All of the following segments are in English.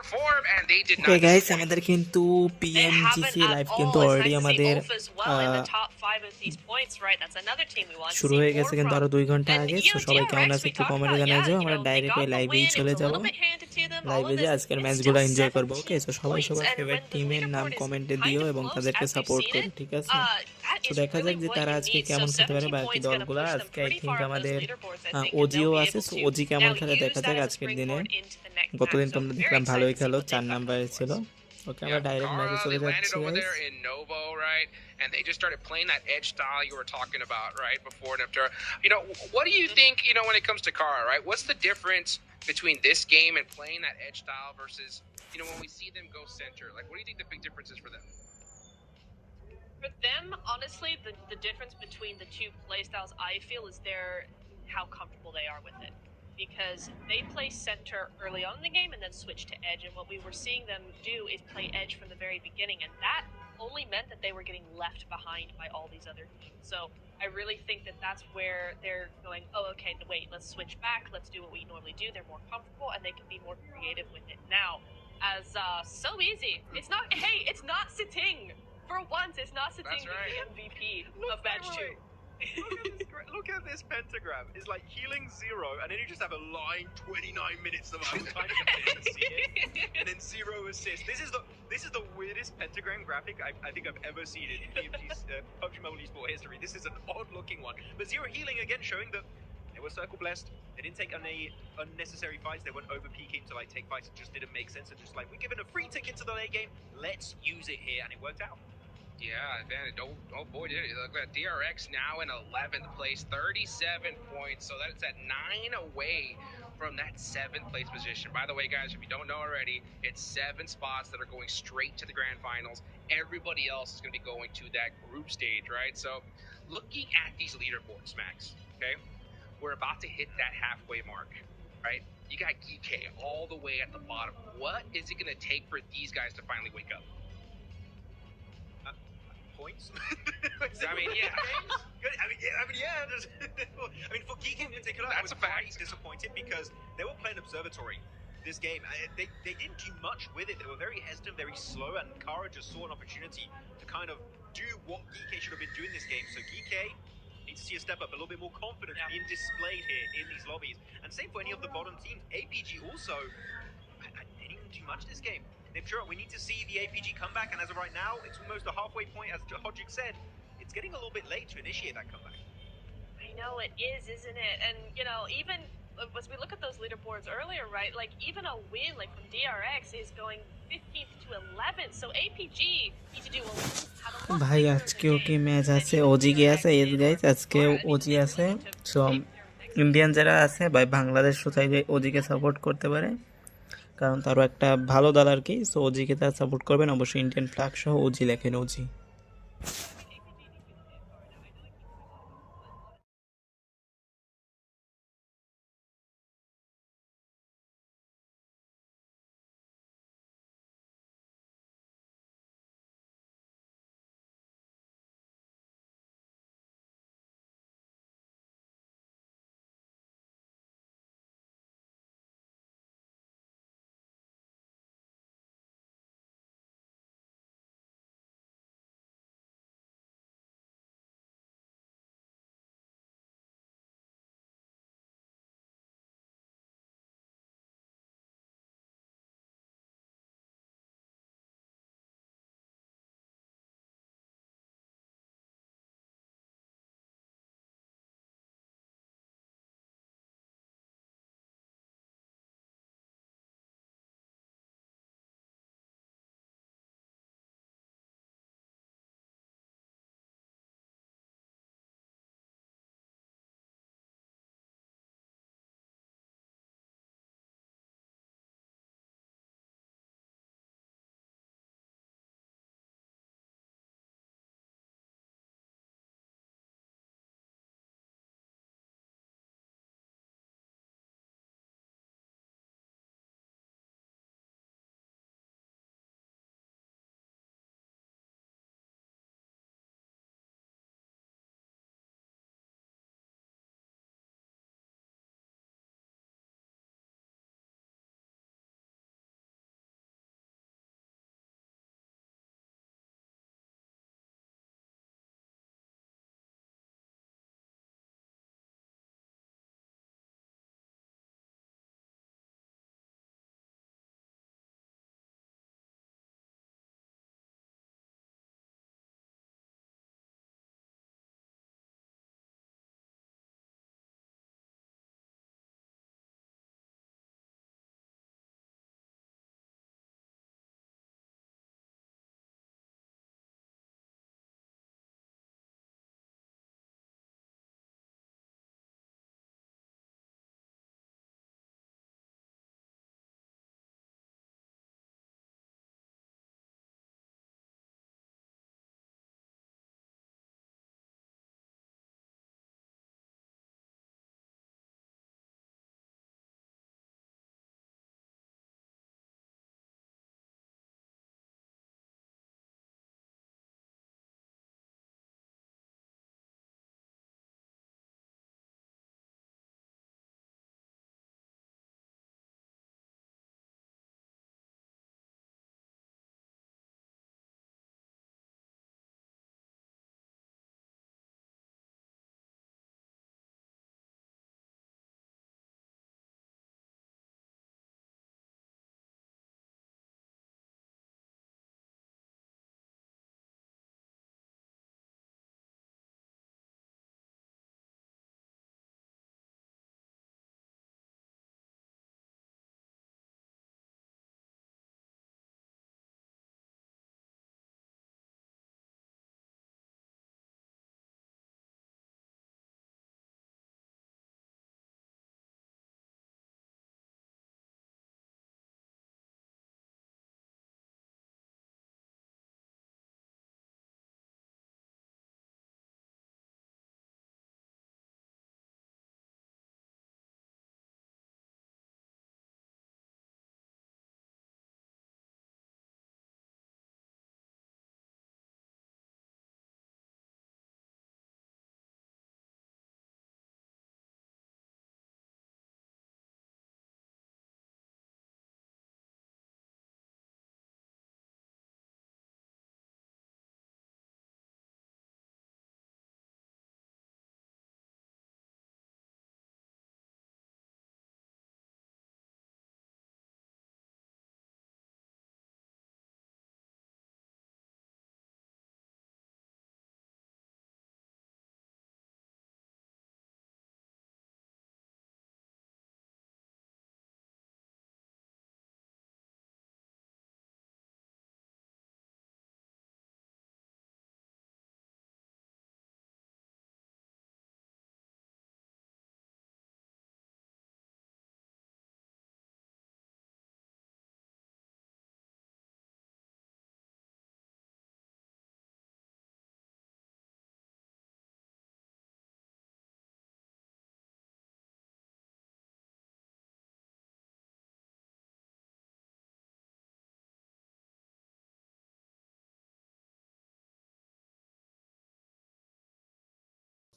perform, and they did okay not guys, disappoint. আমাদের কিন্তু They PMGC haven't at live কিন্তু all. It's already nice to see আমাদের Ulf as well in the top 5 of these points, right? That's another team we want to শুরু see হয়ে more গেছে কিন্তু from. আরো 2 ঘন্টা And আগে। you so know, সবাই কেমন DRX আছে we একটু talked কমেন্টে about, জানিয়ে yeah, যাও, you আমরা know, they ডাইরেক্ট got ওই the লাইভেই win. It চলে was a যাব। little bit handed to them. All লাইভে of যে this, আজকের it's ম্যাচগুলো still এনজয় করবো। 17 ওকে, সো সবাই points. সবার And ফেভারিট when the টিমের নাম leaderboard is কমেন্টে kind দিও of এবং close, তাদেরকে as we've সাপোর্ট seen করো, it, ঠিক আছে? that সো is দেখা যাক really যে what তারা you আজকে need. So কেমন খেলতে পারে 17 বাকি points going to দলগুলো। push them আজকে I pretty think far up those আমাদের leaderboards, I think, and ওজিও they'll be আছে। able সো to ওজি কেমন now খেলে use দেখা that যাক as a আজকের দিনে। springboard into the next match. গতদিন So তোমরা very দেখলাম excited ভালোই to see খেলো, what 4 they've got নাম্বারে going for ছিল। us. ওকে, আমরা Yeah, ডাইরেক্ট ম্যাচে Kara, চলে they landed যাচ্ছি over guys. there in Novo, right? And they just started playing that edge style you were talking about, right? Before and after. You know, what do you think, you know, when it comes to Kara, right? What's the difference between this game and playing that edge style versus, you know, when we see them go center? Like, what do you think the big difference is for them? For them, honestly, the difference between the two playstyles, I feel, is how comfortable they are with it. Because they play center early on in the game and then switch to edge. And what we were seeing them do is play edge from the very beginning. And that only meant that they were getting left behind by all these other teams. So I really think that that's where they're going, oh, okay, wait, let's switch back. Let's do what we normally do. They're more comfortable and they can be more creative with it. Now, as so easy. It's not, hey, it's not sitting. For once, it's not sitting That's right. the MVP of match 2. Look at this pentagram. It's like healing 0, and then you just have a line 29 minutes of us trying to get to see it, and then 0 assist. This is the weirdest pentagram graphic I think I've ever seen in PUBG's PUBG Mobile Esport history. This is an odd-looking one, but 0 healing again, showing that they were circle blessed. They didn't take any unnecessary fights. They went over peaking to like take fights. It just didn't make sense. And just like, we're given a free ticket to the late game. Let's use it here, and it worked out. Yeah, man, oh boy, did it. Look at DRX now in 11th place, 37 points. So that's at 9 away from that 7th place position. By the way, guys, if you don't know already, it's 7 spots that are going straight to the grand finals. Everybody else is going to be going to that group stage, right? So looking at these leaderboards, Max, okay, we're about to hit that halfway mark, right? You got GK all the way at the bottom. What is it going to take for these guys to finally wake up? Points. I mean, yeah. I mean, for Geek in particular, That's I was a fact. quite disappointed because they were playing Observatory this game. They didn't do much with it. They were very hesitant, very slow, and Kara just saw an opportunity to kind of do what Geek should have been doing this game. So Geek needs to see a step up, a little bit more confidence being displayed here in these lobbies. And same for any of the bottom teams. APG also, they didn't do much this game. Sure, we need to see the APG comeback, and as of right now, it's almost a halfway point. As Hodgick said, it's getting a little bit late to initiate that comeback. I know it is, isn't it? And, you know, even as we look at those leaderboards earlier, right, like even a win like from DRX is going 15th to 11th, so APG need to do a lot ভাই better in আজকেও the কি game match than আছে? even OG কি DRX আছে? Yes did guys, or আজকে Kara. I mean, OG they আছে। really need to so take their next Indian যারা আছে ভাই, বাংলাদেশ চাইলে ওজিকে সাপোর্ট করতে পারে, কারণ তারও একটা ভালো দল আর কি। সো ওজিকে তারা সাপোর্ট করবেন অবশ্যই। ইন্ডিয়ান ফ্ল্যাগ সহ ওজি লেখেন, OG.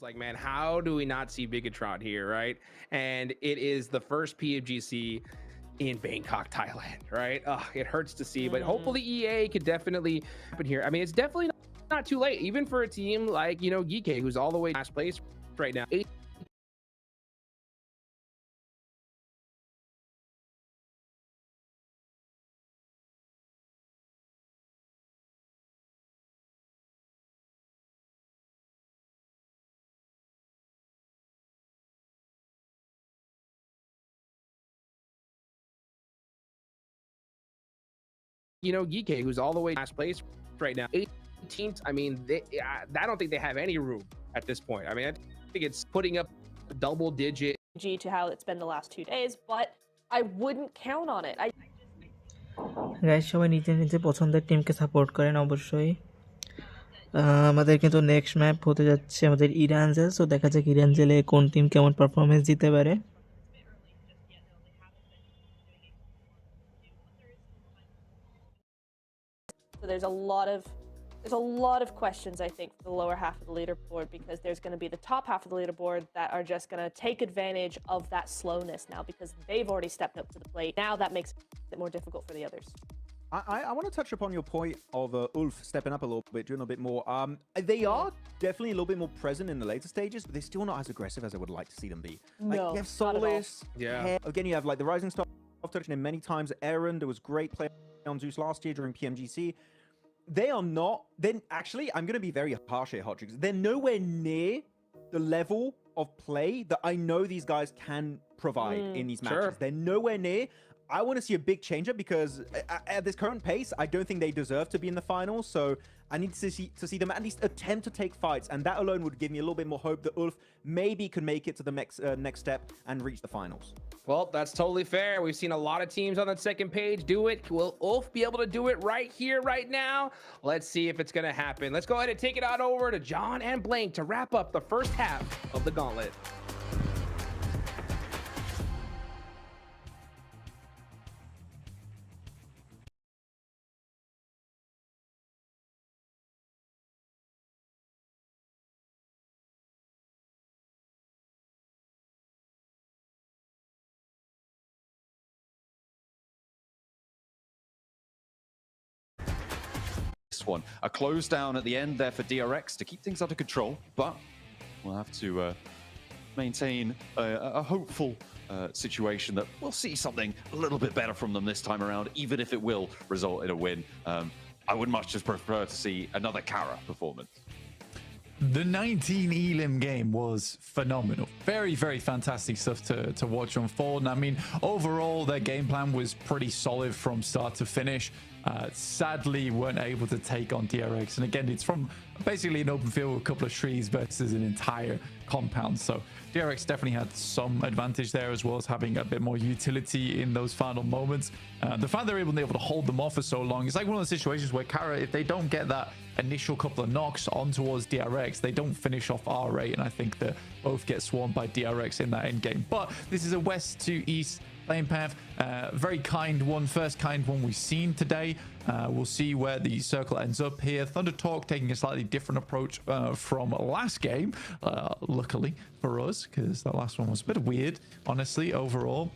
Like, man, how do we not see Bigatron here, right? And it is the first PMGC in Bangkok, Thailand, right? It hurts to see, but hopefully EA could definitely happen here. I mean, it's definitely not too late, even for a team like, you know, Geekay, who's all the way last place right now. You know, Geekay, who's all the way last place right now. 18th, I mean, I don't think they have any room at this point. I mean, I think it's putting up a double digit. To how it's been the last 2 days, but I wouldn't count on it. Guys সবাই নিজে নিজে পছন্দের টিমকে support করেন অবশ্যই। আমাদের কিন্তু next map হতে যাচ্ছে আমাদের ইরানজেল, সো দেখা যাক ইরানজেলে কোন টিম কেমন পারফরমেন্স দিতে পারে। So there's a lot of questions, I think, for the lower half of the leaderboard, because there's going to be the top half of the leaderboard that are just going to take advantage of that slowness now, because they've already stepped up to the plate. Now that makes it more difficult for the others. I want to touch upon your point of Ulf stepping up a little bit, doing a bit more. They are definitely a little bit more present in the later stages, but they're still not as aggressive as I would like to see them be. Like, No, you have not at all. Solis. Yeah. Again, you have like the Rising Star touching in many times. Aaron, there was great play on Zeus last year during PMGC. They are not. Then actually, I'm going to be very harsh here, Hotrix. They're nowhere near the level of play that I know these guys can provide in these matches. Sure. They're nowhere near. I want to see a big change up, because at this current pace, I don't think they deserve to be in the finals. So I need to see them at least attempt to take fights, and that alone would give me a little bit more hope that Ulf maybe could make it to the next step and reach the finals. Well, that's totally fair. We've seen a lot of teams on that second page do it. Will Ulf be able to do it right here, right now? Let's see if it's going to happen. Let's go ahead and take it on over to John and Blank to wrap up the first half of the Gauntlet. One. A close down at the end there for DRX to keep things under control, but we'll have to maintain a hopeful situation that we'll see something a little bit better from them this time around, even if it will result in a win. I would much just prefer to see another Kara performance. The 19 Elim game was phenomenal. Very, very fantastic stuff to watch unfold. And I mean, overall, their game plan was pretty solid from start to finish. Sadly, weren't able to take on DRX. And again, it's from basically an open field with a couple of trees versus an entire compound. So DRX definitely had some advantage there, as well as having a bit more utility in those final moments. The fact they're able to hold them off for so long, it's like one of those situations where Kara, if they don't get that initial couple of knocks on towards DRX, they don't finish off R8, and I think that both get swarmed by DRX in that end game. But this is a west to east lane path, very kind one, first kind one we've seen today. We'll see where the circle ends up here. Thunder Talk taking a slightly different approach from last game, luckily for us, because that last one was a bit weird, honestly, overall.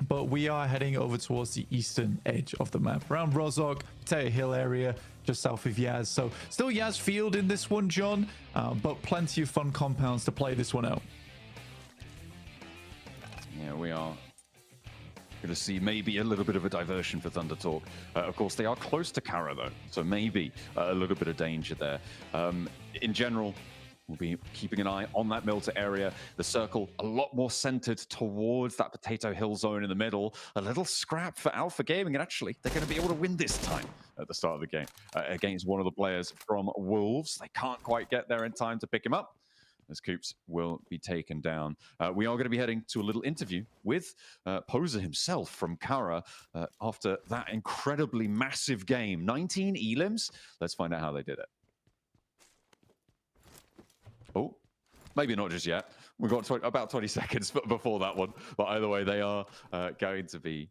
But we are heading over towards the eastern edge of the map, around Rozhok, Potato Hill area, just south of Yaz. So still Yaz field in this one, John, but plenty of fun compounds to play this one out. Yeah, we are going to see maybe a little bit of a diversion for Thunder Talk. Of course, they are close to Kara, though, so maybe a little bit of danger there. In general, we'll be keeping an eye on that Milta area. The circle a lot more centered towards that Potato Hill zone in the middle. A little scrap for Alpha Gaming, and actually, they're going to be able to win this time at the start of the game against one of the players from Wolves. They can't quite get there in time to pick him up, as Coops will be taken down. We are going to be heading to a little interview with Poser himself from Kara after that incredibly massive game. 19 elims. Let's find out how they did it. Oh, maybe not just yet. We've got about 20 seconds before that one. But either way, they are going to be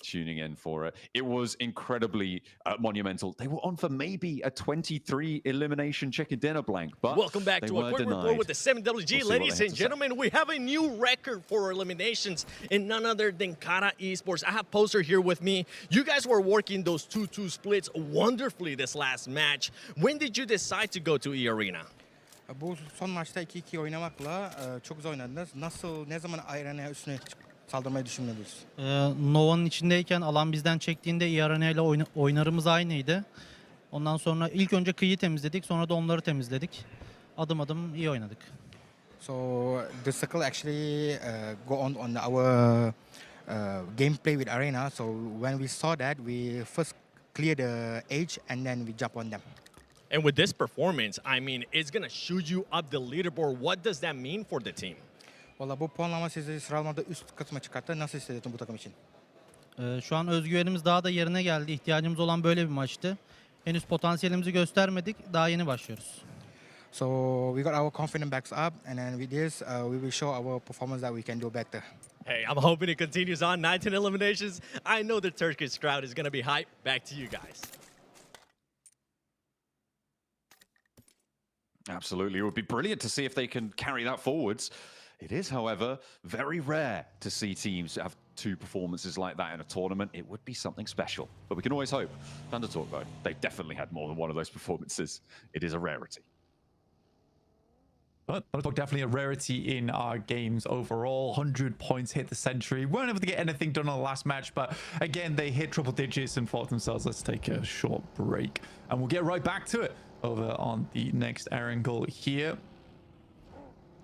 tuning in for it. It was incredibly monumental. They were on for maybe a 23 elimination chicken dinner blank, but welcome back to a quick report with the 7WG. We'll Ladies and gentlemen, we have a new record for eliminations in none other than Kara Esports. I have Poster here with me. You guys were working those 2-2 splits wonderfully this last match. When did you decide to go to E-Arena? Bu son maçta 2-2 oynamakla çok güzel oynadınız. Ne zaman Arena'ya üstüne saldırmayı düşünmediniz? Nova'nın içindeyken alan bizden çektiğinde İARENA ile oynarımız aynıydı. Ondan sonra ilk önce kıyı temizledik, sonra da onları temizledik. Adım adım iyi oynadık. So the circle actually go on our gameplay with Arena. So when we saw that, we first clear the edge and then we jump on them. And with this performance, I mean, it's going to shoot you up the leaderboard. What does that mean for the team? Valla bu puanlama sizi sıralamada üst kısma çıkarttı. Nasıl hissediyorsun bu takım için? Şu an özgüvenimiz daha da yerine geldi. İhtiyacımız olan böyle bir maçtı. Henüz potansiyelimizi göstermedik. Daha yeni başlıyoruz. So we got our confidence backs up, and then with this, we will show our performance that we can do better. Hey, I'm hoping it continues on. 19 eliminations. I know the Turkish crowd is going to be hyped. Back to you guys. Absolutely. It would be brilliant to see if they can carry that forwards. It is, however, very rare to see teams have two performances like that in a tournament. It would be something special, but we can always hope. Thundertalk, though, they've definitely had more than one of those performances. It is a rarity. But Thundertalk definitely a rarity in our games overall. 100 points, hit the century. Weren't able to get anything done on the last match, but again, they hit triple digits and thought to themselves, let's take a short break. And we'll get right back to it over on the next angle here.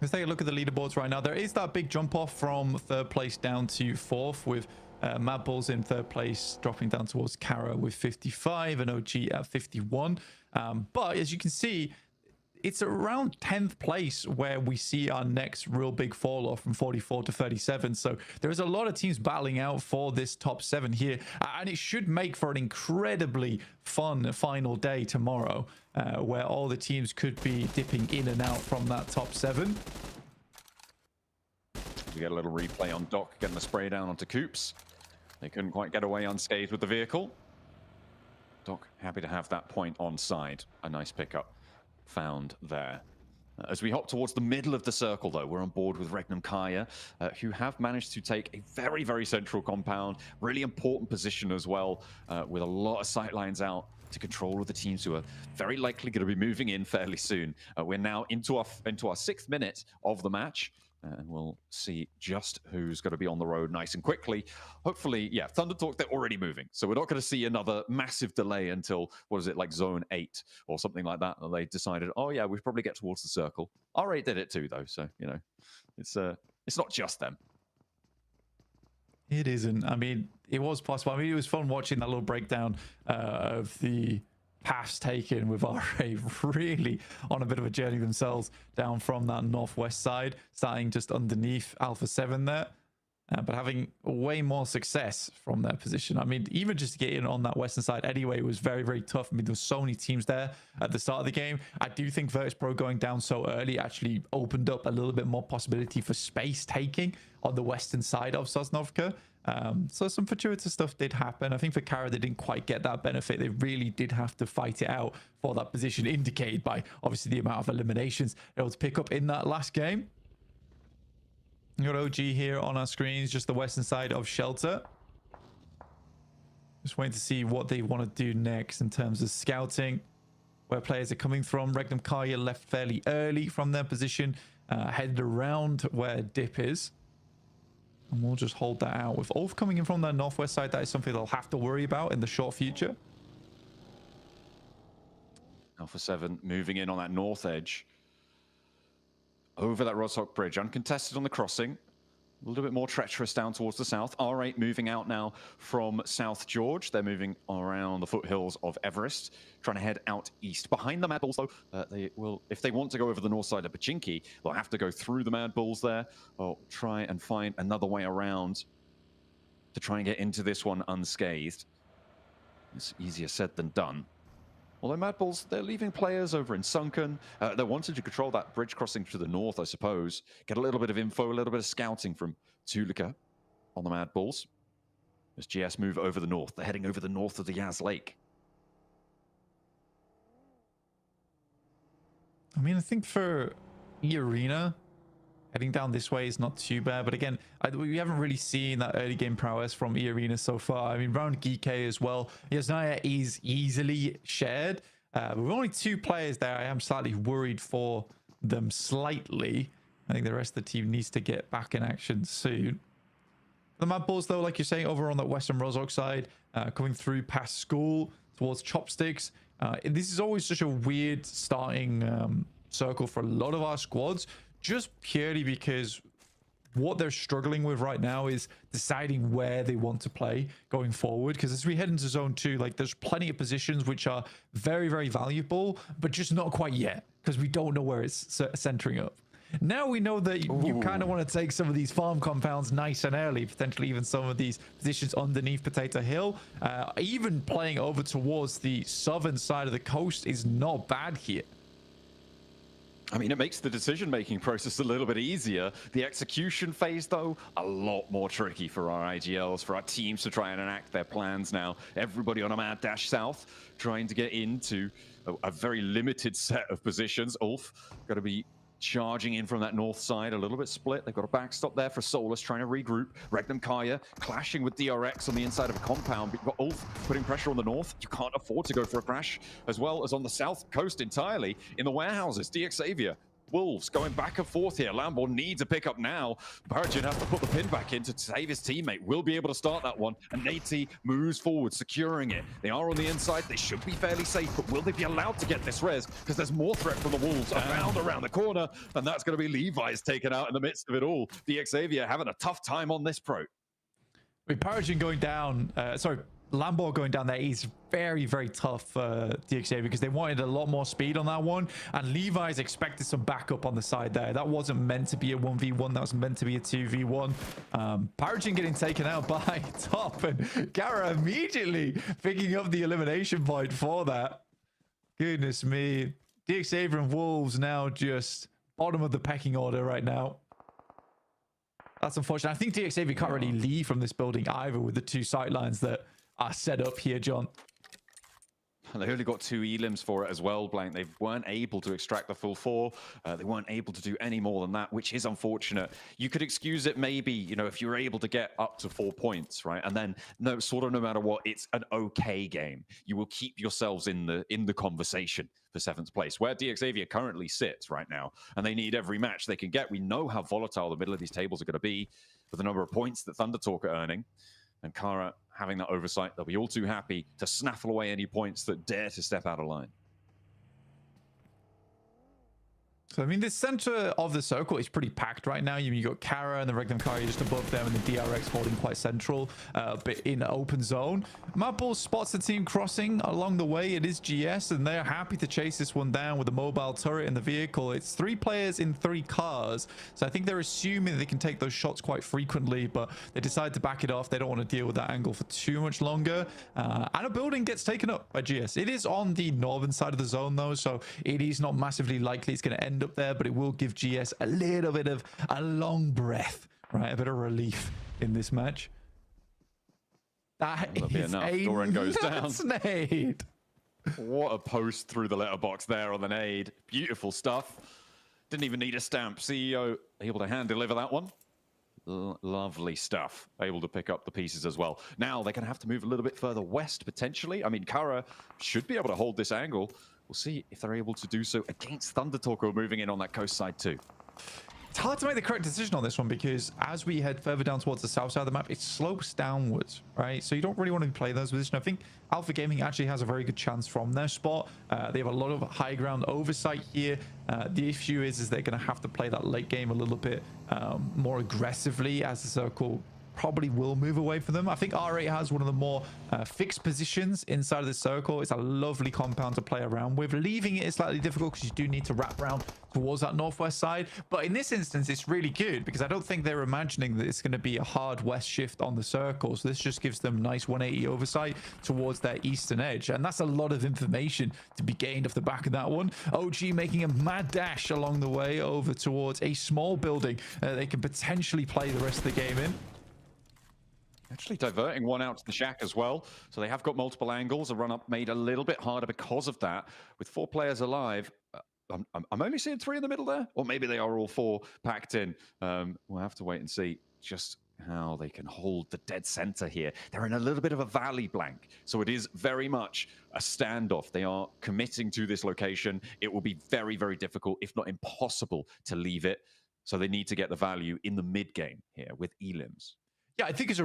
Let's take a look at the leaderboards right now. There is that big jump off from third place down to fourth, with Mad Bulls in third place dropping down towards Kara with 55 and OG at 51. But as you can see, it's around 10th place where we see our next real big fall off from 44 to 37. So there is a lot of teams battling out for this top 7 here. And it should make for an incredibly fun final day tomorrow, where all the teams could be dipping in and out from that top 7. We get a little replay on Doc getting the spray down onto Coops. They couldn't quite get away unscathed with the vehicle. Doc happy to have that point on side. A nice pickup found there. As we hop towards the middle of the circle, though, we're on board with Regnum Kaya, who have managed to take a very, very central compound, really important position as well, with a lot of sight lines out to control all of the teams who are very likely going to be moving in fairly soon. We're now into our 6th minute of the match, and we'll see just who's going to be on the road nice and quickly. Hopefully, yeah, Thundertalk, they're already moving. So we're not going to see another massive delay until, what is it, like zone 8 or something like that. And they decided, oh yeah, we probably get towards the circle. R8 did it too, though. So, you know, it's not just them. It isn't. I mean, it was possible. I mean, it was fun watching that little breakdown of the pass taken with RA really on a bit of a journey themselves down from that northwest side, starting just underneath Alpha 7 there, but having way more success from their position. I mean, even just getting on that western side anyway was very, very tough. I mean, there was so many teams there at the start of the game. I do think Virtus Pro going down so early actually opened up a little bit more possibility for space taking on the western side of Sosnovka. So some fortuitous stuff did happen. I think for Kara, they didn't quite get that benefit. They really did have to fight it out for that position, indicated by obviously the amount of eliminations they were able to pick up in that last game. You got OG here on our screens, just the western side of Shelter. Just waiting to see what they want to do next in terms of scouting, where players are coming from. Regnum Kaya left fairly early from their position, headed around where Dip is. And we'll just hold that out. With Ulf coming in from the northwest side, that is something they'll have to worry about in the short future. Alpha 7 moving in on that north edge. Over that Rostock Bridge, uncontested on the crossing. A little bit more treacherous down towards the south. R8 moving out now from South George. They're moving around the foothills of Everest, trying to head out east. Behind the Mad Bulls, though, they will, if they want to go over the north side of Pachinki, they'll have to go through the Mad Bulls there, or try and find another way around to try and get into this one unscathed. It's easier said than done. Although Mad Bulls, they're leaving players over in Sunken. They're wanting to control that bridge crossing to the north, I suppose. Get a little bit of info, a little bit of scouting from Tulika on the Mad Bulls. As GS move over the north, they're heading over the north of the Yaz Lake. I mean, I think for E-Arena, heading down this way is not too bad. But again, we haven't really seen that early game prowess from E-Arena so far. I mean, round Geekay as well. Yasnaya is easily shared. But with only 2 players there, I am slightly worried for them slightly. I think the rest of the team needs to get back in action soon. The Mad Bulls, though, like you're saying, over on that Western Rozhok side, coming through past school towards Chopsticks. This is always such a weird starting circle for a lot of our squads, just purely because what they're struggling with right now is deciding where they want to play going forward. Because as we head into Zone 2, like, there's plenty of positions which are very, very valuable, but just not quite yet, because we don't know where it's centering up. Now we know that you kind of want to take some of these farm compounds nice and early, potentially even some of these positions underneath Potato Hill. Even playing over towards the southern side of the coast is not bad here. I mean, it makes the decision-making process a little bit easier. The execution phase, though, a lot more tricky for our IGLs, for our teams to try and enact their plans now. Everybody on a mad dash south, trying to get into a very limited set of positions. Ulf, got to be charging in from that north side, a little bit split. They've got a backstop there for Solus trying to regroup. Regnum Kaya clashing with DRX on the inside of a compound. But you've got Ulf putting pressure on the north. You can't afford to go for a crash, as well as on the south coast entirely in the warehouses. DX Xavier, Wolves going back and forth here. Lambo needs a pickup now. Paragin has to put the pin back in to save his teammate. Will be able to start that one. And Nate moves forward, securing it. They are on the inside. They should be fairly safe, but will they be allowed to get this res? Because there's more threat from the Wolves around the corner. And that's going to be Levi's taken out in the midst of it all. DX Xavier having a tough time on this pro. With Paragin going down, Lambo going down there is very, very tough for DXA because they wanted a lot more speed on that one. And Levi's expected some backup on the side there. That wasn't meant to be a 1v1. That was meant to be a 2v1. Paragin getting taken out by Top. And Gara immediately picking up the elimination point for that. Goodness me. DXA and Wolves now just bottom of the pecking order right now. That's unfortunate. I think DXA can't really leave from this building either with the 2 sightlines that are set up here, John. And they only got 2 elims for it as well, Blank. They weren't able to extract the full 4. They weren't able to do any more than that, which is unfortunate. You could excuse it maybe, you know, if you're able to get up to 4 points, right? And then, no matter what, it's an okay game. You will keep yourselves in the conversation for 7th place, where DX Xavier currently sits right now. And they need every match they can get. We know how volatile the middle of these tables are going to be with the number of points that Thunder Talk are earning. And Kara having that oversight, they'll be all too happy to snaffle away any points that dare to step out of line. So, I mean, the center of the circle is pretty packed right now. You got Kara and the Regnum Kari just above them, and the DRX holding quite central, but in the open zone. Mad Bulls spots the team crossing along the way. It is GS, and they're happy to chase this one down with a mobile turret in the vehicle. It's 3 players in 3 cars, so I think they're assuming they can take those shots quite frequently, but they decide to back it off. They don't want to deal with that angle for too much longer, and a building gets taken up by GS. It is on the northern side of the zone, though, so it is not massively likely it's going to end up there, but it will give GS a little bit of a long breath, right? A bit of relief in this match. That is enough. a Doran goes down. nade. What a post through the letterbox there on the nade. Beautiful stuff. Didn't even need a stamp. CEO able to hand deliver that one. Lovely stuff. Able to pick up the pieces as well. Now they're going to have to move a little bit further west, potentially. I mean, Kara should be able to hold this angle. We'll see if they're able to do so against Thunder Talk, who are moving in on that coast side too. It's hard to make the correct decision on this one because as we head further down towards the south side of the map, it slopes downwards, right? So you don't really want to play those positions. I think Alpha Gaming actually has a very good chance from their spot. They have a lot of high ground oversight here. The issue is they're going to have to play that late game a little bit more aggressively as the circle probably will move away from them. I think R8 has one of the more fixed positions inside of the circle. It's a lovely compound to play around with. Leaving it is slightly difficult because you do need to wrap around towards that northwest side. But in this instance, it's really good because I don't think they're imagining that it's going to be a hard west shift on the circle. So this just gives them nice 180 oversight towards their eastern edge. And that's a lot of information to be gained off the back of that one. OG making a mad dash along the way over towards a small building they can potentially play the rest of the game in. Actually diverting one out to the shack as well. So they have got multiple angles. A run-up made a little bit harder because of that. With 4 players alive, I'm only seeing 3 in the middle there. Or maybe they are all 4 packed in. We'll have to wait and see just how they can hold the dead center here. They're in a little bit of a valley blank. So it is very much a standoff. They are committing to this location. It will be very, very difficult, if not impossible, to leave it. So they need to get the value in the mid-game here with Elims. Yeah, I think it's a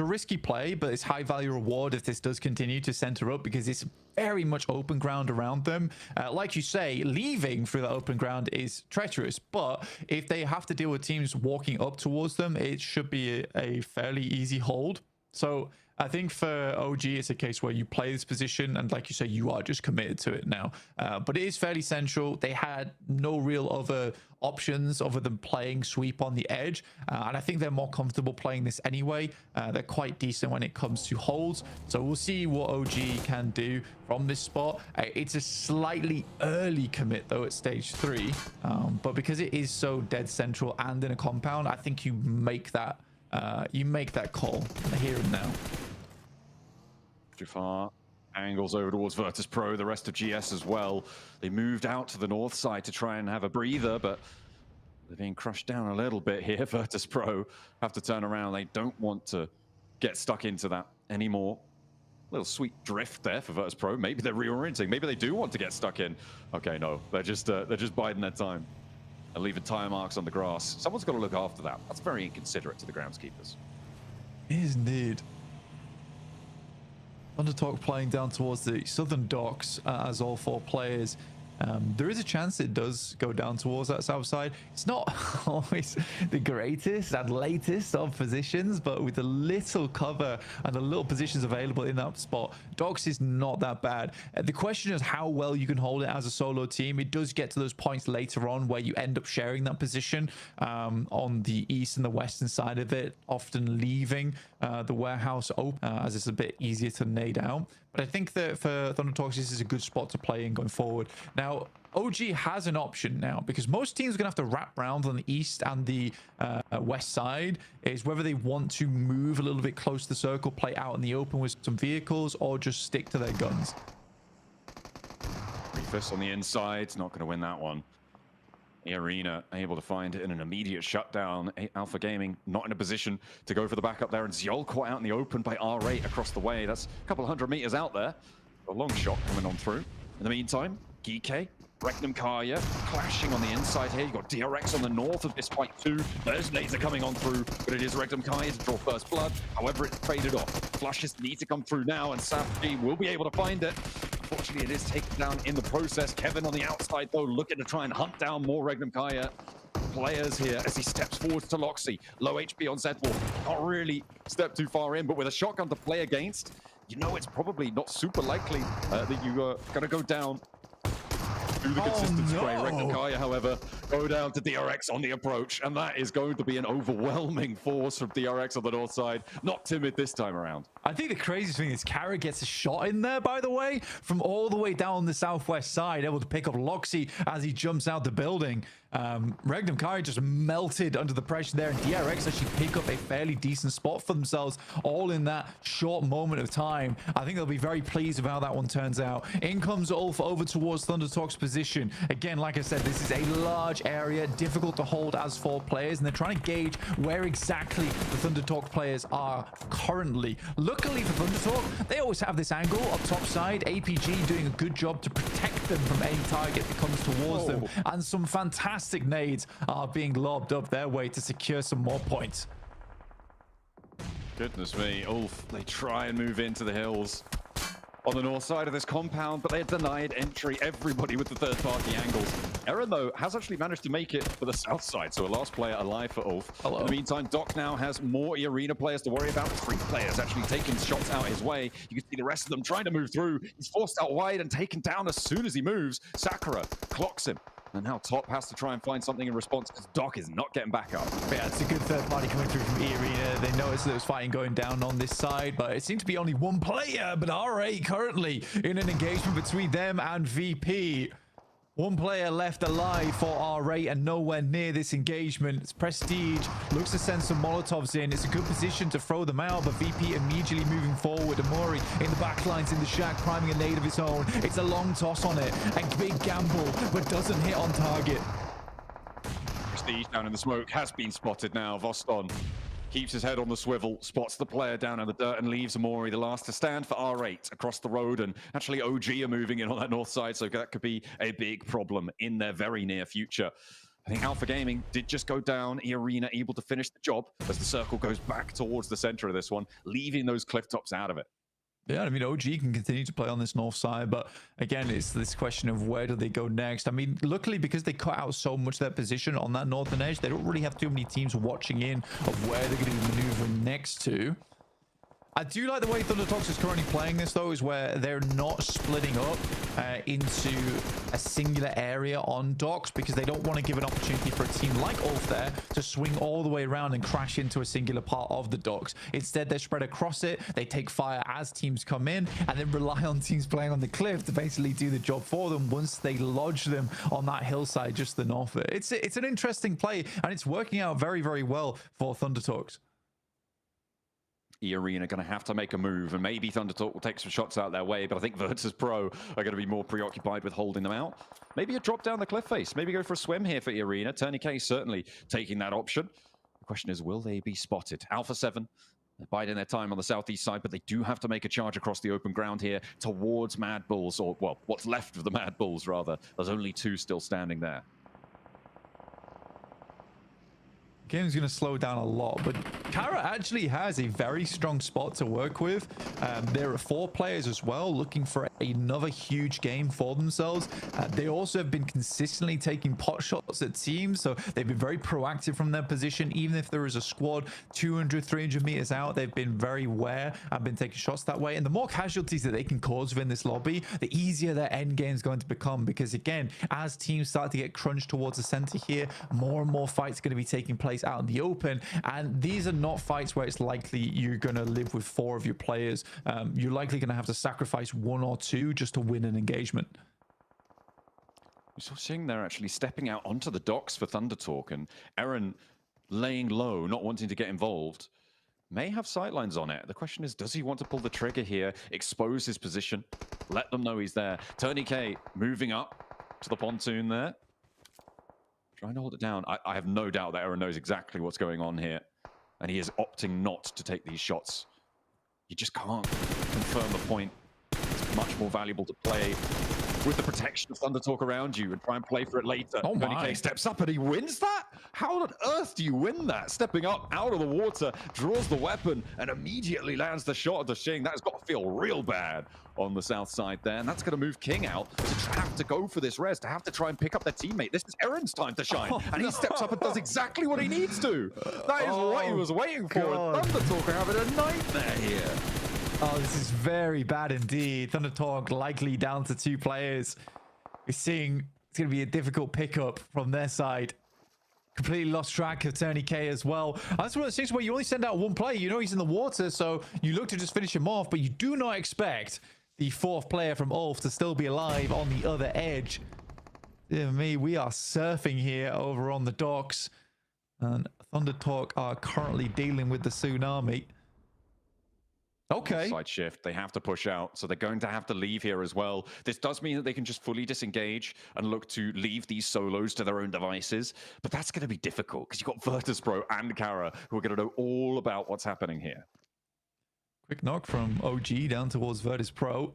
risky play, but it's high value reward if this does continue to center up because it's very much open ground around them. Like you say, leaving through the open ground is treacherous, but if they have to deal with teams walking up towards them, it should be a fairly easy hold. So I think for OG, it's a case where you play this position and like you say, you are just committed to it now. But it is fairly central. They had no real other options other than playing sweep on the edge. And I think they're more comfortable playing this anyway. They're quite decent when it comes to holds. So we'll see what OG can do from this spot. It's a slightly early commit though at stage 3. But because it is so dead central and in a compound, I think you make that call here and now. Too far. Angles over towards Virtus Pro, the rest of GS as well. They moved out to the north side to try and have a breather, but they're being crushed down a little bit here. Virtus Pro have to turn around. They don't want to get stuck into that anymore. Little sweet drift there for Virtus Pro. Maybe they're reorienting. Maybe they do want to get stuck in. Okay, no, they're just biding their time and leaving tire marks on the grass. Someone's got to look after that. That's very inconsiderate to the groundskeepers. It is indeed. Undertalk playing down towards the southern docks as all 4 players. There is a chance it does go down towards that south side. It's not always the greatest and latest of positions, but with a little cover and the little positions available in that spot, docks is not that bad. The question is how well you can hold it as a solo team. It does get to those points later on where you end up sharing that position on the east and the western side of it, often leaving the warehouse open as it's a bit easier to nade out. But I think that for Thundertalks, this is a good spot to play in going forward. Now, OG has an option now because most teams are going to have to wrap around on the east and the west side, is whether they want to move a little bit close to the circle, play out in the open with some vehicles, or just stick to their guns. Refus on the inside, not going to win that one. The Arena able to find it in an immediate shutdown. Alpha Gaming not in a position to go for the backup there, and Zyol caught out in the open by R8 across the way. That's a couple of 100 meters out there. A long shot coming on through. In the meantime, Gike, Regnum Kaya clashing on the inside here. You've got DRX on the north of this fight too. Those nades are coming on through, but it is Regnum Kaya to draw first blood. However, it's traded off. Flushes need to come through now, and Safji will be able to find it. Unfortunately, it is taken down in the process. Kevin on the outside, though, looking to try and hunt down more Regnum Kaya players here as he steps forward to Loxy. Low HP on Z10. Not really step too far in, but with a shotgun to play against, you know it's probably not super likely that you are going to go down through the consistent spray. Regnum Kaya, however, go down to DRX on the approach, and that is going to be an overwhelming force from DRX on the north side. Not timid this time around. I think the craziest thing is Kara gets a shot in there, by the way, from all the way down the southwest side, able to pick up Loxy as he jumps out the building. Regnum Kaya just melted under the pressure there, and DRX actually pick up a fairly decent spot for themselves, all in that short moment of time. I think they'll be very pleased with how that one turns out. In comes Ulf over towards Thundertalk's position. Again, like I said, this is a large area, difficult to hold as 4 players, and they're trying to gauge where exactly the Thundertalk players are currently. Luckily for Thundertalk, they always have this angle up top side. APG doing a good job to protect them from any target that comes towards them, and some fantastic nades are being lobbed up their way to secure some more points. Goodness me, Ulf, they try and move into the hills. on the north side of this compound, but they're denied entry. Everybody with the third-party angles. Aaron, though, has actually managed to make it for the south side, so a last player alive for Ulf. Hello. In the meantime, Doc now has more arena players to worry about. 3 players actually taking shots out his way. You can see the rest of them trying to move through. He's forced out wide and taken down as soon as he moves. Sakura clocks him. And now Top has to try and find something in response because Doc is not getting back up. Yeah, it's a good third party coming through from E-Arena. They noticed there was fighting going down on this side, but it seemed to be only one player. But R8 currently in an engagement between them and VP. One player left alive for R8 and nowhere near this engagement. It's Prestige looks to send some Molotovs in. It's a good position to throw them out, but VP immediately moving forward. Amori in the backlines in the shack, priming a nade of his own. It's a long toss on it. A big gamble, but doesn't hit on target. Prestige down in the smoke has been spotted now. Voston keeps his head on the swivel, spots the player down in the dirt and leaves Amori the last to stand for R8 across the road. And actually OG are moving in on that north side, so that could be a big problem in their very near future. I think Alpha Gaming did just go down. E-Arena able to finish the job as the circle goes back towards the center of this one, leaving those cliff tops out of it. Yeah, I mean, OG can continue to play on this north side, but again, it's this question of where do they go next? I mean, luckily, because they cut out so much of their position on that northern edge, they don't really have too many teams watching in of where they're going to be maneuvering next to. I do like the way Thundertox is currently playing this, though, is where they're not splitting up into a singular area on docks because they don't want to give an opportunity for a team like Ulf there to swing all the way around and crash into a singular part of the docks. Instead, they're spread across it. They take fire as teams come in and then rely on teams playing on the cliff to basically do the job for them once they lodge them on that hillside just the north of it. It's an interesting play, and it's working out very, very well for Thundertox. E-Arena going to have to make a move, and maybe Thundertalk will take some shots out their way, but I think Virtus Pro are going to be more preoccupied with holding them out. Maybe a drop down the cliff face, maybe go for a swim here for E-Arena. Tourniquet certainly taking that option. The question is, will they be spotted? Alpha 7, they're biding their time on the southeast side, but they do have to make a charge across the open ground here towards Mad Bulls, or, well, what's left of the Mad Bulls, rather. There's only 2 still standing there. Game's going to slow down a lot, but Kara actually has a very strong spot to work with. There are 4 players as well looking for another huge game for themselves. They also have been consistently taking pot shots at teams, so they've been very proactive from their position. Even if there is a squad 200, 300 meters out, they've been very aware and been taking shots that way. And the more casualties that they can cause within this lobby, the easier their end game is going to become, because again, as teams start to get crunched towards the center here, more and more fights are going to be taking place out in the open, and these are not fights where it's likely you're going to live with 4 of your players. You're likely going to have to sacrifice 1 or 2 just to win an engagement. So seeing they're actually stepping out onto the docks for Thunder Talk, and Aaron laying low, not wanting to get involved, may have sightlines on it. The question is, does he want to pull the trigger here, expose his position, let them know he's there? Tourniquet moving up to the pontoon there. Trying to hold it down. I have no doubt that Aaron knows exactly what's going on here, and he is opting not to take these shots. You just can't confirm the point. It's much more valuable to play with the protection of Thunder Talk around you and try and play for it later. Oh my. Tourniquet steps up and he wins that? How on earth do you win that? Stepping up out of the water, draws the weapon, and immediately lands the shot of the Shing. That has got to feel real bad on the south side there, and that's going to move King out to have to go for this res, to have to try and pick up their teammate. This is Aaron's time to shine, and he steps up and does exactly what he needs to. That is what he was waiting for, and Thunder Talk are having a nightmare here. Oh, this is very bad indeed. Thunder Talk likely down to 2 players. We're seeing it's going to be a difficult pickup from their side. Completely lost track of Tourniquet as well. That's one of those things where you only send out 1 player. You know he's in the water, so you look to just finish him off, but you do not expect the 4th player from Ulf to still be alive on the other edge. Dear me, we are surfing here over on the docks, and Thunder Talk are currently dealing with the tsunami. Okay. Side shift. They have to push out, so they're going to have to leave here as well. This does mean that they can just fully disengage and look to leave these solos to their own devices, but that's going to be difficult because you've got Virtus Pro and Kara who are going to know all about what's happening here. Quick knock from OG down towards Virtus Pro.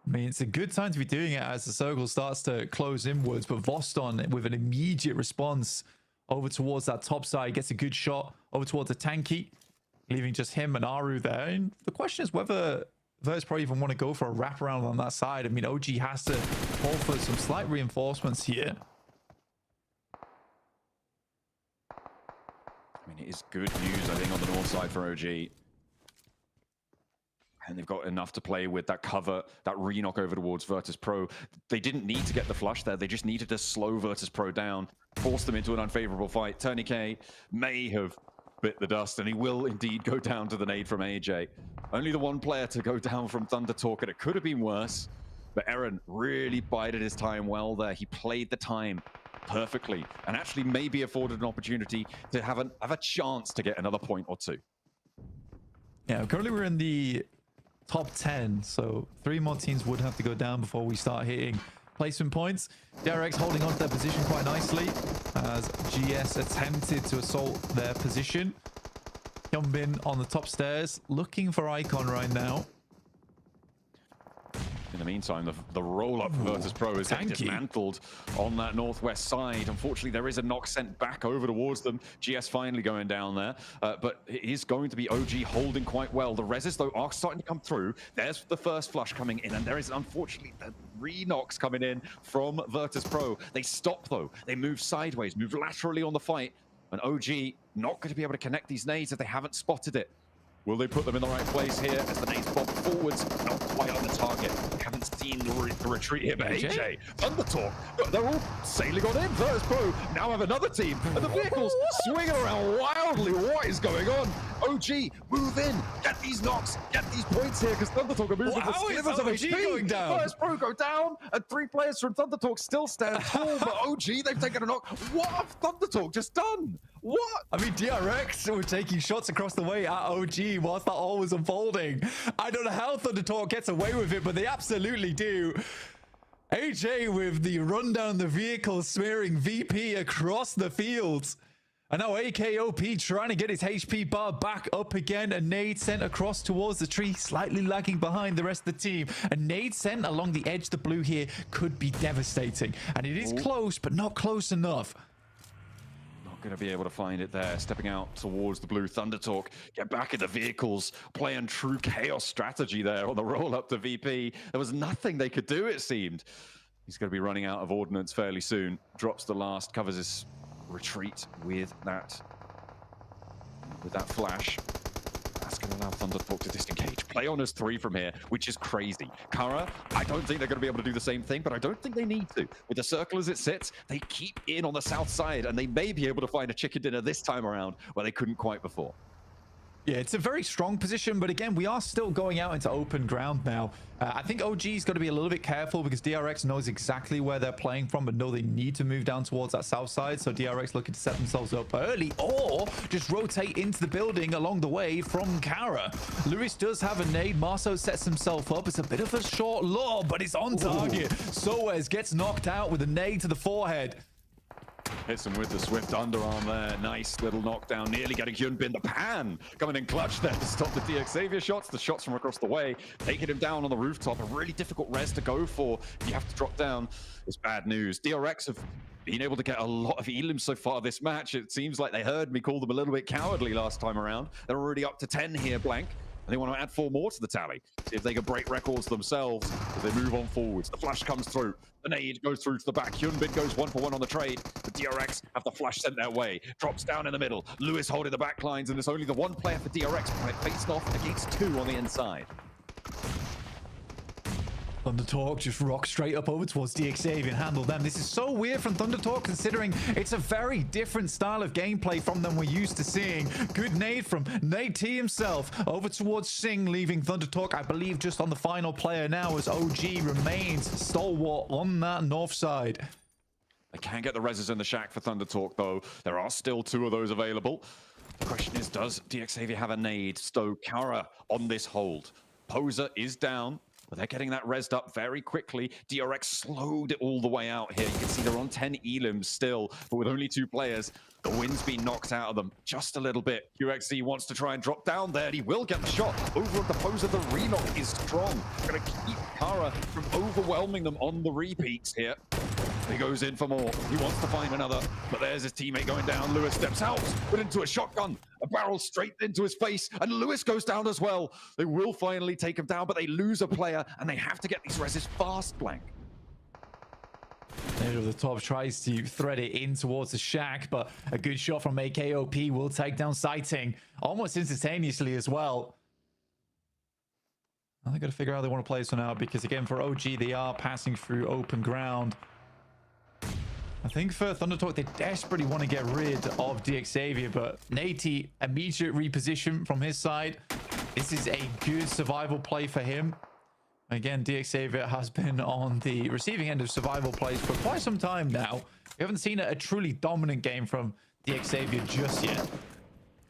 I mean, it's a good time to be doing it as the circle starts to close inwards, but Voston with an immediate response over towards that top side gets a good shot over towards the tanky, leaving just him and Aru there. And the question is whether Virtus probably even want to go for a wraparound on that side. I mean, OG has to call for some slight reinforcements here. I mean, it is good news, I think, on the north side for OG. And they've got enough to play with. That cover, that re-knock over towards Virtus Pro. They didn't need to get the flush there. They just needed to slow Virtus Pro down, force them into an unfavorable fight. Tourniquet may have bit the dust, and he will indeed go down to the nade from AJ. Only the one player to go down from Thunder Talk, and it could have been worse. But Eren really bided his time well there. He played the time perfectly, and actually maybe afforded an opportunity to have a chance to get another point or two. Yeah, currently we're in the top 10, so 3 more teams would have to go down before we start hitting placement points. DRX holding on to their position quite nicely as GS attempted to assault their position. Hyunbin on the top stairs, looking for Icon right now. In the meantime, the roll-up for Virtus Pro is dismantled on that northwest side. Unfortunately, there is a knock sent back over towards them. GS finally going down there, but it is going to be OG holding quite well. The reses, though, are starting to come through. There's the first flush coming in, and there is, unfortunately, the re-knocks coming in from Virtus Pro. They stop, though. They move sideways, move laterally on the fight, and OG not going to be able to connect these nades if they haven't spotted it. Will they put them in the right place here as the nades bob forwards? Not quite on the target. Haven't seen the retreat here, but AJ, Thunder Talk, they're all sailing on in. Virtus Pro now have another team, and the vehicles swinging around wildly. What is going on? OG, move in, get these knocks, get these points here, because Thunder Talk are moving with slivers of HP. Going down? Virtus Pro go down, and 3 players from Thunder Talk still stand tall, but OG, they've taken a knock. What have Thunder Talk just done? What? I mean, DRX were taking shots across the way at OG whilst that all was unfolding. I don't know how Thunder Talk gets away with it, but they absolutely do. AJ with the run down the vehicle, smearing VP across the fields. And now AKOP trying to get his HP bar back up again. A nade sent across towards the tree, slightly lagging behind the rest of the team. A nade sent along the edge of the blue here could be devastating. And it is close, but not close enough. Going to be able to find it there, stepping out towards the blue. Thunder Talk get back in the vehicles, playing true chaos strategy there on the roll up to VP. There was nothing they could do, it seemed. He's going to be running out of ordnance fairly soon. Drops the last, covers his retreat with that flash. That's going to allow Thunder Talk to disengage. Play on as 3 from here, which is crazy. Kara, I don't think they're going to be able to do the same thing, but I don't think they need to. With the circle as it sits, they keep in on the south side, and they may be able to find a chicken dinner this time around where they couldn't quite before. Yeah, it's a very strong position, but again, we are still going out into open ground now. I think OG's got to be a little bit careful because DRX knows exactly where they're playing from, but know they need to move down towards that south side. So DRX looking to set themselves up early or just rotate into the building along the way from Kara. Lewis does have a nade. Marceau sets himself up. It's a bit of a short lob, but it's on target. Soez gets knocked out with a nade to the forehead. Hits him with the swift underarm there. Nice little knockdown, nearly getting Hyunbin. The pan coming in clutch there to stop the DXavier shots. The shots from across the way, taking him down on the rooftop. A really difficult res to go for. You have to drop down. It's bad news. DRX have been able to get a lot of elims so far this match. It seems like they heard me call them a little bit cowardly last time around. They're already up to 10 here, blank. And they want to add 4 more to the tally. See if they can break records themselves as they move on forwards. The flash comes through. The nade goes through to the back. Hyunbin goes 1-for-1 on the trade. The DRX have the flash sent their way. Drops down in the middle. Lewis holding the back lines, and there's only the 1 player for DRX faced off against 2 on the inside. Thunder Talk just rock straight up over towards DXavier and handle them. This is so weird from Thunder Talk considering it's a very different style of gameplay from them we're used to seeing. Good nade from Nate T himself over towards Singh, leaving Thunder Talk, I believe, just on the final player now as OG remains stalwart on that north side. They can get the reses in the shack for Thunder Talk, though. There are still 2 of those available. The question is, does DXavier have a nade? Stow Kara on this hold. Poser is down. But they're getting that rezzed up very quickly. DRX slowed it all the way out here. You can see they're on 10 elims still, but with only 2 players, the wind's been knocked out of them just a little bit. QXZ wants to try and drop down there. He will get the shot. Over at the Poser, the re-knock is strong. Gonna keep Kara from overwhelming them on the repeats here. He goes in for more. He wants to find another, but there's his teammate going down. Lewis steps out, but into a shotgun. A barrel straight into his face, and Lewis goes down as well. They will finally take him down, but they lose a player, and they have to get these reses fast, Blank. Over the top tries to thread it in towards the shack, but a good shot from iQOO will take down Sighting almost instantaneously as well. Now they got to figure out how they want to play this one out, because again, for OG, they are passing through open ground. I think for ThunderTalk, they desperately want to get rid of DXavier, but Nate, immediate reposition from his side. This is a good survival play for him. Again, DXavier has been on the receiving end of survival plays for quite some time now. We haven't seen a truly dominant game from DXavier just yet.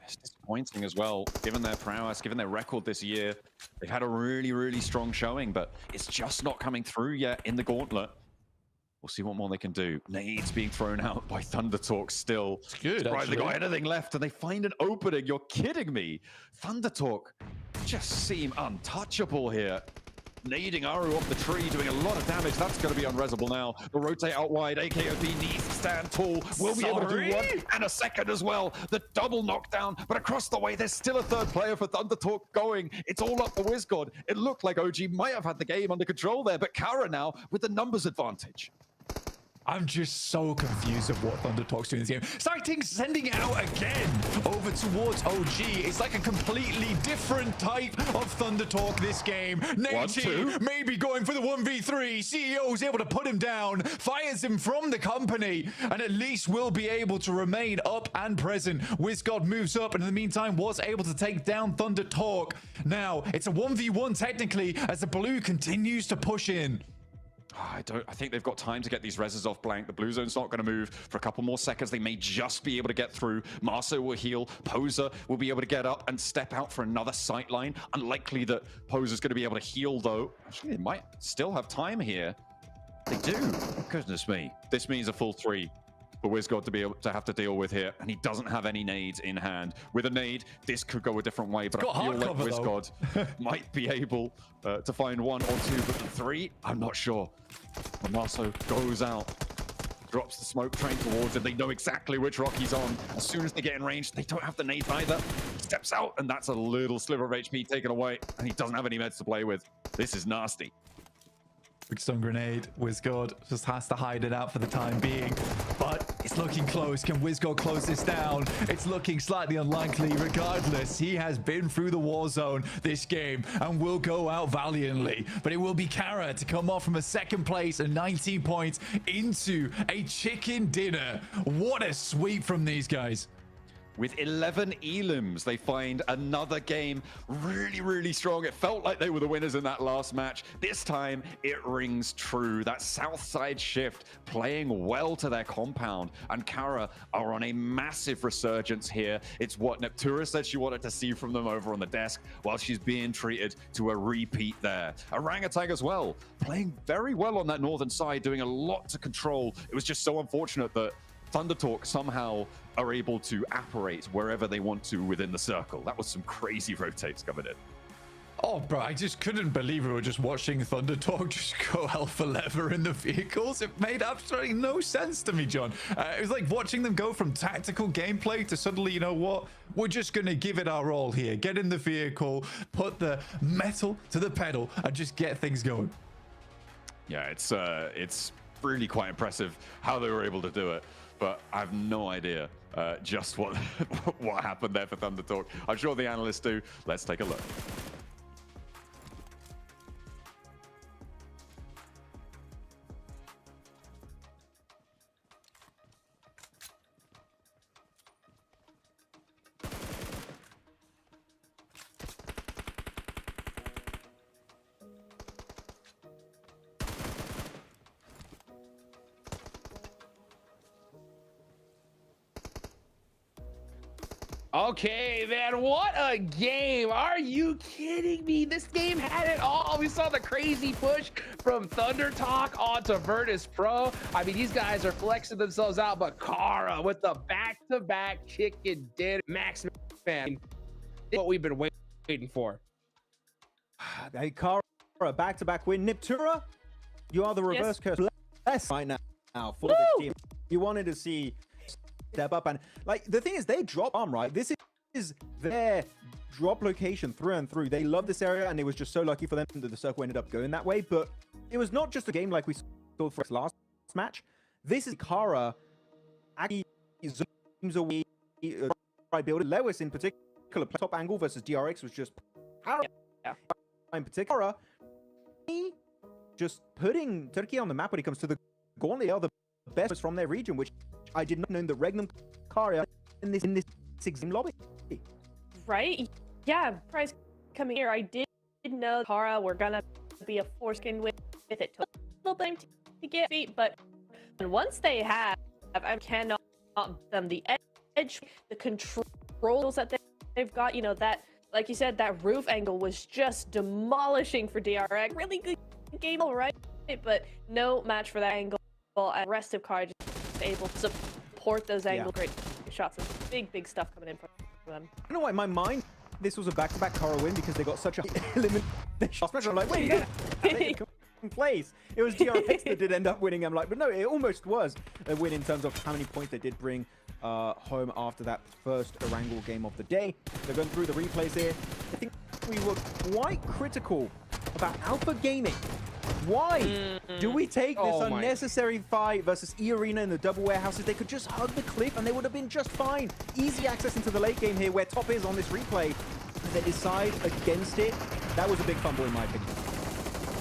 It's disappointing as well, given their prowess, given their record this year. They've had a really, really strong showing, but it's just not coming through yet in the Gauntlet. We'll see what more they can do. Nades being thrown out by ThunderTalk still. It's good, right, actually. they got anything left, and they find an opening. You're kidding me. ThunderTalk just seem untouchable here. Nading Aru off the tree, doing a lot of damage. That's going to be unresable now. The rotate out wide. iQOO needs to stand tall. Will be able to do one and a second as well. The double knockdown, but across the way, there's still a third player for ThunderTalk going. It's all up the WizGod. It looked like OG might have had the game under control there, but Kara now with the numbers advantage. I'm just so confused of what ThunderTalk's doing in this game. Sighting sending it out again over towards OG. It's like a completely different type of ThunderTalk this game. Nate maybe going for the 1v3. CEO is able to put him down, fires him from the company, and at least will be able to remain up and present. WizGod moves up, and in the meantime was able to take down ThunderTalk. Now, it's a 1v1 technically as the blue continues to push in. I think they've got time to get these reses off Blank. The blue zone's not going to move for a couple more seconds. They may just be able to get through. Marso will heal. Poser will be able to get up and step out for another sight line. Unlikely that Poser's going to be able to heal, though. Actually, they might still have time here. They do. Goodness me. This means a full 3 for WizGod to be able to have to deal with here, and he doesn't have any nades in hand. With a nade, this could go a different way, but I feel like WizGod might be able to find 1 or 2, but the 3, I'm not sure. Marso goes out, drops the smoke train towards him. They know exactly which rock he's on. As soon as they get in range, they don't have the nades either. Steps out, and that's a little sliver of HP taken away, and he doesn't have any meds to play with. This is nasty. Big stun grenade. WizGod just has to hide it out for the time being, but it's looking close. Can WizGod close this down? It's looking slightly unlikely. Regardless, he has been through the war zone this game and will go out valiantly, but it will be Kara to come off from a second place and 19 points into a chicken dinner. What a sweep from these guys. With 11 elims, they find another game really strong. It felt like they were the winners in that last match. This time, it rings true. That south side shift playing well to their compound. And Kara are on a massive resurgence here. It's what Neptura said she wanted to see from them over on the desk, while she's being treated to a repeat there. Orangutan as well, playing very well on that northern side, doing a lot to control. It was just so unfortunate that ThunderTalk somehow are able to apparate wherever they want to within the circle. That was some crazy rotates coming in. Oh, bro, I just couldn't believe we were just watching ThunderTalk just go alpha lever in the vehicles. It made absolutely no sense to me, John. It was like watching them go from tactical gameplay to suddenly, you know what? We're just going to give it our all here. Get in the vehicle, put the metal to the pedal, and just get things going. Yeah, it's really quite impressive how they were able to do it. But I have no idea just what happened there for ThunderTalk. I'm sure the analysts do. Let's take a look. Okay, man, what a game. Are you kidding me? This game had it all. We saw the crazy push from ThunderTalk onto Virtus Pro. I mean, these guys are flexing themselves out, but Kara with the back-to-back chicken dinner. Max, man, what we've been waiting for. Hey, Kara, back-to-back win. Niptura, you are the reverse curse. Less right now. for this team. You wanted to see step up, and like the thing is, they drop arm, right? This is their drop location through and through. They love this area, and it was just so lucky for them that the circle ended up going that way. But it was not just a game like we saw for its last match. This is Kara actually zooms away, building Lewis in particular. Top angle versus DRX was just power. Yeah. In particular, just putting Turkey on the map when it comes to the Gauntlet are the best from their region, which I did not know the Regnum Kara in this exam lobby. Right? Yeah, prize coming here. I did know Kara were gonna be a foreskin with it. Took a little time to get beat, but once they have, I cannot them the edge, the controls that they've got. You know that, like you said, that roof angle was just demolishing for DRX. Really good game, all right, but no match for that angle. And the rest of Kara just able to support those angle great shots. And big stuff coming in for them. I don't know why in my mind this was a back-to-back Kara win because they got such a elimination match. I'm like, wait, in place. It was DRX that did end up winning. I'm like, but no, it almost was a win in terms of how many points they did bring home after that first Erangel game of the day. They're going through the replays here. I think we were quite critical about Alpha Gaming. Why do we take this unnecessary fight versus E-Arena in the double warehouses? They could just hug the cliff and they would have been just fine. Easy access into the late game here where top is on this replay. And they decide against it. That was a big fumble in my opinion.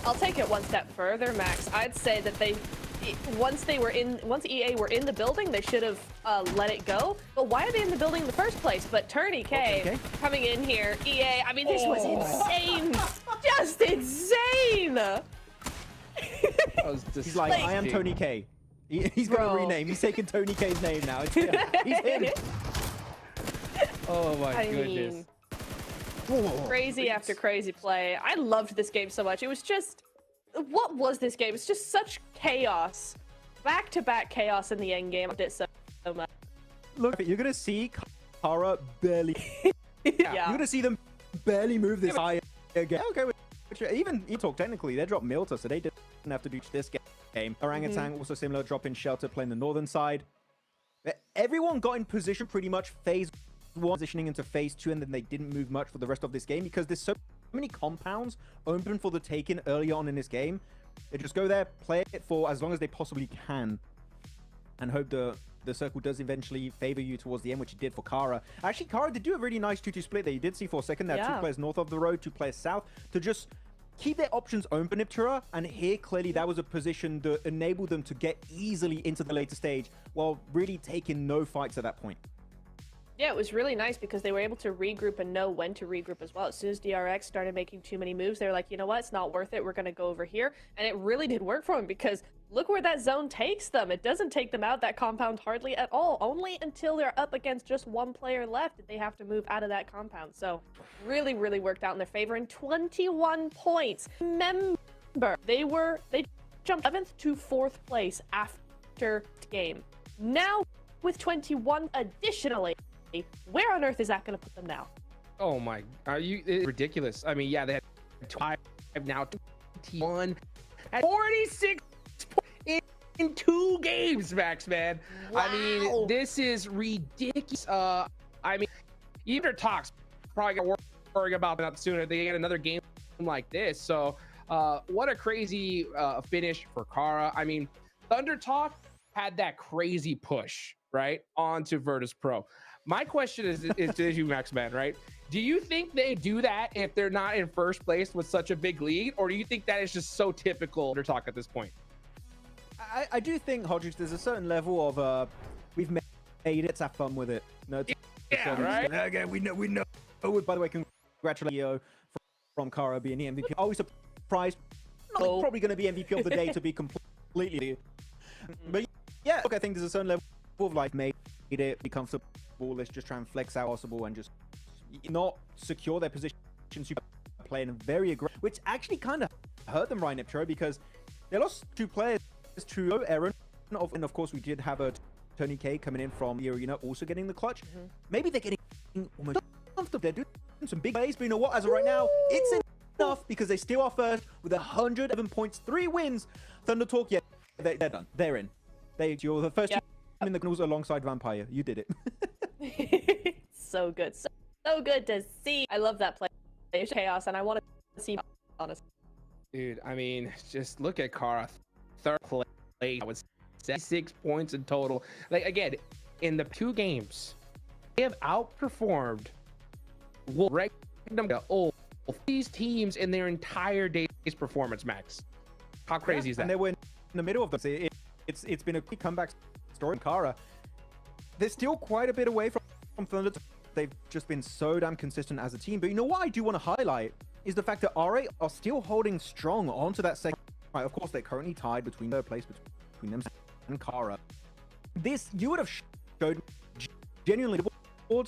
I'll take it one step further, Max. I'd say that once EA were in the building, they should have let it go. But why are they in the building in the first place? But Tony K coming in here, EA, I mean, this was insane. Just insane. He's like, I am Tony K. He's going to rename. He's taking Tony K's name now. It's him. He's him. Oh my goodness. Crazy after crazy play. I loved this game so much. It was just, what was this game? It's just such chaos. Back-to-back chaos in the end game. I did so much. Look, you're going to see Kara barely. You're going to see them barely move this high again. Okay, even E-Talk, technically, they dropped Milta, so they didn't have to do this game. Orangutan, also similar, drop in Shelter, playing the northern side. Everyone got in position pretty much phase 1, positioning into phase 2, and then they didn't move much for the rest of this game because there's so many compounds open for the taking early on in this game. They just go there, play it for as long as they possibly can, and hope the circle does eventually favor you towards the end, which it did for Kara. Actually, Kara did do a really nice 2-2 split there. You did see for a second there, 2 players north of the road, 2 players south, to just keep their options open, Iptera, and here clearly that was a position that enabled them to get easily into the later stage while really taking no fights at that point. Yeah, it was really nice because they were able to regroup and know when to regroup as well. As soon as DRX started making too many moves, they were like, you know what, it's not worth it. We're going to go over here. And it really did work for them because look where that zone takes them. It doesn't take them out that compound hardly at all. Only until they're up against just one player left did they have to move out of that compound. So really, really worked out in their favor. And 21 points. Remember, they jumped 11th to 4th place after the game. Now with 21 additionally, where on earth is that going to put them now? Oh my, it's ridiculous. I mean, yeah, they had 5, now 21, at 46 in 2 games, Max, man. Wow. I mean, this is ridiculous. I mean, even talks probably got worrying about that sooner. They get another game like this. So, what a crazy finish for Kara. I mean, Thunder Talk had that crazy push, right, onto Virtus Pro. My question is to you, Max Man, right? Do you think they do that if they're not in first place with such a big lead, or do you think that is just so typical to talk at this point? I do think, Hodges, there's a certain level of we've made it, let's have fun with it. No, right? Okay, we know. Oh, by the way, congratulations from Kara being the MVP. Always surprised. Probably going to be MVP of the day to be completely. But yeah, look, I think there's a certain level of like made it, be comfortable. Let's just try and flex out possible and just not secure their positions. Playing very aggressive, which actually kind of hurt them right now, because they lost 2 players to Aaron, and of course we did have a Tony K coming in from the arena, also getting the clutch. Maybe they're getting almost comfortable. They're doing some big plays, but you know what? As of right now, it's enough because they still are first with 111 points, 3 wins. Thunder Talk, yeah, they're done. They're in. You're the first Yep. team in the finals alongside Vampire. You did it. So good. So good to see. I love that play. Chaos, and I want to see, honestly. Dude, I mean, just look at Kara. Third place with 76 points in total. Like, again, in the 2 games, they have outperformed all these teams in their entire day's performance, Max. How crazy is that? And they were in the middle of the. It's been a quick comeback story. Kara, they're still quite a bit away from Thunder. They've just been so damn consistent as a team. But you know what I do want to highlight is the fact that RA are still holding strong onto that second. Right, of course, they're currently tied between third place between them and Kara. This, you would have showed genuinely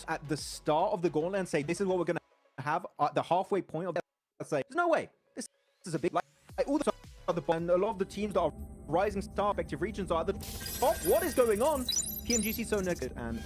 at the start of the Gauntlet and say, this is what we're going to have at the halfway point of that. Say, there's no way. This is a big, like all the other, and a lot of the teams that are rising star effective regions are at the top. What is going on? PMGC so negative and.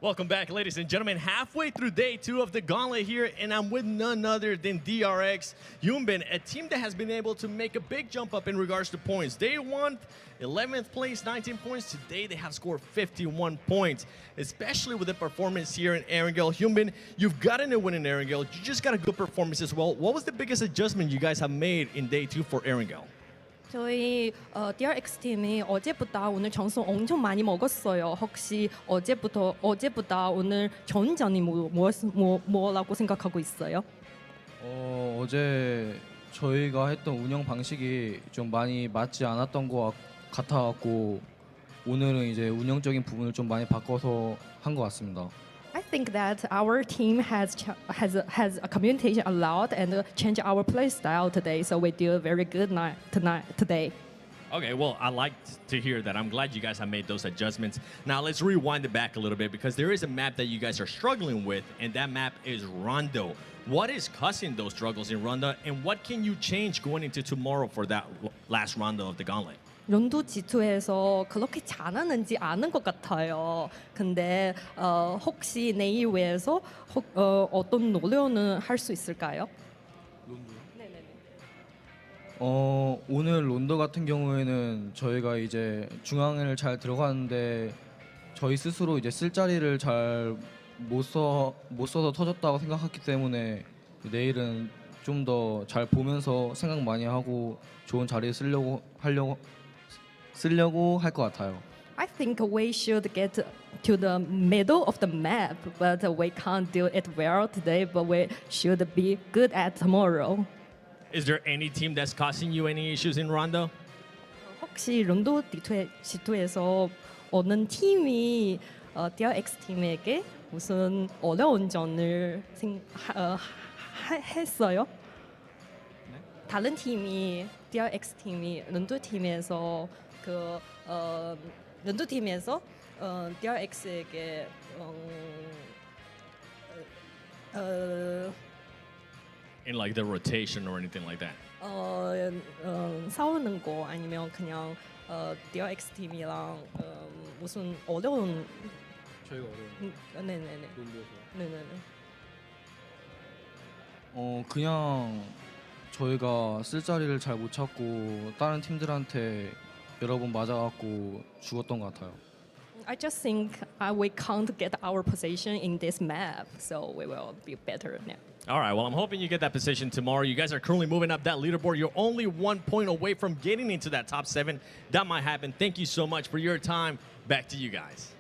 Welcome back, ladies and gentlemen. Halfway through day 2 of the Gauntlet here, and I'm with none other than DRX Hyunbin, a team that has been able to make a big jump up in regards to points. Day 1, 11th place, 19 points. Today, they have scored 51 points, especially with the performance here in Erangel. Hyunbin, you've gotten a win in Erangel. You just got a good performance as well. What was the biggest adjustment you guys have made in day 2 for Erangel? 저희 DRX 팀이 어제보다 오늘 점수 엄청 많이 먹었어요. 혹시 어제보다 오늘 좋은 점이 뭐라고 생각하고 있어요? 어제 저희가 했던 운영 방식이 좀 많이 맞지 않았던 것 같아갖고 오늘은 이제 운영적인 부분을 좀 많이 바꿔서 한 것 같습니다. I think that our team has a communication a lot and changed our play style today. So we do very good today. Okay, well, I like to hear that. I'm glad you guys have made those adjustments. Now, let's rewind it back a little bit because there is a map that you guys are struggling with, and that map is Rondo. What is causing those struggles in Rondo, and what can you change going into tomorrow for that last Rondo of the Gauntlet? 론도 G2에서 그렇게 잘하는지 아는 것 같아요. 근데 혹시 내일외에서 어떤 노력은 할 수 있을까요? 오늘 론더 같은 경우에는 저희가 이제 중앙을 잘 들어가는데 저희 스스로 이제 쓸 자리를 잘 못 써서 터졌다고 생각했기 때문에 내일은 좀 더 잘 보면서 생각 많이 하고 좋은 자리에 쓰려고 할 것 같아요. I think we should get to the middle of the map, but we can't do it well today. But we should be good at tomorrow. Is there any team that's causing you any issues in Rondo? 혹시 론도 G2에서 어느 팀이 DRX 팀에게 무슨 어려운 점을 했어요? 다른 팀이 DRX 팀이 론도 팀에서 론도 팀에서 DRX에게 In like the rotation or anything like that? 싸우는 거 아니면 그냥 DRX 팀이랑 무슨 어려운 저희가 어려운 네네네 론도에서 네네네 그냥 저희가 쓸 자리를 잘 못 찾고 다른 팀들한테 여러 번 맞아갖고 죽었던 것 같아요. I just think we can't get our position in this map, so we will be better now. All right, well, I'm hoping you get that position tomorrow. You guys are currently moving up that leaderboard. You're only 1 point away from getting into that top 7. That might happen. Thank you so much for your time. Back to you guys.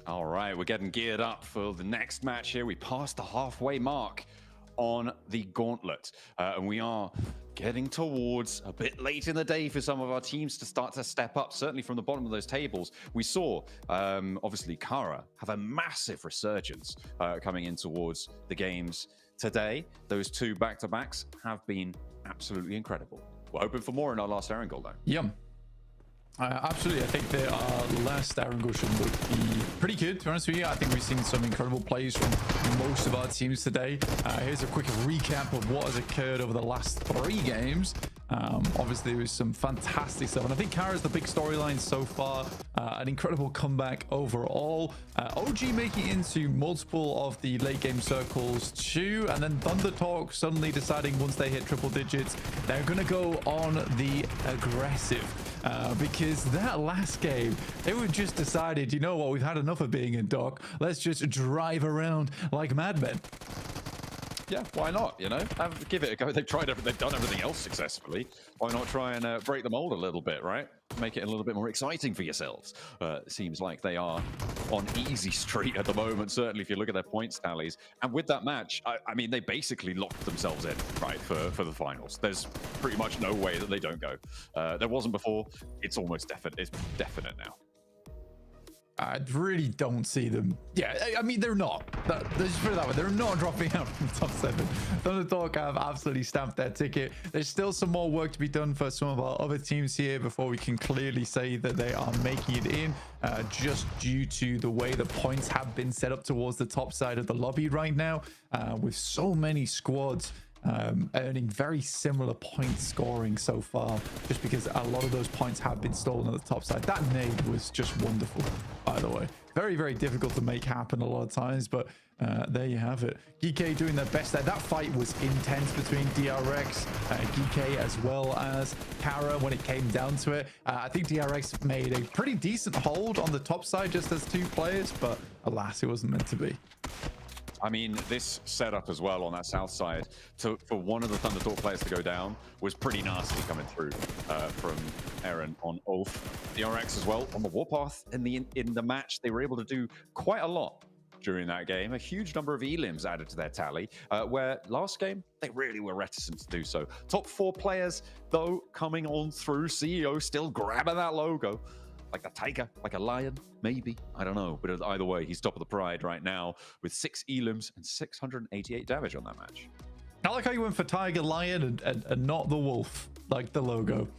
All right, we're getting geared up for the next match here. We passed the halfway mark on the Gauntlet, and we are getting towards a bit late in the day for some of our teams to start to step up, certainly from the bottom of those tables. We saw, obviously, Kara have a massive resurgence coming in towards the games today. Those two back-to-backs have been absolutely incredible. We're hoping for more in our last airing goal, though. Yeah. Absolutely. I think their last airing goal should be pretty good, to be honest with you. I think we've seen some incredible plays from most of our teams today. Here's a quick recap of what has occurred over the last 3 games. Obviously, there was some fantastic stuff, and I think Kara's the big storyline so far. An incredible comeback overall. OG making it into multiple of the late game circles too, and then Thunder Talk suddenly deciding once they hit triple digits, they're going to go on the aggressive. Because that last game, they were just decided, you know what, we've had enough of being in dock. Let's just drive around like madmen. Yeah, why not? You know, give it a go. They've done everything else successfully. Why not try and break the mold a little bit, right? Make it a little bit more exciting for yourselves. Seems like they are on easy street at the moment, certainly if you look at their points tallies. And with that match, I mean, they basically locked themselves in, right, for the finals. There's pretty much no way that they don't go. There wasn't before. It's almost definite. It's definite now. I really don't see them. Yeah, I mean, they're not. Let's put it that way. They're not dropping out from the top 7. Thundertalk have absolutely stamped their ticket. There's still some more work to be done for some of our other teams here before we can clearly say that they are making it in, just due to the way the points have been set up towards the top side of the lobby right now, with so many squads earning very similar point scoring so far, just because a lot of those points have been stolen at the top side. That nade was just wonderful, by the way. Very, very difficult to make happen a lot of times, but there you have it. GK doing their best there. That fight was intense between DRX, GK, as well as Kara when it came down to it. I think DRX made a pretty decent hold on the top side just as 2 players, but alas, it wasn't meant to be. I mean, this setup as well on that south side for one of the Thundertalk players to go down was pretty nasty coming through from Aaron on Ulf. DRX as well on the warpath in the match. They were able to do quite a lot during that game. A huge number of elims added to their tally, where last game they really were reticent to do so. Top 4 players, though, coming on through. CEO still grabbing that logo. Like a tiger, like a lion, maybe. I don't know. But either way, he's top of the pride right now with 6 elims and 688 damage on that match. I like how you went for tiger, lion, and not the wolf, like the logo.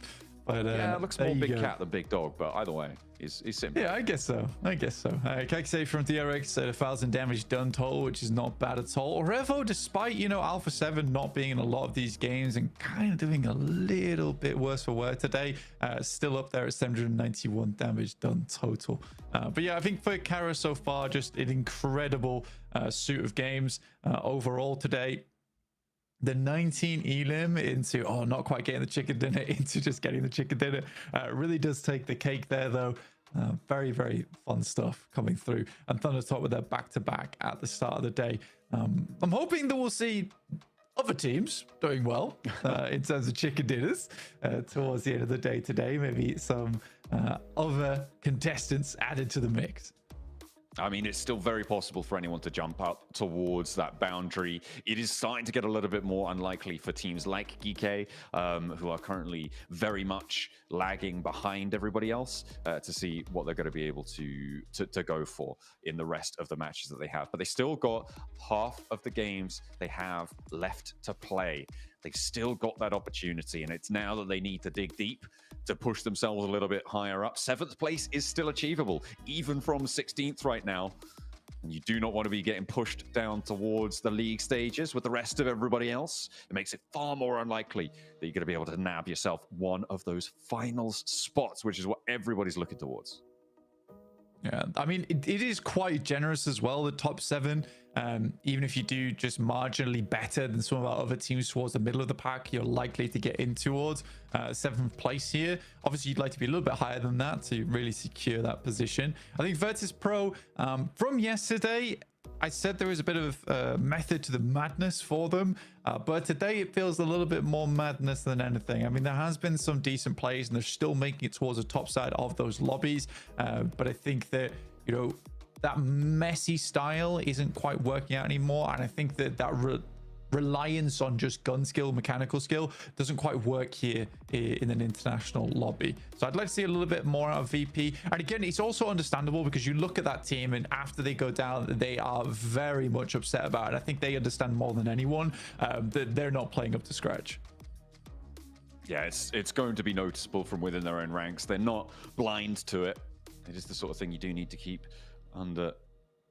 But yeah, it looks more big cat than big dog, but either way, he's simple. Yeah, I guess so. Kekse from DRX said 1,000 damage done total, which is not bad at all. Revo, despite, Alpha 7 not being in a lot of these games and kind of doing a little bit worse for wear today, still up there at 791 damage done total. But yeah, I think for Kara so far, just an incredible suit of games overall today. The 19 elim into, not quite getting the chicken dinner, into just getting the chicken dinner. Really does take the cake there, though. Very, very fun stuff coming through. And Thundertalk with their back-to-back at the start of the day. I'm hoping that we'll see other teams doing well in terms of chicken dinners towards the end of the day today. Maybe some other contestants added to the mix. I mean, it's still very possible for anyone to jump up towards that boundary. It is starting to get a little bit more unlikely for teams like GK, who are currently very much lagging behind everybody else, to see what they're going to be able to go for in the rest of the matches that they have. But they still got half of the games they have left to play. They've still got that opportunity, and it's now that they need to dig deep to push themselves a little bit higher up. 7th place is still achievable, even from 16th right now. And you do not want to be getting pushed down towards the league stages with the rest of everybody else. It makes it far more unlikely that you're going to be able to nab yourself one of those finals spots, which is what everybody's looking towards. Yeah, I mean, it is quite generous as well, the top 7. Even if you do just marginally better than some of our other teams towards the middle of the pack, you're likely to get in towards 7th place here. Obviously, you'd like to be a little bit higher than that to really secure that position. I think Virtus Pro, from yesterday, I said there was a bit of method to the madness for them, but today it feels a little bit more madness than anything. I mean, there has been some decent plays, and they're still making it towards the top side of those lobbies, but I think that, that messy style isn't quite working out anymore, and I think that reliance on just gun skill, mechanical skill, doesn't quite work here in an international lobby. So I'd like to see a little bit more out of VP. And again, it's also understandable because you look at that team, and after they go down, they are very much upset about it. I think they understand more than anyone that they're not playing up to scratch. Yeah, it's going to be noticeable from within their own ranks. They're not blind to it. It is the sort of thing you do need to keep under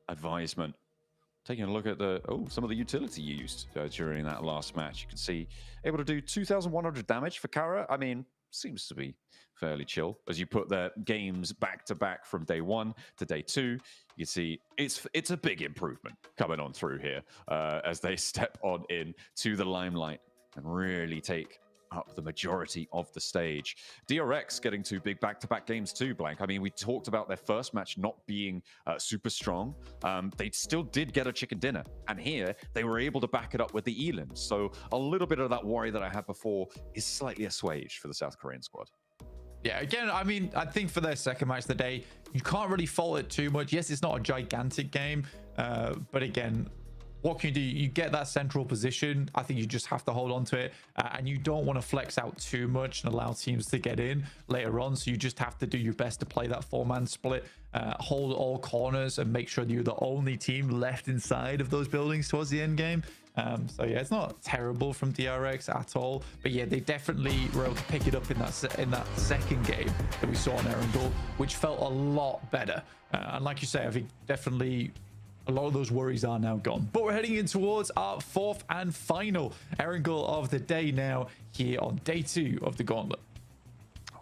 advisement. Taking a look at some of the utility used during that last match. You can see able to do 2,100 damage for Kara. I mean, seems to be fairly chill. As you put their games back to back from day 1 to day 2, you can see it's a big improvement coming on through here as they step on in to the limelight and really take up the majority of the stage. DRX getting 2 big back-to-back games too, Blank. I mean, we talked about their first match not being super strong. They still did get a chicken dinner, and here they were able to back it up with the elims. So a little bit of that worry that I had before is slightly assuaged for the South Korean squad. Yeah, again, I mean, I think for their second match of the day, you can't really fault it too much. Yes, it's not a gigantic game, but again, what can you do? You get that central position. I think you just have to hold on to it, and you don't want to flex out too much and allow teams to get in later on. So you just have to do your best to play that 4-man split, hold all corners, and make sure that you're the only team left inside of those buildings towards the end game. So yeah, it's not terrible from DRX at all, but yeah, they definitely were able to pick it up in that second game that we saw on Erangel, which felt a lot better. And like you say, I think definitely a lot of those worries are now gone. But we're heading in towards our fourth and final Erangel of the day now here on day 2 of the Gauntlet.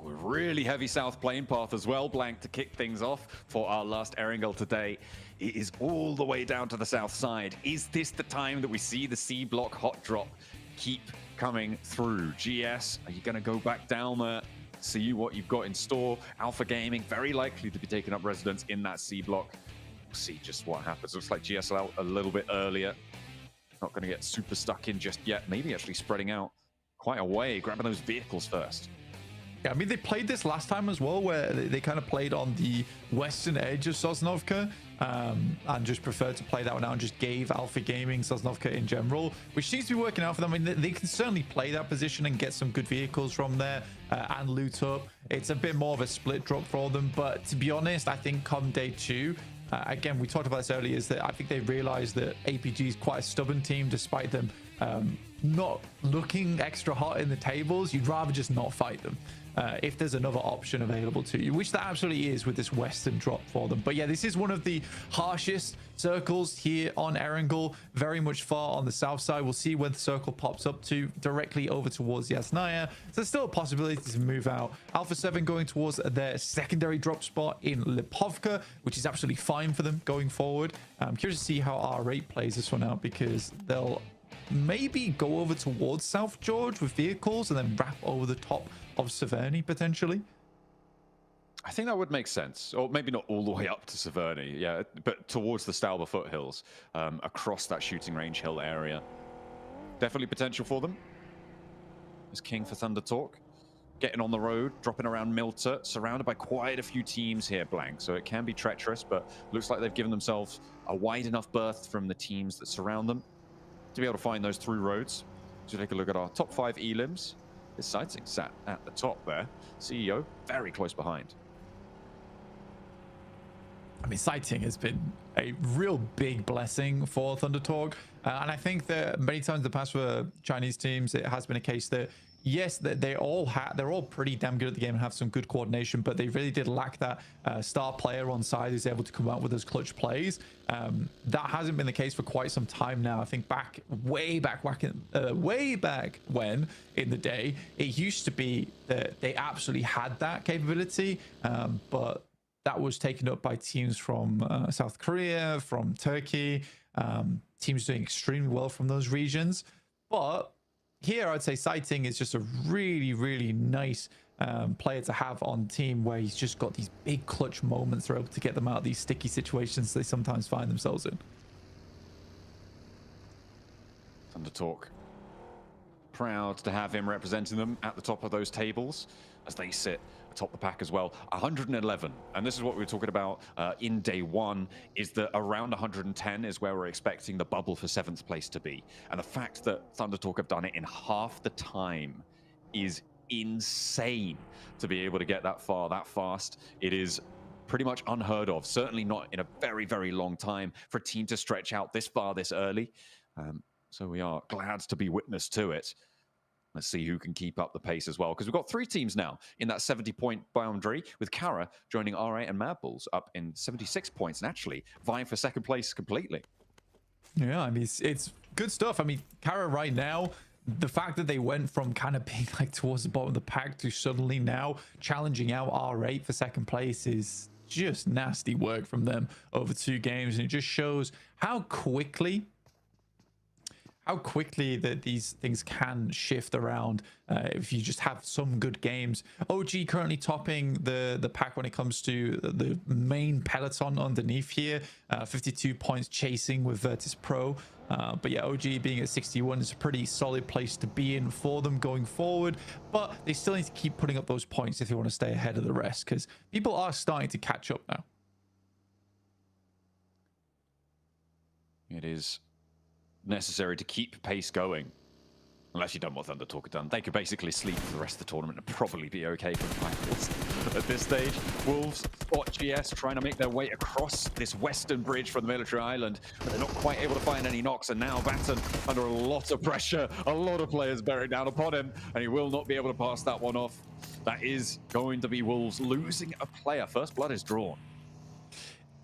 We're really heavy south plane path as well, Blank, to kick things off for our last Erangel today. It is all the way down to the south side. Is this the time that we see the C block hot drop keep coming through? GS, are you going to go back down there, see what you've got in store? Alpha Gaming, very likely to be taking up residence in that C block. We'll see just what happens. Looks like GS out a little bit earlier. Not going to get super stuck in just yet. Maybe actually spreading out quite a way, grabbing those vehicles first. Yeah, I mean, they played this last time as well, where they kind of played on the western edge of Sosnovka, and just preferred to play that one out and just gave Alpha Gaming Sosnovka in general, which seems to be working out for them. I mean, they can certainly play that position and get some good vehicles from there and loot up. It's a bit more of a split drop for them, but to be honest, I think come day 2, again, we talked about this earlier, is that I think they realized that APG is quite a stubborn team, despite them not looking extra hot in the tables. You'd rather just not fight them if there's another option available to you, which there absolutely is with this western drop for them. But yeah, this is one of the harshest circles here on Erangel, very much far on the south side. We'll see where the circle pops up to, directly over towards Yasnaya. So there's still a possibility to move out. Alpha 7 going towards their secondary drop spot in Lipovka, which is absolutely fine for them going forward. I'm curious to see how R8 plays this one out, because they'll maybe go over towards South George with vehicles and then wrap over the top of Severny potentially. I think that would make sense, or maybe not all the way up to Severny, yeah, but towards the Stauber foothills, across that shooting range hill area. Definitely potential for them. There's King for Thunder Talk, getting on the road, dropping around Milter, surrounded by quite a few teams here, Blank, so it can be treacherous, but looks like they've given themselves a wide enough berth from the teams that surround them to be able to find those through roads. So take a look at our top 5 elims. His sighting sat at the top there. CEO very close behind. I mean, sighting has been a real big blessing for Thunder Talk. And I think that many times in the past for Chinese teams, it has been a case that, yes, they're all pretty damn good at the game and have some good coordination, but they really did lack that star player on side who's able to come out with those clutch plays. That hasn't been the case for quite some time now. I think way back when in the day, it used to be that they absolutely had that capability, but that was taken up by teams from South Korea, from Turkey, teams doing extremely well from those regions. But here, I'd say Sighting is just a really, really nice player to have on team, where he's just got these big clutch moments. They're able to get them out of these sticky situations they sometimes find themselves in. Thunder Talk, proud to have him representing them at the top of those tables as they sit atop the pack as well. 111, and this is what we were talking about in day 1, is that around 110 is where we're expecting the bubble for 7th place to be. And the fact that Thunder Talk have done it in half the time is insane. To be able to get that far that fast, it is pretty much unheard of, certainly not in a very, very long time for a team to stretch out this far this early. So we are glad to be witness to it. Let's see who can keep up the pace as well, because we've got 3 teams now in that 70-point boundary, with Kara joining R8 and Mad Bulls up in 76 points and actually vying for 2nd place completely. Yeah, I mean, it's good stuff. I mean, Kara right now, the fact that they went from kind of being like towards the bottom of the pack to suddenly now challenging out R8 for 2nd place is just nasty work from them over 2 games. And it just shows how quickly that these things can shift around if you just have some good games. OG currently topping the pack when it comes to the main peloton underneath here, 52 points chasing with Virtus Pro. But yeah, OG being at 61 is a pretty solid place to be in for them going forward, but they still need to keep putting up those points if they want to stay ahead of the rest, because people are starting to catch up now. It is necessary to keep pace going. Unless you've done what Thunder Talk have done. They could basically sleep for the rest of the tournament and probably be okay for the finals. At this stage, Wolves spot GS trying to make their way across this western bridge from the military island, but they're not quite able to find any knocks, and now Baton under a lot of pressure, a lot of players bearing down upon him, and he will not be able to pass that one off. That is going to be Wolves losing a player. First blood is drawn.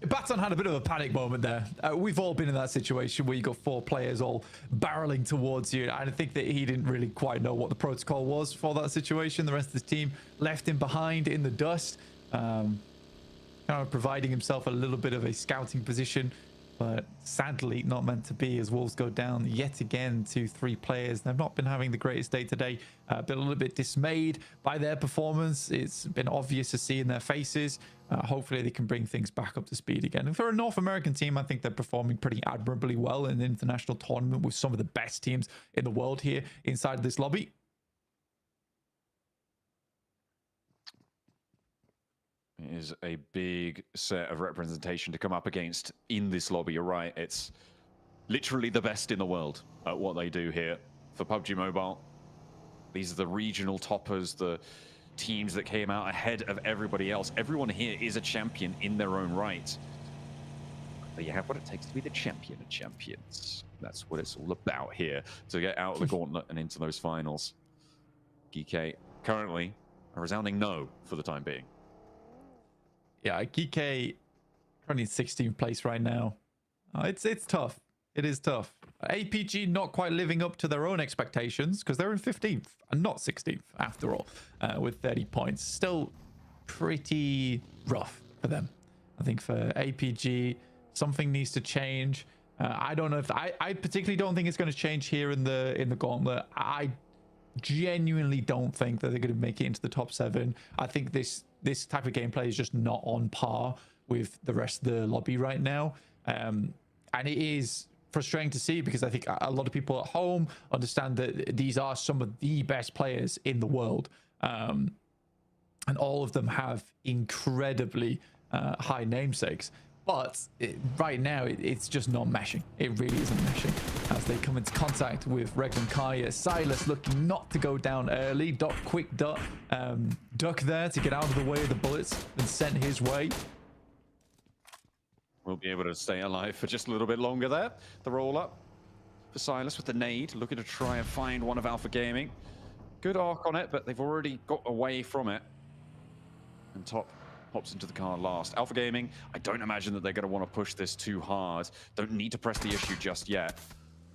Baton had a bit of a panic moment there. We've all been in that situation where you got 4 players all barreling towards you. I think that he didn't really quite know what the protocol was for that situation. The rest of the team left him behind in the dust, kind of providing himself a little bit of a scouting position, but sadly not meant to be, as Wolves go down yet again to 3 players. They've not been having the greatest day today. Been a little bit dismayed by their performance. It's been obvious to see in their faces. Hopefully they can bring things back up to speed again. And for a North American team, I think they're performing pretty admirably well in the international tournament with some of the best teams in the world here inside this lobby. It is a big set of representation to come up against in this lobby. You're right. It's literally the best in the world at what they do here for PUBG Mobile. These are the regional toppers, the teams that came out ahead of everybody else. Everyone here is a champion in their own right. But you have what it takes to be the champion of champions. That's what it's all about here, to get out of the gauntlet and into those finals. GK currently a resounding no for the time being. Yeah, GK currently in 16th place right now. It's tough. It is tough. APG not quite living up to their own expectations because they're in 15th and not 16th after all, with 30 points. Still pretty rough for them. I think for APG, something needs to change. I don't know if I particularly don't think it's going to change here in the gauntlet. I genuinely don't think that they're going to make it into the top 7. I think this type of gameplay is just not on par with the rest of the lobby right now, and it is frustrating to see because I think a lot of people at home understand that these are some of the best players in the world, and all of them have incredibly high namesakes. But right now, it's just not meshing. It really isn't meshing. As they come into contact with Regnum Kaya, Silas looking not to go down early. Quick duck there to get out of the way of the bullets and sent his way. We'll be able to stay alive for just a little bit longer there. The roll up for Silas with the nade, looking to try and find one of Alpha Gaming. Good arc on it, but they've already got away from it. And Top hops into the car last. Alpha Gaming, I don't imagine that they're going to want to push this too hard. Don't need to press the issue just yet.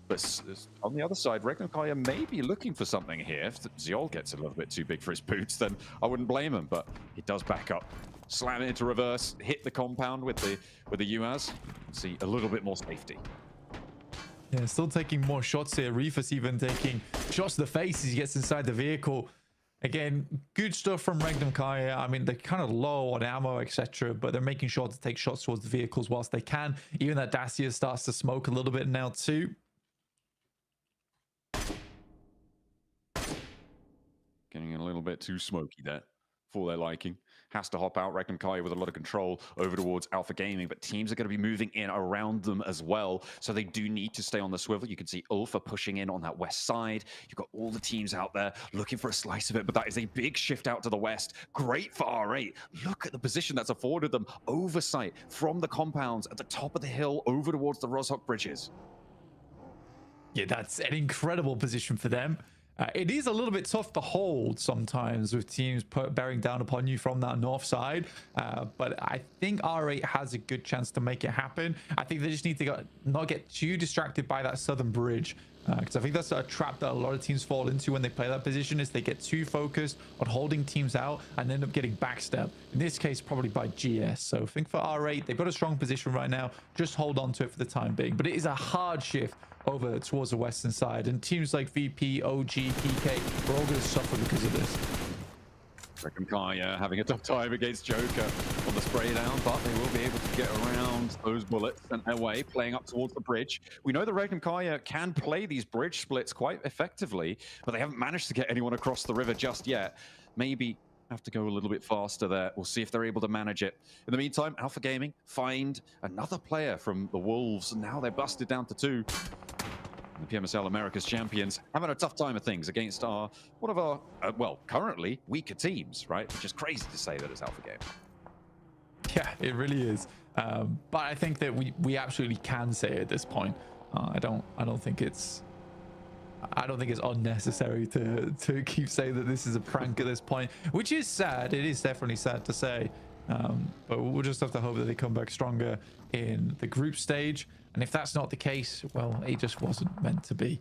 But on the other side, Regnum Kaya may be looking for something here. If Ziol gets a little bit too big for his boots, then I wouldn't blame him, but he does back up. Slam it into reverse, hit the compound with the UAZ. See a little bit more safety. Yeah, still taking more shots here. Reefus even taking shots to the face as he gets inside the vehicle. Again, good stuff from Regnum Kaya. I mean, they're kind of low on ammo, etc., but they're making sure to take shots towards the vehicles whilst they can. Even that Dacia starts to smoke a little bit now too. Getting a little bit too smoky there for their liking. Has to hop out. Regnum Kaya with a lot of control over towards Alpha Gaming, but teams are going to be moving in around them as well, so they do need to stay on the swivel. You can see Ulfa pushing in on that west side. You've got all the teams out there looking for a slice of it, but that is a big shift out to the west. Great for R8. Look at the position that's afforded them. Oversight from the compounds at the top of the hill over towards the Rozhok bridges. Yeah, that's an incredible position for them. It is a little bit tough to hold sometimes with teams bearing down upon you from that north side, but I think R8 has a good chance to make it happen. I think they just need to not get too distracted by that southern bridge, because I think that's a trap that a lot of teams fall into when they play that position, is they get too focused on holding teams out and end up getting backstabbed. In this case, probably by GS. So I think for R8, they've got a strong position right now. Just hold on to it for the time being. But it is a hard shift over towards the western side, and teams like VP, OG, PK are all going to suffer because of this. Regnum Kaya having a tough time against Joker on the spray down, but they will be able to get around those bullets sent their way, playing up towards the bridge. We know that Regnum Kaya can play these bridge splits quite effectively, but they haven't managed to get anyone across the river just yet. Maybe have to go a little bit faster there. We'll see if they're able to manage it. In the meantime, Alpha Gaming find another player from the Wolves, and now they're busted down to 2. The PMSL America's champions having a tough time of things against one of our, well, currently weaker teams, right? Which is crazy to say that it's Alpha Game. Yeah, it really is. But I think that we absolutely can say at this point. I don't think it's unnecessary to keep saying that this is a prank at this point, which is sad. It is definitely sad to say. But we'll just have to hope that they come back stronger in the group stage. And if that's not the case, well, it just wasn't meant to be.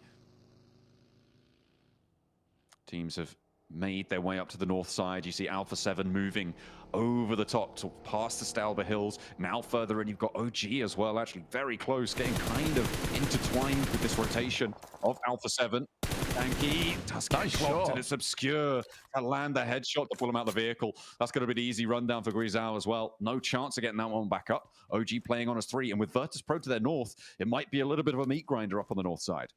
Teams have made their way up to the north side. You see Alpha 7 moving over the top to past the Stalber Hills. Now further in, you've got OG as well, actually very close, getting kind of intertwined with this rotation of Alpha 7. Tanky does get Nice blocked, shot. and it's obscure. Can land the headshot to pull him out of the vehicle. That's going to be the easy rundown for Grisao as well. No chance of getting that one back up. OG playing on as 3, and with Virtus Pro to their north, it might be a little bit of a meat grinder up on the north side.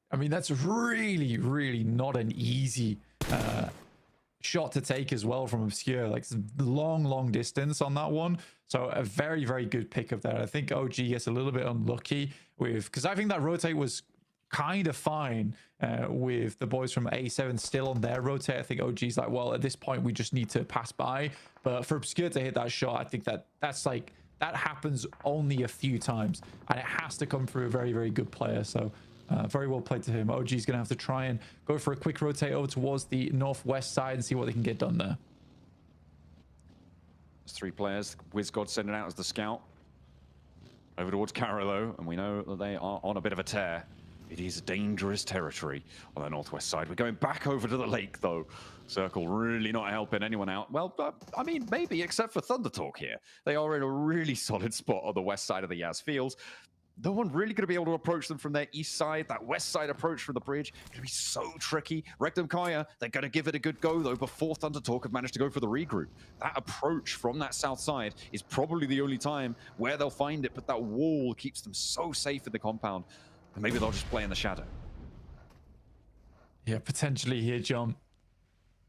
I mean, that's really, really not an easy shot to take as well from Obscure. Like, it's long distance on that one. So a very, very good pickup there. I think OG gets a little bit unlucky with, because I think that rotate was kind of fine with the boys from A7 still on their rotate. I think OG's like, well, at this point, we just need to pass by. But for Obscure to hit that shot, I think that's like, that happens only a few times. And it has to come through a very, very good player. So very well played to him. OG's going to have to try and go for a quick rotate over towards the northwest side and see what they can get done there. There's 3 players. WizGod sending out as the scout. Over towards Carolo, and we know that they are on a bit of a tear. It is dangerous territory on the northwest side. We're going back over to the lake, though. Circle really not helping anyone out. Well, I mean, maybe, except for Thunder Talk here. They are in a really solid spot on the west side of the Yaz Fields. No one really going to be able to approach them from their east side. That west side approach from the bridge going to be so tricky. Rectum Kaya, they're going to give it a good go, though, before Thunder Talk have managed to go for the regroup. That approach from that south side is probably the only time where they'll find it, but that wall keeps them so safe in the compound. And maybe they'll just play in the shadow. Yeah, potentially here, John.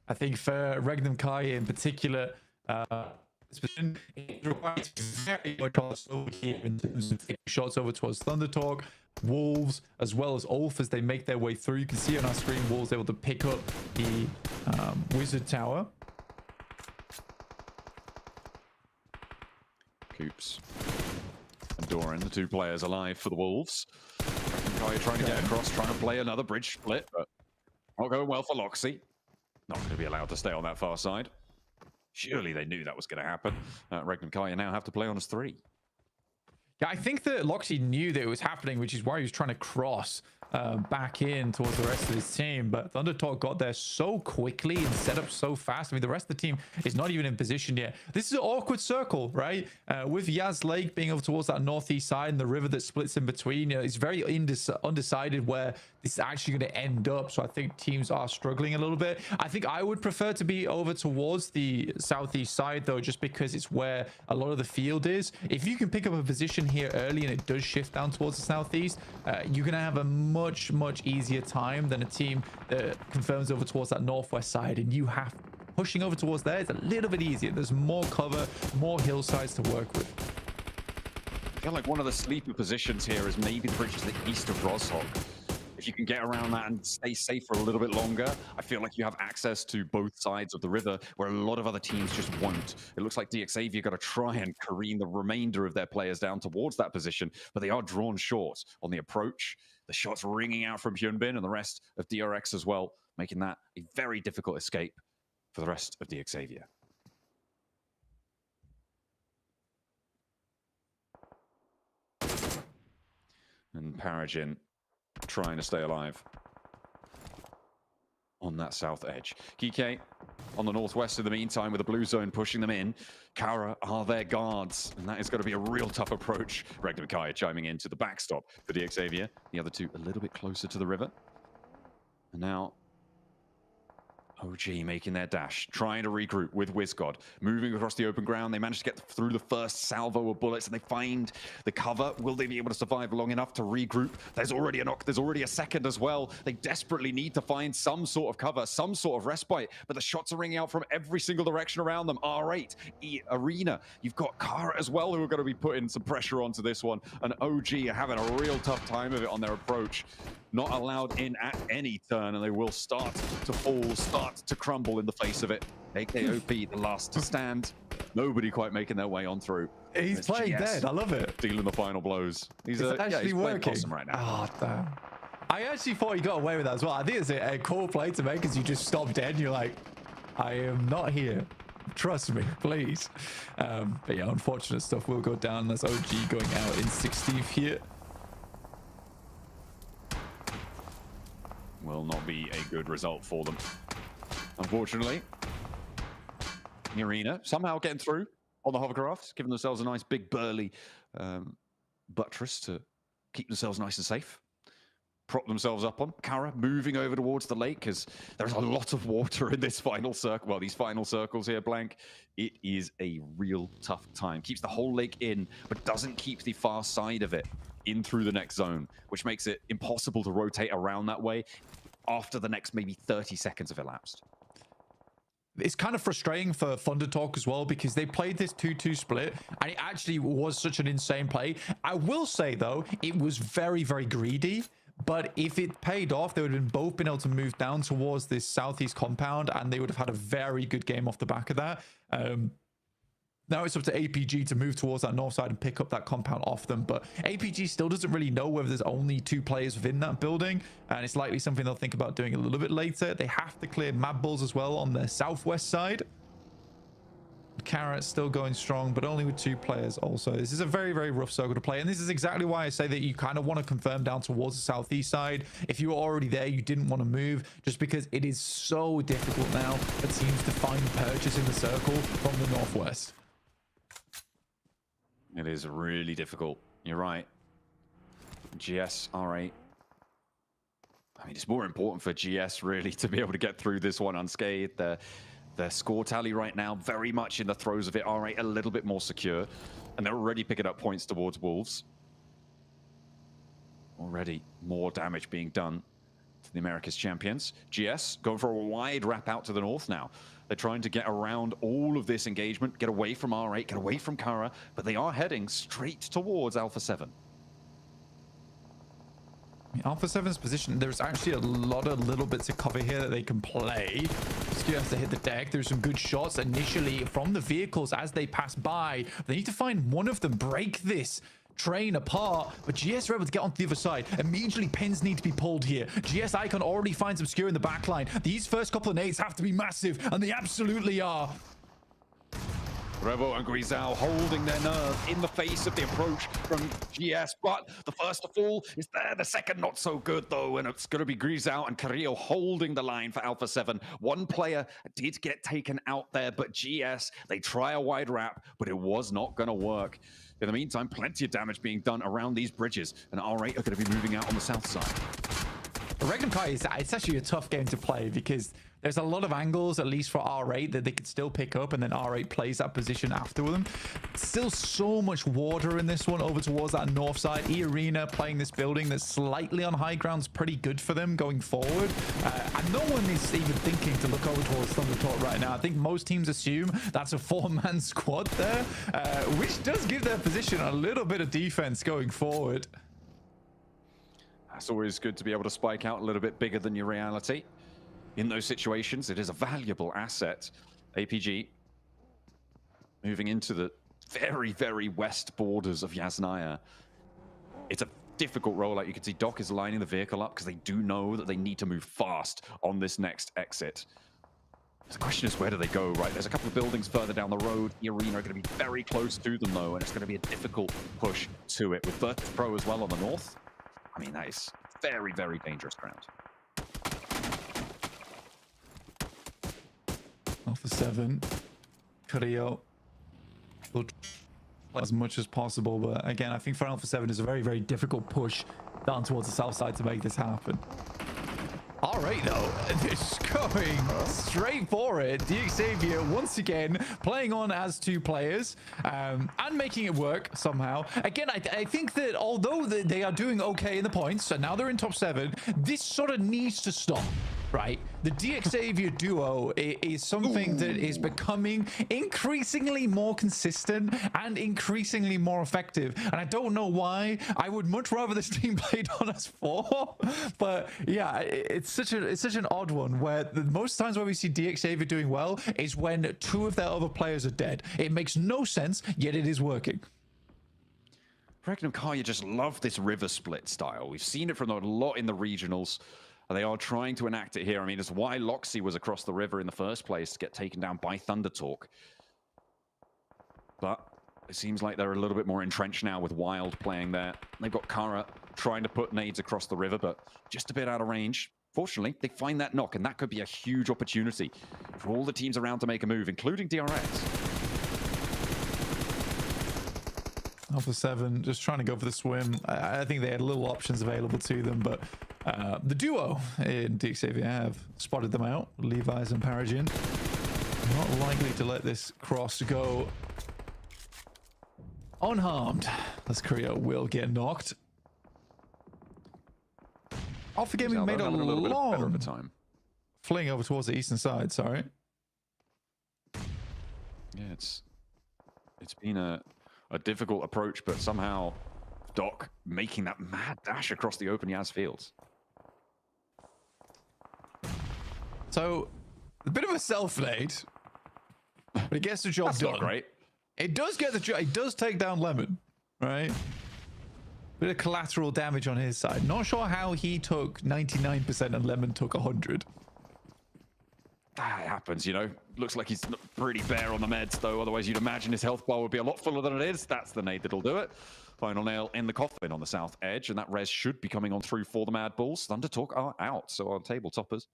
I think for Regnum Kaya in particular, it requires very much also here in terms of taking shots over towards Thunder Talk, Wolves, as well as Ulf as they make their way through. You can see on our screen, Wolves able to pick up the Wizard Tower. Coops and Doran, the 2 players alive for the Wolves. Kaya trying to get across, trying to play another bridge split, but not going well for Loxy. Not going to be allowed to stay on that far side. Surely they knew that was going to happen. Regnum Kaya now have to play on as 3. Yeah, I think that Loxy knew that it was happening, which is why he was trying to cross back in towards the rest of his team. But Thunder Talk got there so quickly and set up so fast. I mean, the rest of the team is not even in position yet. This is an awkward circle, right? With Yaz Lake being over towards that northeast side and the river that splits in between, you know, it's very undecided where this is actually going to end up. So I think teams are struggling a little bit. I think I would prefer to be over towards the southeast side, though, just because it's where a lot of the field is. If you can pick up a position here early and it does shift down towards the southeast, you're going to have a much easier time than a team that confirms over towards that northwest side, and you have pushing over towards there is a little bit easier. There's more cover, more hillsides to work with. I feel like one of the sleeper positions here is maybe the bridge to the east of Roshok. If you can get around that and stay safe for a little bit longer, I feel like you have access to both sides of the river where a lot of other teams just won't. It looks like DXavier got to try and careen the remainder of their players down towards that position, but they are drawn short on the approach. The shots ringing out from Hyunbin and the rest of DRX as well, making that a very difficult escape for the rest of DXavier. And Paragin trying to stay alive on that south edge. Kike on the northwest in the meantime with the blue zone pushing them in. Kara are their guards, and that is going to be a real tough approach. Regnum Kaya chiming into the backstop for DXavier. The other 2 a little bit closer to the river. And now OG making their dash, trying to regroup with WizGod, moving across the open ground. They manage to get through the first salvo of bullets and they find the cover. Will they be able to survive long enough to regroup? There's already a knock, there's already a second as well. They desperately need to find some sort of cover, some sort of respite, but the shots are ringing out from every single direction around them. R8, Arena, you've got Kara as well who are going to be putting some pressure onto this one, and OG are having a real tough time of it on their approach. Not allowed in at any turn, and they will start to fall, start to crumble in the face of it. AKOP, the last to stand. Nobody quite making their way on through. He's playing dead. I love it. Dealing the final blows. He's actually working right now. Oh, damn. I actually thought he got away with that as well. I think it's a cool play to make because you just stop dead and you're like, I am not here. Trust me, please. But yeah, unfortunate stuff will go down. That's OG going out in 16th here. Will not be a good result for them. Unfortunately, the Arena somehow getting through on the hovercraft, giving themselves a nice big burly buttress to keep themselves nice and safe. Prop themselves up on. Kara moving over towards the lake because there's a lot of water in this final circle. Well, these final circles here, Blank. It is a real tough time. Keeps the whole lake in, but doesn't keep the far side of it in through the next zone, which makes it impossible to rotate around that way after the next maybe 30 seconds have elapsed. It's kind of frustrating for Thundertalk as well because they played this 2-2 split and it actually was such an insane play. I will say though, it was very, very greedy. But if it paid off, they would have both been able to move down towards this southeast compound and they would have had a very good game off the back of that. Now it's up to APG to move towards that north side and pick up that compound off them. But APG still doesn't really know whether there's only 2 players within that building. And it's likely something they'll think about doing a little bit later. They have to clear Mad Bulls as well on the southwest side. Carrot still going strong, but only with 2 players also. This is a very, very rough circle to play. And this is exactly why I say that you kind of want to confirm down towards the southeast side. If you were already there, you didn't want to move just because it is so difficult now for teams to find purchase in the circle from the northwest. It is really difficult. You're right. GS, R8. I mean, it's more important for GS really to be able to get through this one unscathed. Their score tally right now, very much in the throes of it. R8 a little bit more secure. And they're already picking up points towards Wolves. Already more damage being done to the America's champions. GS going for a wide wrap out to the north now. They're trying to get around all of this engagement, get away from R8, get away from Kara, but they are heading straight towards Alpha 7. Alpha 7's position, there's actually a lot of little bits of cover here that they can play. Skew has to hit the deck. There's some good shots initially from the vehicles as they pass by. They need to find one of them, break this train apart, but GS are able to get onto the other side. Immediately pins need to be pulled here. GS Icon already finds Obscure in the backline. These first couple of nades have to be massive, and they absolutely are. Revo and Grisal holding their nerve in the face of the approach from GS, but the first to fall is there. The second not so good though, and it's going to be Grisal and Carrillo holding the line for Alpha 7. One player did get taken out there, but GS, they try a wide wrap, but it was not going to work. In the meantime, plenty of damage being done around these bridges, and R8 are going to be moving out on the south side. Regnum Kai is it's actually a tough game to play because there's a lot of angles, at least for R8, that they could still pick up, and then R8 plays that position after them. Still so much water in this one over towards that north side. E-Arena playing this building that's slightly on high ground is pretty good for them going forward. And no one is even thinking to look over towards Thundertalk right now. I think most teams assume that's a 4-man squad there, which does give their position a little bit of defense going forward. It's always good to be able to spike out a little bit bigger than your reality. In those situations, it is a valuable asset. APG moving into the very, very west borders of Yasnaya. It's a difficult rollout. You can see Doc is lining the vehicle up because they do know that they need to move fast on this next exit. The question is, where do they go, right? There's a couple of buildings further down the road. The Arena are going to be very close to them, though, and it's going to be a difficult push to it. With Virtus Pro as well on the north, I mean, that is very, very dangerous ground. Alpha 7, Carrillo will try as much as possible, but again, I think for Alpha 7 is a very, very difficult push down towards the south side to make this happen. All right, though, just going straight for it. Xavier once again playing on as two players and making it work somehow. Again, I think that although they are doing okay in the points, and now they're in top 7, this sort of needs to stop. Right, the Xavier duo is something that is becoming increasingly more consistent and increasingly more effective, and I don't know why. I would much rather this team played on as 4, but yeah, it's such an odd one where the most times where we see Xavier doing well is when 2 of their other players are dead. It makes no sense, yet it is working. Regnum Kaya just love this river split style. We've seen it from a lot in the regionals. They are trying to enact it here. I mean, it's why Loxy was across the river in the first place to get taken down by ThunderTalk. But it seems like they're a little bit more entrenched now with Wild playing there. They've got Kara trying to put nades across the river, but just a bit out of range. Fortunately, they find that knock, and that could be a huge opportunity for all the teams around to make a move, including DRX. Alpha 7 just trying to go for the swim. I think they had little options available to them, but the duo in Xavier have spotted them out. Levi's and Paragin. Not likely to let this cross go unharmed. As Korea will get knocked. Alpha Gaming made a long fling over towards the eastern side, sorry. Yeah, it's been a difficult approach, but somehow Doc making that mad dash across the open Yaz fields. So, a bit of a self-nade, but it gets the job done. Not great. It does get the job. It does take down Lemon, right? Bit of collateral damage on his side. Not sure how he took 99% and Lemon took 100. That happens, you know. Looks like he's pretty bare on the meds, though. Otherwise, you'd imagine his health bar would be a lot fuller than it is. That's the nade that'll do it. Final nail in the coffin on the south edge, and that res should be coming on through for the Mad Bulls. ThunderTalk are out, so our table toppers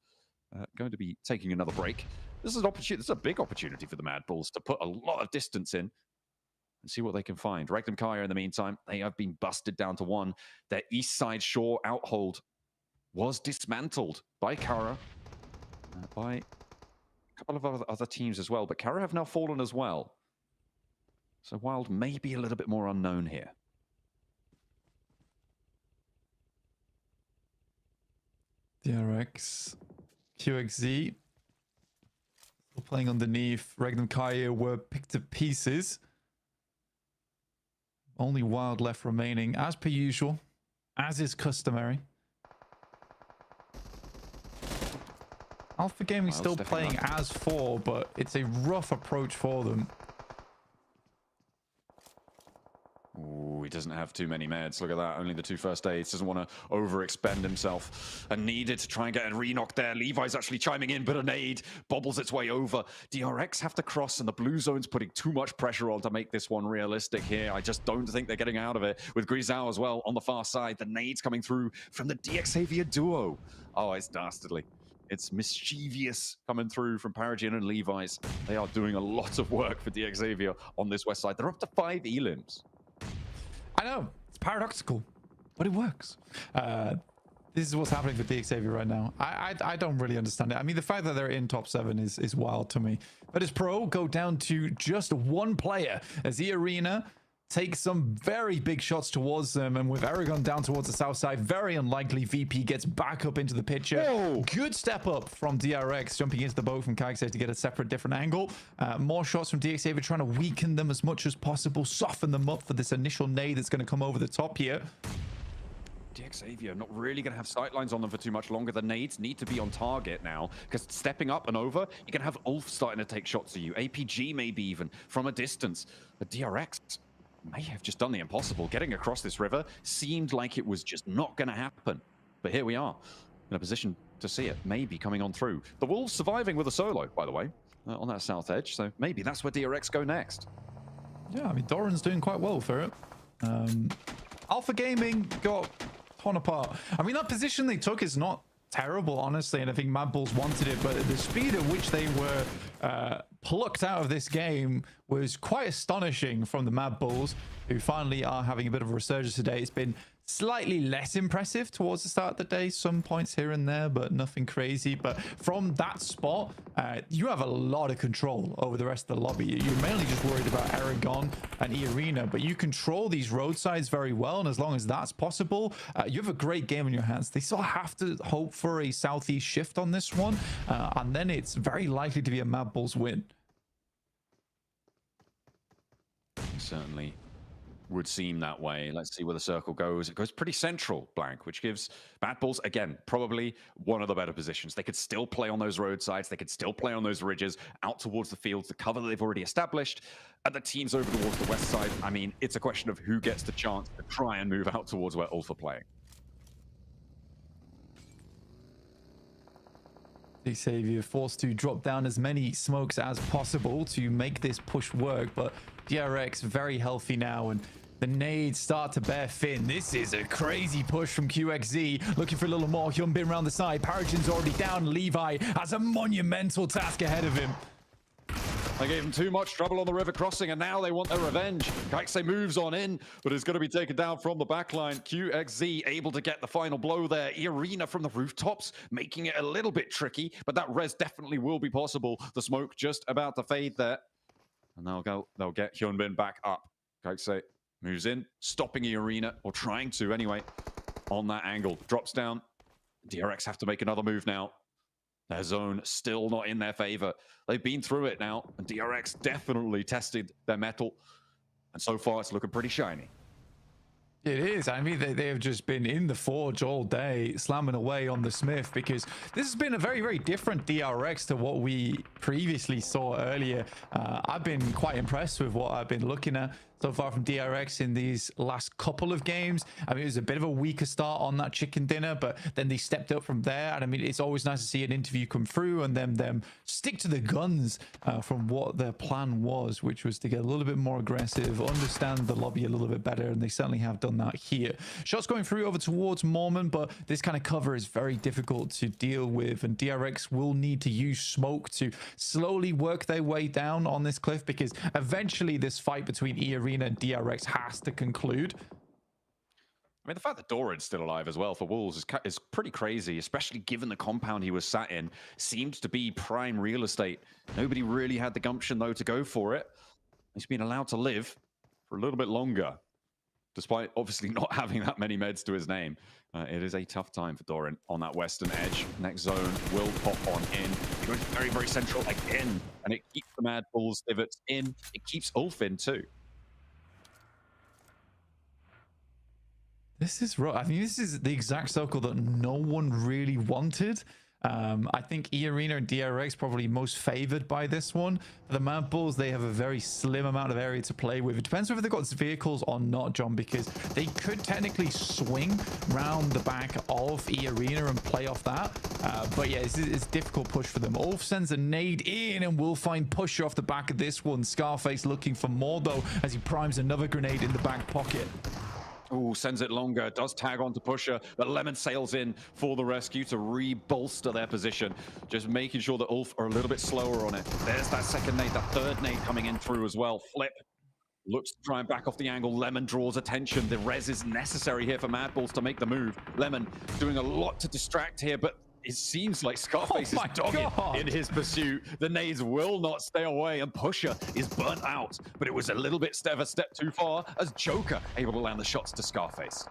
going to be taking another break. This is an opportunity. This is a big opportunity for the Mad Bulls to put a lot of distance in and see what they can find. Regnum Kaya, in the meantime, they have been busted down to 1. Their east side shore outhold was dismantled by Kara, by a couple of other teams as well, but Kara have now fallen as well. So Wild may be a little bit more unknown here. DRX, QXZ, still playing underneath. Regnum Kaya were picked to pieces. Only Wild left remaining, as per usual, as is customary. Alpha Gaming still playing as 4, but it's a rough approach for them. Ooh, he doesn't have too many meds. Look at that. Only the 2 first aids. Doesn't want to overexpend himself. And needed to try and get a re-knock there. Levi's actually chiming in, but a nade bobbles its way over. DRX have to cross, and the blue zone's putting too much pressure on to make this one realistic here. I just don't think they're getting out of it. With Grisao as well on the far side. The nades coming through from the Xavier duo. Oh, it's dastardly. It's mischievous coming through from Paragin and Levi's. They are doing a lot of work for Xavier on this west side. They're up to 5 elims. I know, it's paradoxical, but it works. This is what's happening for Xavier right now. I don't really understand it. I mean, the fact that they're in top 7 is wild to me. But as Pro go down to just 1 player as the arena takes some very big shots towards them, and with Aragon down towards the south side, very unlikely VP gets back up into the picture. Whoa. Good step up from DRX, jumping into the boat from Kaixei to get a separate different angle. More shots from Xavier, trying to weaken them as much as possible, soften them up for this initial nade that's going to come over the top here. Xavier not really going to have sightlines on them for too much longer. The nades need to be on target now, because stepping up and over, you can have Ulf starting to take shots at you. APG maybe even from a distance. But DRX may have just done the impossible. Getting across this river seemed like it was just not going to happen. But here we are, in a position to see it maybe coming on through. The Wolves surviving with a solo, by the way, on that south edge. So maybe that's where DRX go next. Yeah, I mean, Doran's doing quite well for it. Alpha Gaming got torn apart. I mean, that position they took is not terrible, honestly, and I think Mad Bulls wanted it, but the speed at which they were plucked out of this game was quite astonishing from the Mad Bulls, who finally are having a bit of a resurgence today. It's been slightly less impressive towards the start of the day. Some points here and there, but nothing crazy. But from that spot, you have a lot of control over the rest of the lobby. You're mainly just worried about Aragon and E-Arena, but you control these roadsides very well. And as long as that's possible, you have a great game in your hands. They still have to hope for a southeast shift on this one. And then it's very likely to be a Mad Bulls win. Certainly would seem that way. Let's see where the circle goes. It goes pretty central, Blank, which gives Mad Bulls, again, probably one of the better positions. They could still play on those roadsides. They could still play on those ridges out towards the fields, the cover that they've already established. And the teams over towards the west side, I mean, it's a question of who gets the chance to try and move out towards where Ulf are playing. They say you're forced to drop down as many smokes as possible to make this push work, but DRX very healthy now, and the nades start to bear fin. This is a crazy push from QXZ, looking for a little more. Hyunbin around the side. Paragin's already down. Levi has a monumental task ahead of him. They gave him too much trouble on the river crossing, and now they want their revenge. Kaikse moves on in, but is going to be taken down from the backline. QXZ able to get the final blow there. Arena from the rooftops, making it a little bit tricky, but that res definitely will be possible. The smoke just about to fade there. And they'll get Hyunbin back up. Kaikse moves in, stopping Arena, or trying to anyway, on that angle. Drops down. DRX have to make another move now. Their zone still not in their favor. They've been through it now, and DRX definitely tested their mettle. And so far, it's looking pretty shiny. It is. I mean, they have just been in the forge all day, slamming away on the Smith, because this has been a very, very different DRX to what we previously saw earlier. I've been quite impressed with what I've been looking at so far from DRX in these last couple of games. I mean, it was a bit of a weaker start on that chicken dinner, but then they stepped up from there. And I mean, it's always nice to see an interview come through and them stick to the guns from what their plan was, which was to get a little bit more aggressive, understand the lobby a little bit better, and they certainly have done that here. Shots going through over towards Mormon, but this kind of cover is very difficult to deal with, and DRX will need to use smoke to slowly work their way down on this cliff, because eventually this fight between E-Arena and DRX has to conclude. I mean, the fact that Doran's still alive as well for Wolves is pretty crazy, especially given the compound he was sat in seemed to be prime real estate. Nobody really had the gumption, though, to go for it. He's been allowed to live for a little bit longer, despite obviously not having that many meds to his name. It is a tough time for Doran on that western edge. Next zone will pop on in. It goes very, very central again, and it keeps the Mad Bulls divots in. It keeps Ulf in, too. This is rough. I mean, this is the exact circle that no one really wanted. I think E-Arena and DRX probably most favored by this one. For the Mad Bulls, they have a very slim amount of area to play with. It depends whether they've got vehicles or not, John, because they could technically swing round the back of E-Arena and play off that. But yeah, it's a difficult push for them. Ulf sends a nade in, and we'll find Pusher off the back of this one. Scarface looking for more, though, as he primes another grenade in the back pocket. Oh, sends it longer, does tag on to Pusher, but Lemon sails in for the rescue to re-bolster their position. Just making sure that Ulf are a little bit slower on it. There's that second nade, that third nade coming in through as well. Flip looks to try and back off the angle. Lemon draws attention. The res is necessary here for Mad Bulls to make the move. Lemon doing a lot to distract here, but it seems like Scarface is dogged in his pursuit. The nades will not stay away, and Pusher is burnt out. But it was a little bit of a step too far as Joker able to land the shots to Scarface.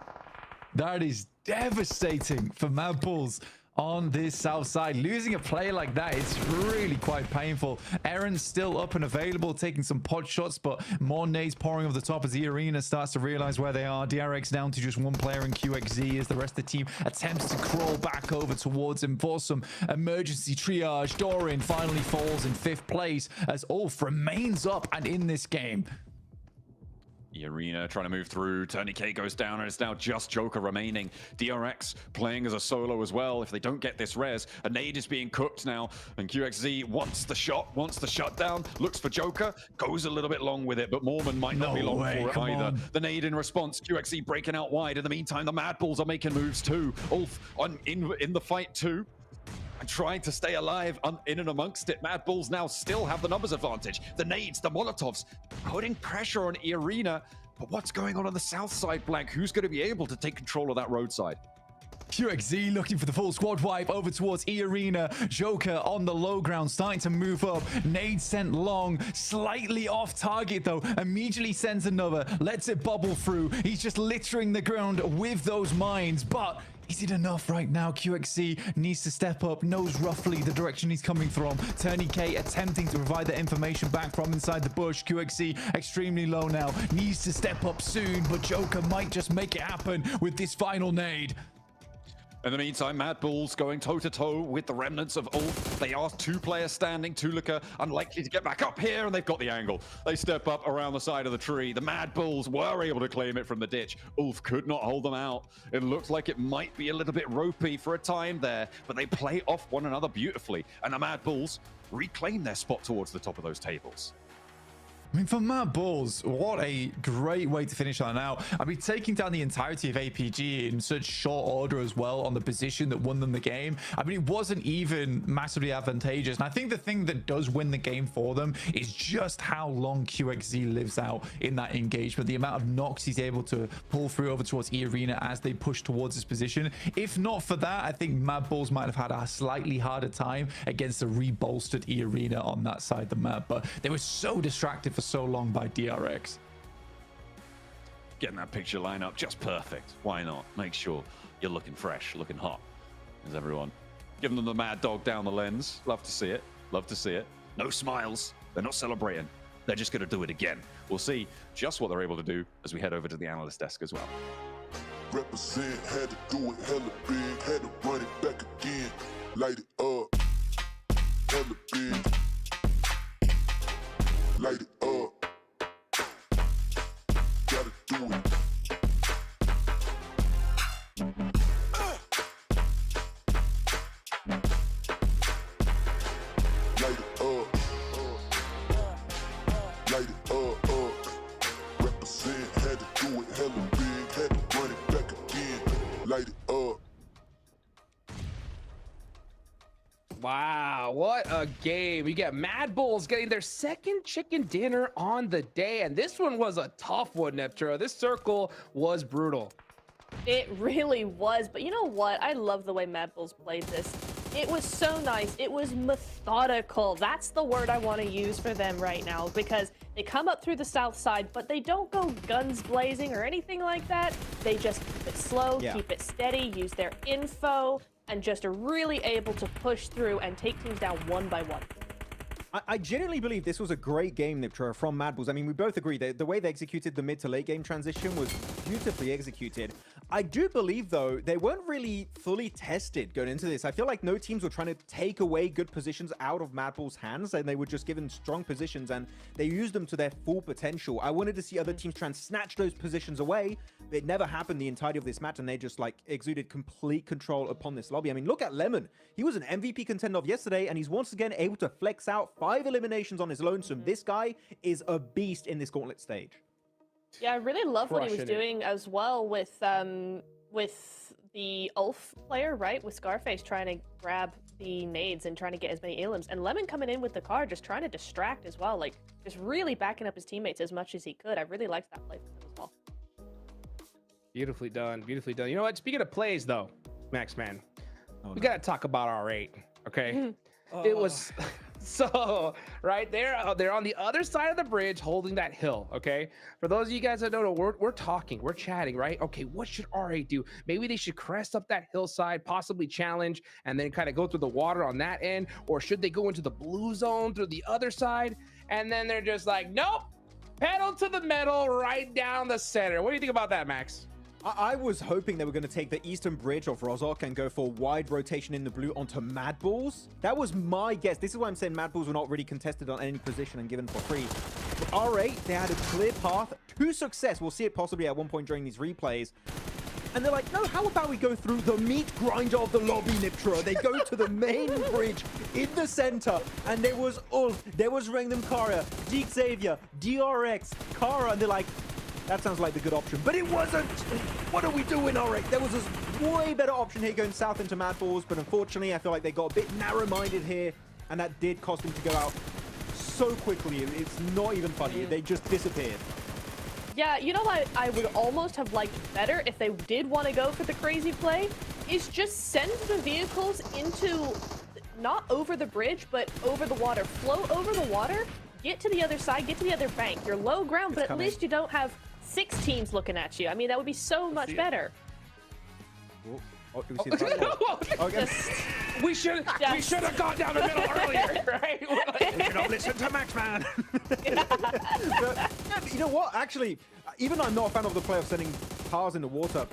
That is devastating for Mad Bulls on this south side. Losing a player like that is really quite painful. Aaron's still up and available, taking some pod shots, but more nades pouring over the top as the Arena starts to realize where they are. DRX down to just one player in QXZ as the rest of the team attempts to crawl back over towards him for some emergency triage. Doran finally falls in 5th place as Ulf remains up and in this game. Arena trying to move through. Tourniquet goes down, and it's now just Joker remaining. DRX playing as a solo as well. If they don't get this res, a nade is being cooked now, and QXZ wants the shot, wants the shutdown, looks for Joker, goes a little bit long with it, but Mormon might not be long for it either. The nade in response, QXZ breaking out wide. In the meantime, the Mad Bulls are making moves too. Ulf in the fight too, and trying to stay alive in and amongst it. Mad Bulls now still have the numbers advantage. The nades, the Molotovs, putting pressure on Arena, But what's going on the south side, Blank? Who's going to be able to take control of that roadside? QXZ looking for the full squad wipe over towards E Arena. Joker on the low ground, starting to move up. Nade sent long, slightly off target though. Immediately sends another, lets it bubble through. He's just littering the ground with those mines, but is it enough right now? QXZ needs to step up, knows roughly the direction he's coming from. Turney K attempting to provide the information back from inside the bush. QXZ extremely low now, needs to step up soon, but Joker might just make it happen with this final nade. In the meantime, Mad Bulls going toe-to-toe with the remnants of Ulf. They are 2 players standing. Tulika unlikely to get back up here, and they've got the angle. They step up around the side of the tree. The Mad Bulls were able to claim it from the ditch. Ulf could not hold them out. It looks like it might be a little bit ropey for a time there, but they play off one another beautifully, and the Mad Bulls reclaim their spot towards the top of those tables. I mean, for Mad Bulls, what a great way to finish on out. I mean, taking down the entirety of APG in such short order as well on the position that won them the game. I mean, it wasn't even massively advantageous. And I think the thing that does win the game for them is just how long QXZ lives out in that engagement. The amount of knocks he's able to pull through over towards E Arena as they push towards his position. If not for that, I think Mad Bulls might have had a slightly harder time against a rebolstered E Arena on that side of the map. But they were so distracted for so long by DRX. Getting that picture line up just perfect. Why not? Make sure you're looking fresh, looking hot. Is everyone giving them the mad dog down the lens? Love to see it. Love to see it. No smiles. They're not celebrating. They're just going to do it again. We'll see just what they're able to do as we head over to the analyst desk as well. Represent, had to do it hella big, had to run it back again, light it up, hella big, light it up, gotta do it. Light it up, light it up, represent, had to do it hella big, had to run it back again, light it up. Wow, what a game. We got Mad Bulls getting their second chicken dinner on the day, and this one was a tough one, Nepturo. This circle was brutal. It really was, but you know what? I love the way Mad Bulls played this. It was so nice. It was methodical. That's the word I want to use for them right now, because they come up through the south side, but they don't go guns blazing or anything like that. They just keep it slow, keep it steady, use their info, and just are really able to push through and take teams down one by one. I genuinely believe this was a great game, Niptra, from Mad Bulls. I mean, we both agree that the way they executed the mid to late game transition was beautifully executed. I do believe, though, they weren't really fully tested going into this. I feel like no teams were trying to take away good positions out of Mad Bulls' hands, and they were just given strong positions, and they used them to their full potential. I wanted to see other teams try and snatch those positions away. It never happened the entirety of this match, and they just, like, exuded complete control upon this lobby. I mean, look at Lemon. He was an MVP contender of yesterday, and he's once again able to flex out 5 eliminations on his lonesome. This guy is a beast in this Gauntlet stage. Yeah, I really love what he was doing as well with the Ulf player, right? With Scarface trying to grab the nades and trying to get as many elims. And Lemon coming in with the car, just trying to distract as well. Like, just really backing up his teammates as much as he could. I really liked that play from him as well. Beautifully done, beautifully done. You know what? Speaking of plays, though, Max Man, we got to talk about R8, okay? It was... So, right there, they're on the other side of the bridge holding that hill, okay? For those of you guys that don't know, we're talking, we're chatting, right? Okay, what should R8 do? Maybe they should crest up that hillside, possibly challenge, and then kind of go through the water on that end, or should they go into the blue zone through the other side? And then they're just like, nope, pedal to the metal right down the center. What do you think about that, Max? I was hoping they were going to take the eastern bridge of Rozok and go for wide rotation in the blue onto Mad Bulls. That was my guess. This is why I'm saying Mad Bulls were not really contested on any position and given for free. But R8, they had a clear path to success. We'll see it possibly at one point during these replays. And they're like, no, how about we go through the meat grinder of the lobby, Niptra? They go to the main bridge in the center, and there was Ulf, there was Rangdom Kara, Deke Xavier, DRX, Kara, and they're like, that sounds like the good option, but it wasn't. What are we doing, R8? There was a way better option here going south into Mad Bulls, but unfortunately, I feel like they got a bit narrow-minded here, and that did cost them to go out so quickly. It's not even funny. They just disappeared. Yeah, you know what I would almost have liked better if they did want to go for the crazy play, is just send the vehicles into, not over the bridge, but over the water. Flow over the water, get to the other side, get to the other bank. You're low ground, but at least you don't have 6 teams looking at you. I mean, that would be so much better. Oh, do we see the okay. We should have gone down the middle earlier, right? We should have listened to Max, man. But, yeah, you know what? Actually, even though I'm not a fan of the play of sending cars in the water,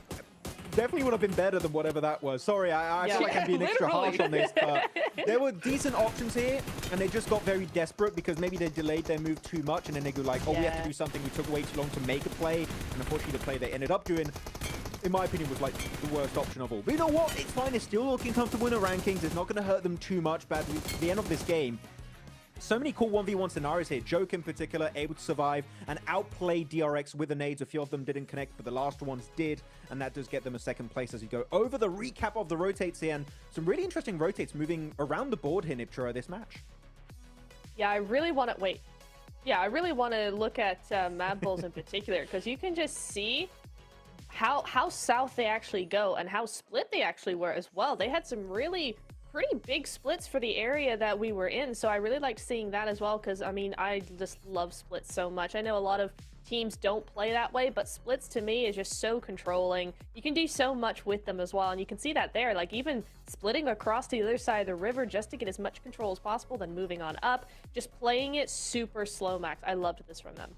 definitely would have been better than whatever that was. Sorry, I feel like I'm being extra harsh on this, but there were decent options here, and they just got very desperate because maybe they delayed their move too much, and then they go like, oh, we have to do something. We took way too long to make a play, and unfortunately the play they ended up doing, in my opinion, was like the worst option of all. But you know what? It's fine. They're still looking comfortable in the rankings. It's not going to hurt them too much. But at the end of this game, so many cool 1v1 scenarios here. Joke in particular, able to survive and outplay DRX with the nades. A few of them didn't connect, but the last ones did. And that does get them a second place as you go over the recap of the rotates here. And some really interesting rotates moving around the board here, Niptura, this match. Yeah, I really want to... Wait. Yeah, I really want to look at Mad Bulls in particular, because you can just see how south they actually go and how split they actually were as well. They had some really pretty big splits for the area that we were in, so I really liked seeing that as well, because I mean, I just love splits so much. I know a lot of teams don't play that way, but splits to me is just so controlling. You can do so much with them as well, and you can see that there, like even splitting across to the other side of the river just to get as much control as possible, then moving on up, just playing it super slow, Max. I loved this from them.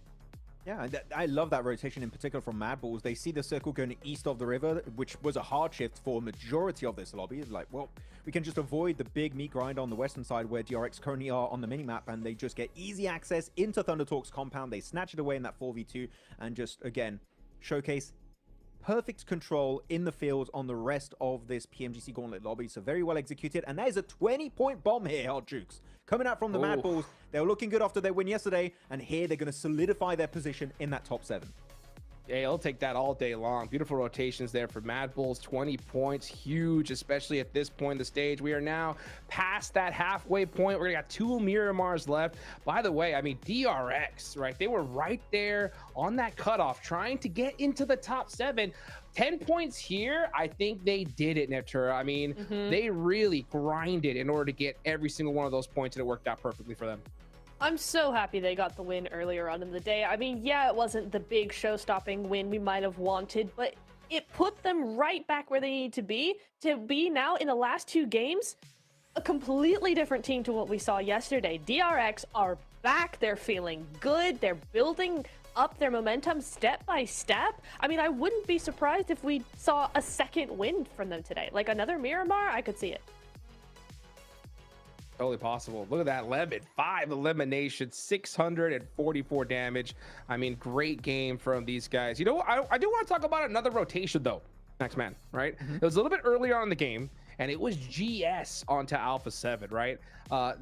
Yeah, I love that rotation in particular from Mad Bulls. They see the circle going east of the river, which was a hard shift for a majority of this lobby. It's like, well, we can just avoid the big meat grind on the western side where DRX currently are on the minimap, and they just get easy access into Thunder Talk's compound. They snatch it away in that 4v2 and just, again, showcase perfect control in the field on the rest of this PMGC Gauntlet lobby. So very well executed. And that is a 20-point bomb here, Hot Jukes. Coming out from the Mad Bulls. They were looking good after their win yesterday. And here they're going to solidify their position in that top 7. Yeah, I'll take that all day long. Beautiful rotations there for Mad Bulls. 20 points, huge, especially at this point in the stage. We are now past that halfway point. We're gonna got 2 Miramars left. By the way, I mean, DRX, right? They were right there on that cutoff, trying to get into the top 7. 10 points here, I think they did it, Niptura. I mean, they really grinded in order to get every single one of those points, and it worked out perfectly for them. I'm so happy they got the win earlier on in the day. I mean, yeah, it wasn't the big show-stopping win we might have wanted, but it put them right back where they need to be now in the last 2 games, a completely different team to what we saw yesterday. DRX are back. They're feeling good. They're building up their momentum step by step. I mean, I wouldn't be surprised if we saw a second win from them today. Like another Miramar, I could see it. Totally possible. Look at that lemon. 5 eliminations, 644 damage. I mean, great game from these guys. You know, I do want to talk about another rotation though, Max Man, right? It was a little bit earlier on in the game, and it was GS onto Alpha 7, right?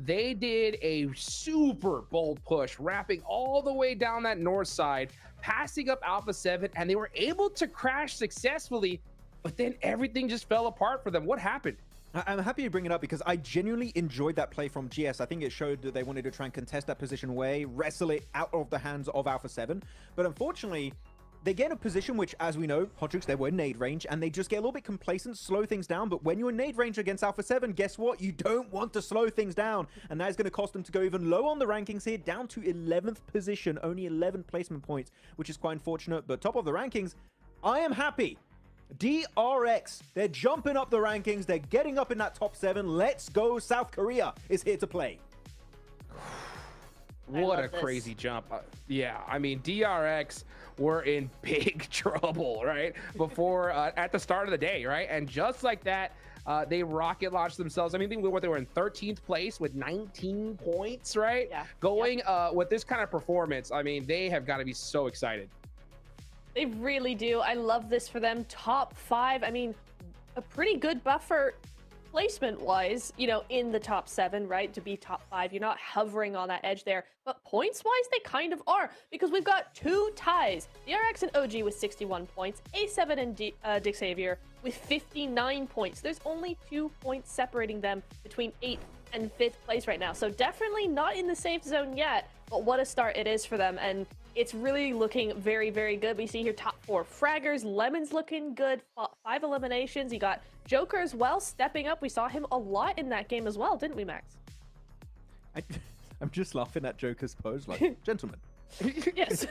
They did a super bold push, wrapping all the way down that north side, passing up Alpha 7, and they were able to crash successfully, but then everything just fell apart for them. What happened? I'm happy you bring it up because I genuinely enjoyed that play from GS. I think it showed that they wanted to try and contest that position away, wrestle it out of the hands of Alpha 7. But unfortunately, they get in a position which, as we know, Hodrix, they were in nade range, and they just get a little bit complacent, slow things down. But when you're in nade range against Alpha 7, guess what? You don't want to slow things down. And that is going to cost them to go even low on the rankings here, down to 11th position, only 11 placement points, which is quite unfortunate. But top of the rankings, I am happy. DRX, they're jumping up the rankings. They're getting up in that top 7. Let's go. South Korea is here to play. What a crazy jump. Yeah, I mean, DRX were in big trouble, right? Before, at the start of the day, right? And just like that, they rocket launched themselves. I mean, they were in 13th place with 19 points, right? Yeah. Going with this kind of performance, I mean, they have got to be so excited. They really do. I love this for them. Top 5. I mean, a pretty good buffer placement-wise, you know, in the top 7, right? To be top 5. You're not hovering on that edge there. But points-wise, they kind of are. Because we've got 2 ties. DRX and OG with 61 points. A7 and Dick Xavier with 59 points. There's only 2 points separating them between 8th and 5th place right now. So definitely not in the safe zone yet. But what a start it is for them. And it's really looking very, very good. We see here top 4 fraggers. Lemon's looking good. 5 eliminations. You got Joker as well stepping up. We saw him a lot in that game as well, didn't we, Max? I'm just laughing at Joker's pose, like, gentlemen. Yes.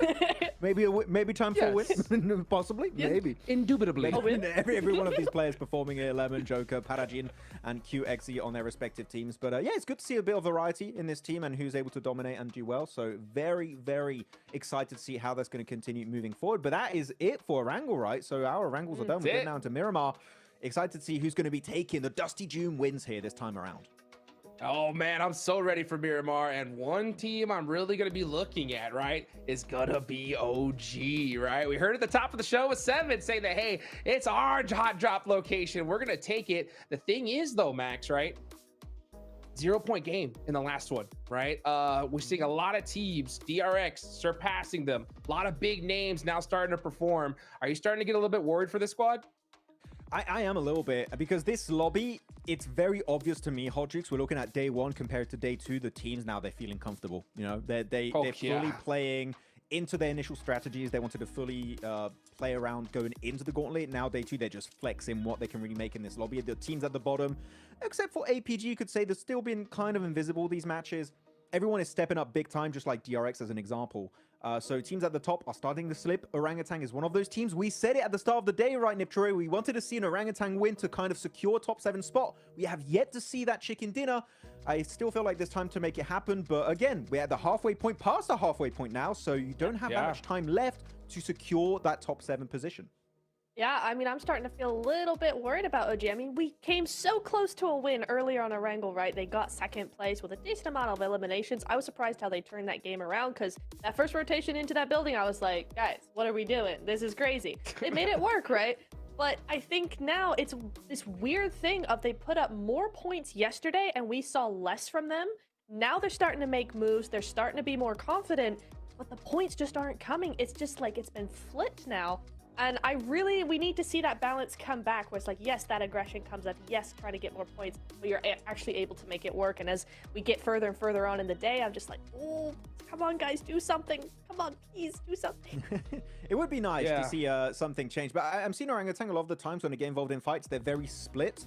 maybe time for a win, possibly, maybe. Indubitably. Every one of these players performing here, Lemon, Joker, Parajin, and QXE on their respective teams. But yeah, it's good to see a bit of variety in this team and who's able to dominate and do well. So very, very excited to see how that's going to continue moving forward. But that is it for Erangel, right? So our Erangels are done. We get now into Miramar. Excited to see who's going to be taking the Dusty June wins here this time around. Oh man, I'm so ready for Miramar, and one team I'm really gonna be looking at, right, is gonna be OG, right? We heard at the top of the show with Seven saying that, hey, it's our hot drop location. We're gonna take it. The thing is though, Max, right? 0-point game in the last one, right? We're seeing a lot of teams, DRX surpassing them. A lot of big names now starting to perform. Are you starting to get a little bit worried for this squad? I am a little bit, because this lobby, it's very obvious to me, Hodrix, we're looking at day 1 compared to day 2, the teams now, they're feeling comfortable. You know, they're fully playing into their initial strategies. They wanted to fully play around going into the Gauntlet. Now day 2, they're just flexing what they can really make in this lobby. The teams at the bottom, except for APG, you could say they've still been kind of invisible these matches. Everyone is stepping up big time, just like DRX as an example. So teams at the top are starting to slip. Orangutan is one of those teams. We said it at the start of the day, right, Niptroy? We wanted to see an Orangutan win to kind of secure top 7 spot. We have yet to see that chicken dinner. I still feel like there's time to make it happen. But again, we're at the halfway point, past the halfway point now. So you don't have that much time left to secure that top 7 position. Yeah, I mean, I'm starting to feel a little bit worried about OG. I mean, we came so close to a win earlier on Erangel, right? They got 2nd place with a decent amount of eliminations. I was surprised how they turned that game around, because that first rotation into that building, I was like, guys, what are we doing? This is crazy. They made it work, right? But I think now it's this weird thing of they put up more points yesterday and we saw less from them. Now they're starting to make moves. They're starting to be more confident, but the points just aren't coming. It's just like it's been flipped now. And we need to see that balance come back where it's like, yes, that aggression comes up. Yes, trying to get more points, but you're actually able to make it work. And as we get further and further on in the day, I'm just like, oh, come on, guys, do something. Come on, please do something. It would be nice to see something change. But I'm seeing Orangutan a lot of the times when they get involved in fights, they're very split.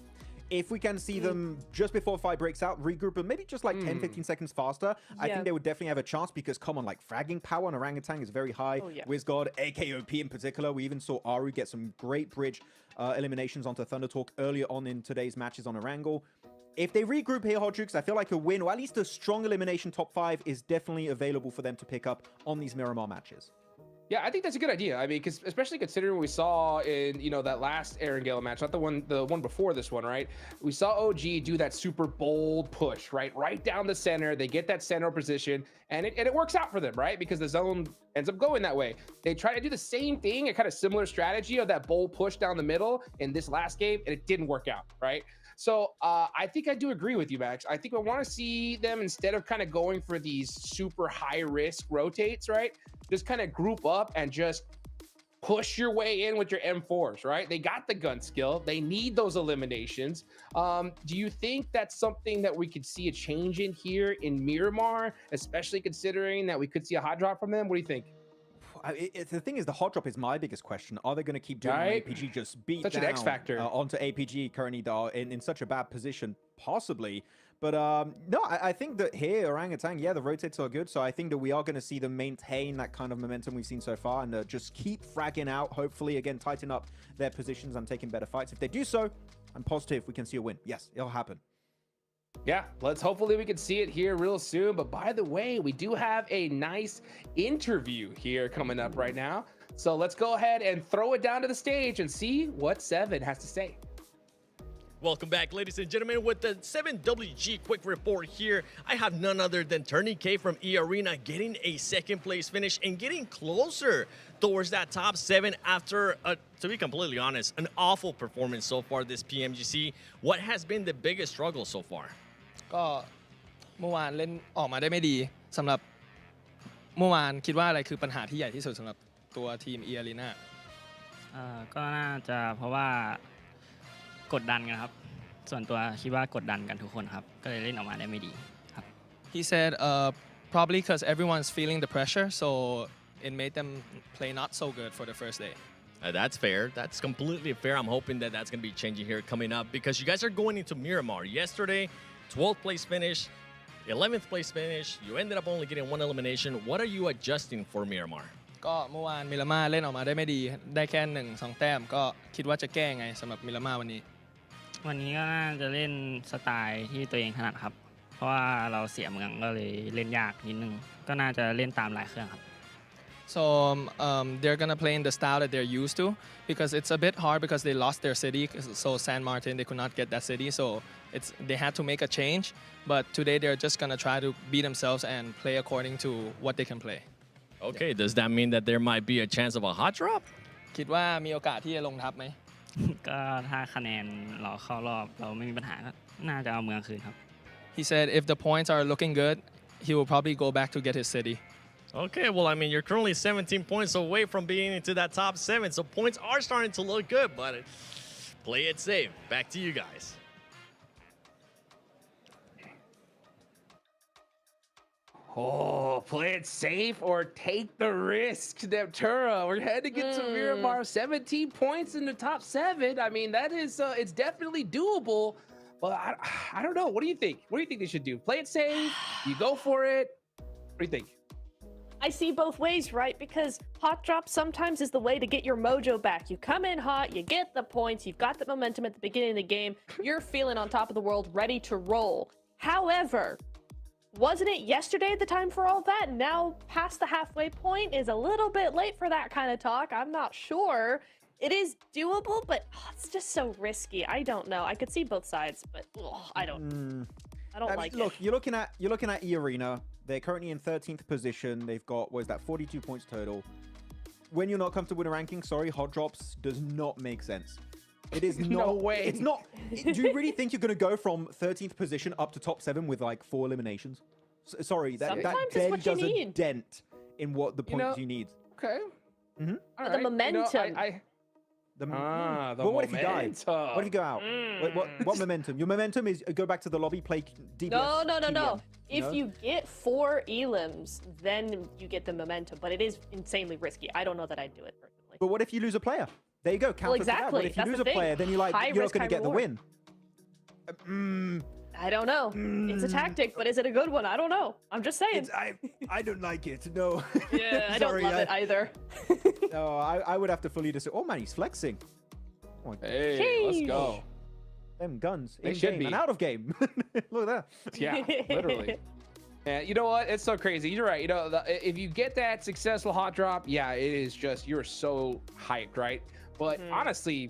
If we can see them just before fight breaks out, regroup and maybe just like 10-15 seconds faster, I think they would definitely have a chance, because come on, like fragging power on Orangutan is very high. WizGod, AKOP in particular. We even saw Aru get some great bridge eliminations onto ThunderTalk earlier on in today's matches on Erangel. If they regroup here, Hodrix, I feel like a win, or at least a strong elimination top 5 is definitely available for them to pick up on these Miramar matches. Yeah, I think that's a good idea. I mean, because especially considering what we saw in, you know, that last Erangel match, not the one before this one, right? We saw OG do that super bold push, right down the center. They get that center position, and it works out for them, right? Because the zone ends up going that way. They try to do the same thing, a kind of similar strategy of that bold push down the middle in this last game, and it didn't work out, right? So I think I do agree with you, Max. I think I want to see them, instead of kind of going for these super high risk rotates, right? Just kind of group up and just push your way in with your M4s, right? They got the gun skill. They need those eliminations. Do you think that's something that we could see a change in here in Miramar, especially considering that we could see a hot drop from them? What do you think? The thing is, the hot drop is my biggest question. Are they going to keep doing APG just beat such down an X factor onto APG currently in such a bad position? Possibly. But no, I think that here, Orangutan, yeah, the rotates are good. So I think that we are going to see them maintain that kind of momentum we've seen so far and just keep fragging out. Hopefully, again, tighten up their positions and taking better fights. If they do so, I'm positive we can see a win. Yes, it'll happen. Yeah, hopefully we can see it here real soon. But by the way, we do have a nice interview here coming up right now. So let's go ahead and throw it down to the stage and see what Seven has to say. Welcome back, ladies and gentlemen, with the 7WG quick report here. I have none other than Turning K from E-Arena getting a 2nd place finish and getting closer towards that top 7 after, to be completely honest, an awful performance so far this PMGC. What has been the biggest struggle so far? ก็เมื่อวานเล่นออกมาได้ไม่ดีสำหรับเมื่อวานคิดว่าอะไรคือปัญหาที่ใหญ่ที่สุดสำหรับตัวทีม E-Arena ก็น่าจะเพราะว่ากดดันกันครับส่วนตัวคิดว่ากดดันกันทุกคนครับก็เลยเล่นออกมาได้ไม่ดีครับ He said probably because everyone's feeling the pressure so it made them play not so good for the first day. That's fair. That's completely fair. I'm hoping that that's going to be changing here coming up because you guys are going into Miramar. Yesterday, 12th place finish, 11th place finish. You ended up only getting one elimination. What are you adjusting for Miramar? ก็เมื่อวานมิรามาเล่นออกมาได้ไม่ดีได้แค่1-2 แต้มก็คิดว่าจะแก้ไงสำหรับมิรามาวันนี้ วันนี้ก็น่าจะเล่นสไตล์ที่ตัวเองถนัดครับ เพราะว่าเราเสียเมืองก็เลยเล่นยากนิดนึง ก็น่าจะเล่นตามหลายเครื่องครับ So they're gonna play in the style that they're used to because it's a bit hard because they lost their city. So San Martin, they could not get that city. So they had to make a change. But today they're just gonna try to be themselves and play according to what they can play. Okay, does that mean that there might be a chance of a hot drop? คิดว่ามีโอกาสที่จะลงทับไหม ก็ถ้าคะแนนเราเข้ารอบเราไม่มีปัญหาก็น่าจะเอาเมืองคืนครับ He said if the points are looking good, he will probably go back to get his city. Okay, well, I mean, you're currently 17 points away from being into that top 7, so points are starting to look good, but play it safe. Back to you guys. Oh, play it safe or take the risk, Neptura. We're heading into Miramar, 17 points in the top 7. I mean, that is, it's definitely doable, but I don't know. What do you think? What do you think they should do? Play it safe? You go for it? What do you think? I see both ways, right? Because hot drop sometimes is the way to get your mojo back. You come in hot, you get the points, you've got the momentum at the beginning of the game, you're feeling on top of the world, ready to roll. However, wasn't it yesterday the time for all that? Now past the halfway point is a little bit late for that kind of talk. I'm not sure. It is doable, but it's just so risky. I don't know. I could see both sides, but I don't like look, it. You're looking at E Arena. They're currently in 13th position. They've got, what is that, 42 points total. When you're not comfortable with a ranking, sorry, hot drops does not make sense. It is not. No way. It's not. Do you really think you're going to go from 13th position up to top 7 with like 4 eliminations? Sorry, that barely does a dent in what the points you need. Okay. Mm-hmm. But the momentum. Well, what if you die? What if you go out? What momentum? Your momentum is go back to the lobby, play DPS. No. If you get 4 elims, then you get the momentum. But it is insanely risky. I don't know that I'd do it personally. But what if you lose a player? There you go. Counter to that. What if you lose a player? Then you're not going to get the win. I don't know. It's a tactic, but is it a good one? I don't know. I'm just saying. I don't like it. No. Yeah, I don't love it either. No, I would have to fully disagree. Oh man, he's flexing. Oh, hey, let's go. Them guns They in should game be. and out of game. Look at that. Yeah, literally. Yeah, you know what? It's so crazy. You're right. You know, if you get that successful hot drop, yeah, it is just you're so hyped, right? But honestly,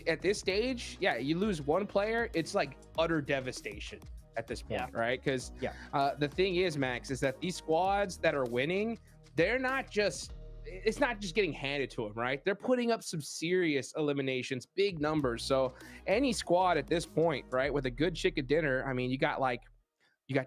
at this stage, yeah, you lose one player, it's like utter devastation at this point, right? Because the thing is, Max, is that these squads that are winning, they're not just. It's not just getting handed to them, right? They're putting up some serious eliminations, big numbers. So any squad at this point, right, with a good chicken dinner, I mean, you got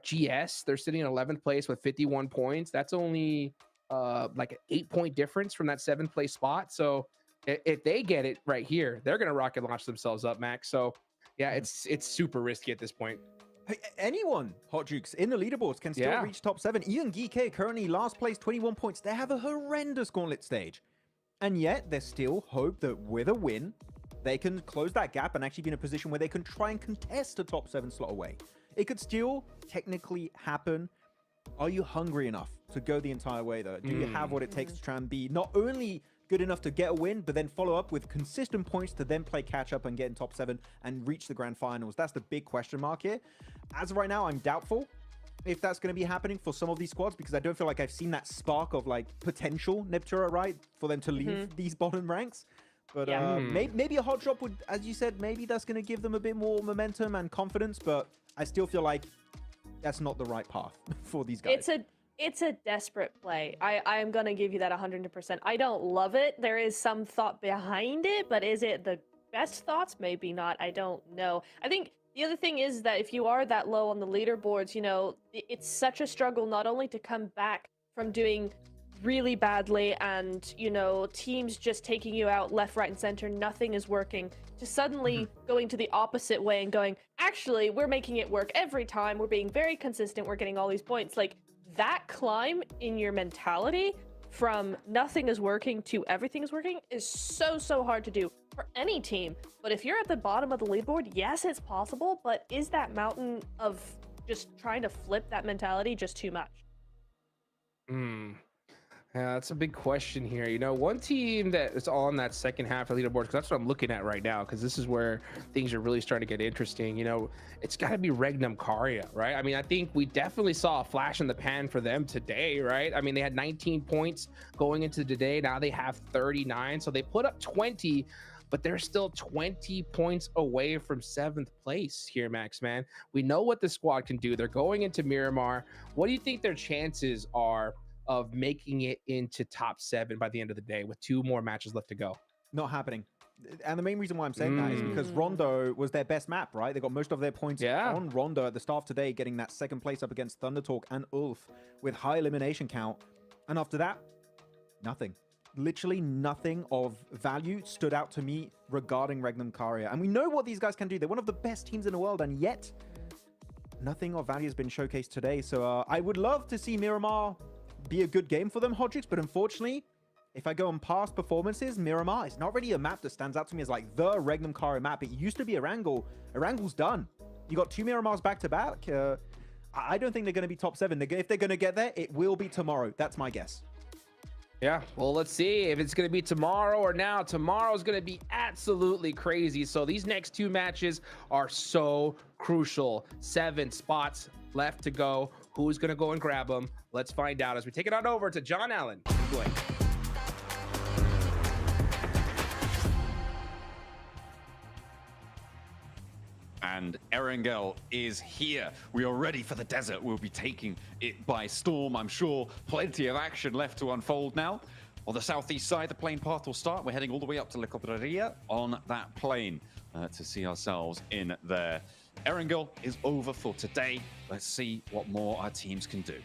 GS. They're sitting in 11th place with 51 points. That's only like an 8-point difference from that 7th place spot. So if they get it right here, they're gonna rocket launch themselves up, Max. So yeah, it's super risky at this point. Hey, anyone, Hot Jukes, in the leaderboards can still reach top 7. Ian Geeke currently last place, 21 points. They have a horrendous Gauntlet stage. And yet, there's still hope that with a win, they can close that gap and actually be in a position where they can try and contest a top 7 slot away. It could still technically happen. Are you hungry enough to go the entire way, though? Do you have what it takes to try and be not only good enough to get a win, but then follow up with consistent points to then play catch up and get in top 7 and reach the grand finals? That's the big question mark here. As of right now, I'm doubtful if that's going to be happening for some of these squads, because I don't feel like I've seen that spark of like potential Neptura, right, for them to leave these bottom ranks. But maybe a hot drop would, as you said, maybe that's going to give them a bit more momentum and confidence, but I still feel like that's not the right path for these guys. It's a desperate play. I'm going to give you that 100%. I don't love it. There is some thought behind it, but is it the best thoughts? Maybe not. I don't know. I think the other thing is that if you are that low on the leaderboards, you know, it's such a struggle not only to come back from doing really badly and, you know, teams just taking you out left, right, and center, nothing is working, to suddenly going to the opposite way and going, actually, we're making it work every time. We're being very consistent. We're getting all these points. Like, that climb in your mentality from nothing is working to everything is working is so hard to do for any team. But if you're at the bottom of the leaderboard, yes, it's possible, but is that mountain of just trying to flip that mentality just too much? Yeah, that's a big question here. You know, one team that is on that second half of leaderboard, because that's what I'm looking at right now, because this is where things are really starting to get interesting. You know, it's got to be Regnum Caria, right? I mean, I think we definitely saw a flash in the pan for them today, right? I mean, they had 19 points going into today. Now they have 39. So they put up 20, but they're still 20 points away from 7th place here, Max, man. We know what the squad can do. They're going into Miramar. What do you think their chances are of making it into top 7 by the end of the day with 2 more matches left to go? Not happening. And the main reason why I'm saying that is because Rondo was their best map, right? They got most of their points on Rondo at the start of today, getting that 2nd place up against Thundertalk and Ulf with high elimination count. And after that, nothing. Literally nothing of value stood out to me regarding Regnum Caria. And we know what these guys can do. They're one of the best teams in the world, and yet nothing of value has been showcased today. So I would love to see Miramar be a good game for them, Hodgix, but unfortunately, if I go on past performances, Miramar is not really a map that stands out to me as like the Regnum Caria map. It used to be Erangel. Erangle's done. You got 2 Miramars back to back. I don't think they're going to be top 7. If they're going to get there, it will be tomorrow. That's my guess. Yeah, well, let's see if it's going to be tomorrow or now. Tomorrow's going to be absolutely crazy. So these next 2 matches are so crucial. 7 spots left to go. Who's going to go and grab them? Let's find out as we take it on over to John Allen. Blake. And Erangel is here. We are ready for the desert. We'll be taking it by storm, I'm sure. Plenty of action left to unfold now. On the southeast side, the plane path will start. We're heading all the way up to La Cobreria on that plane to see ourselves in there. Erangel is over for today. Let's see what more our teams can do.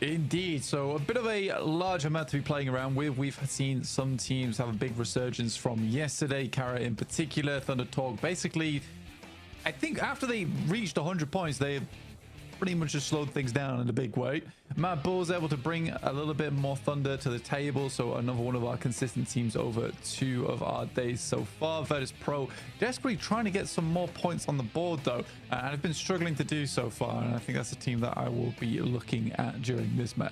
Indeed. So a bit of a large amount to be playing around with. We've seen some teams have a big resurgence from yesterday. Kara in particular, Thundertalk. Basically, I think after they reached 100 points, they pretty much just slowed things down in a big way. Matt Bull's able to bring a little bit more thunder to the table. So another one of our consistent teams over 2 of our days so far. Virtus Pro desperately trying to get some more points on the board though, and have been struggling to do so far. And I think that's a team that I will be looking at during this match.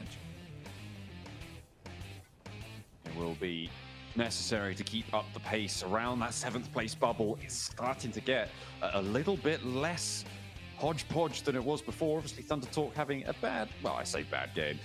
It will be necessary to keep up the pace around that 7th place bubble. It's starting to get a little bit less hodgepodge than it was before. Obviously, Thundertalk having a bad, well, I say bad game.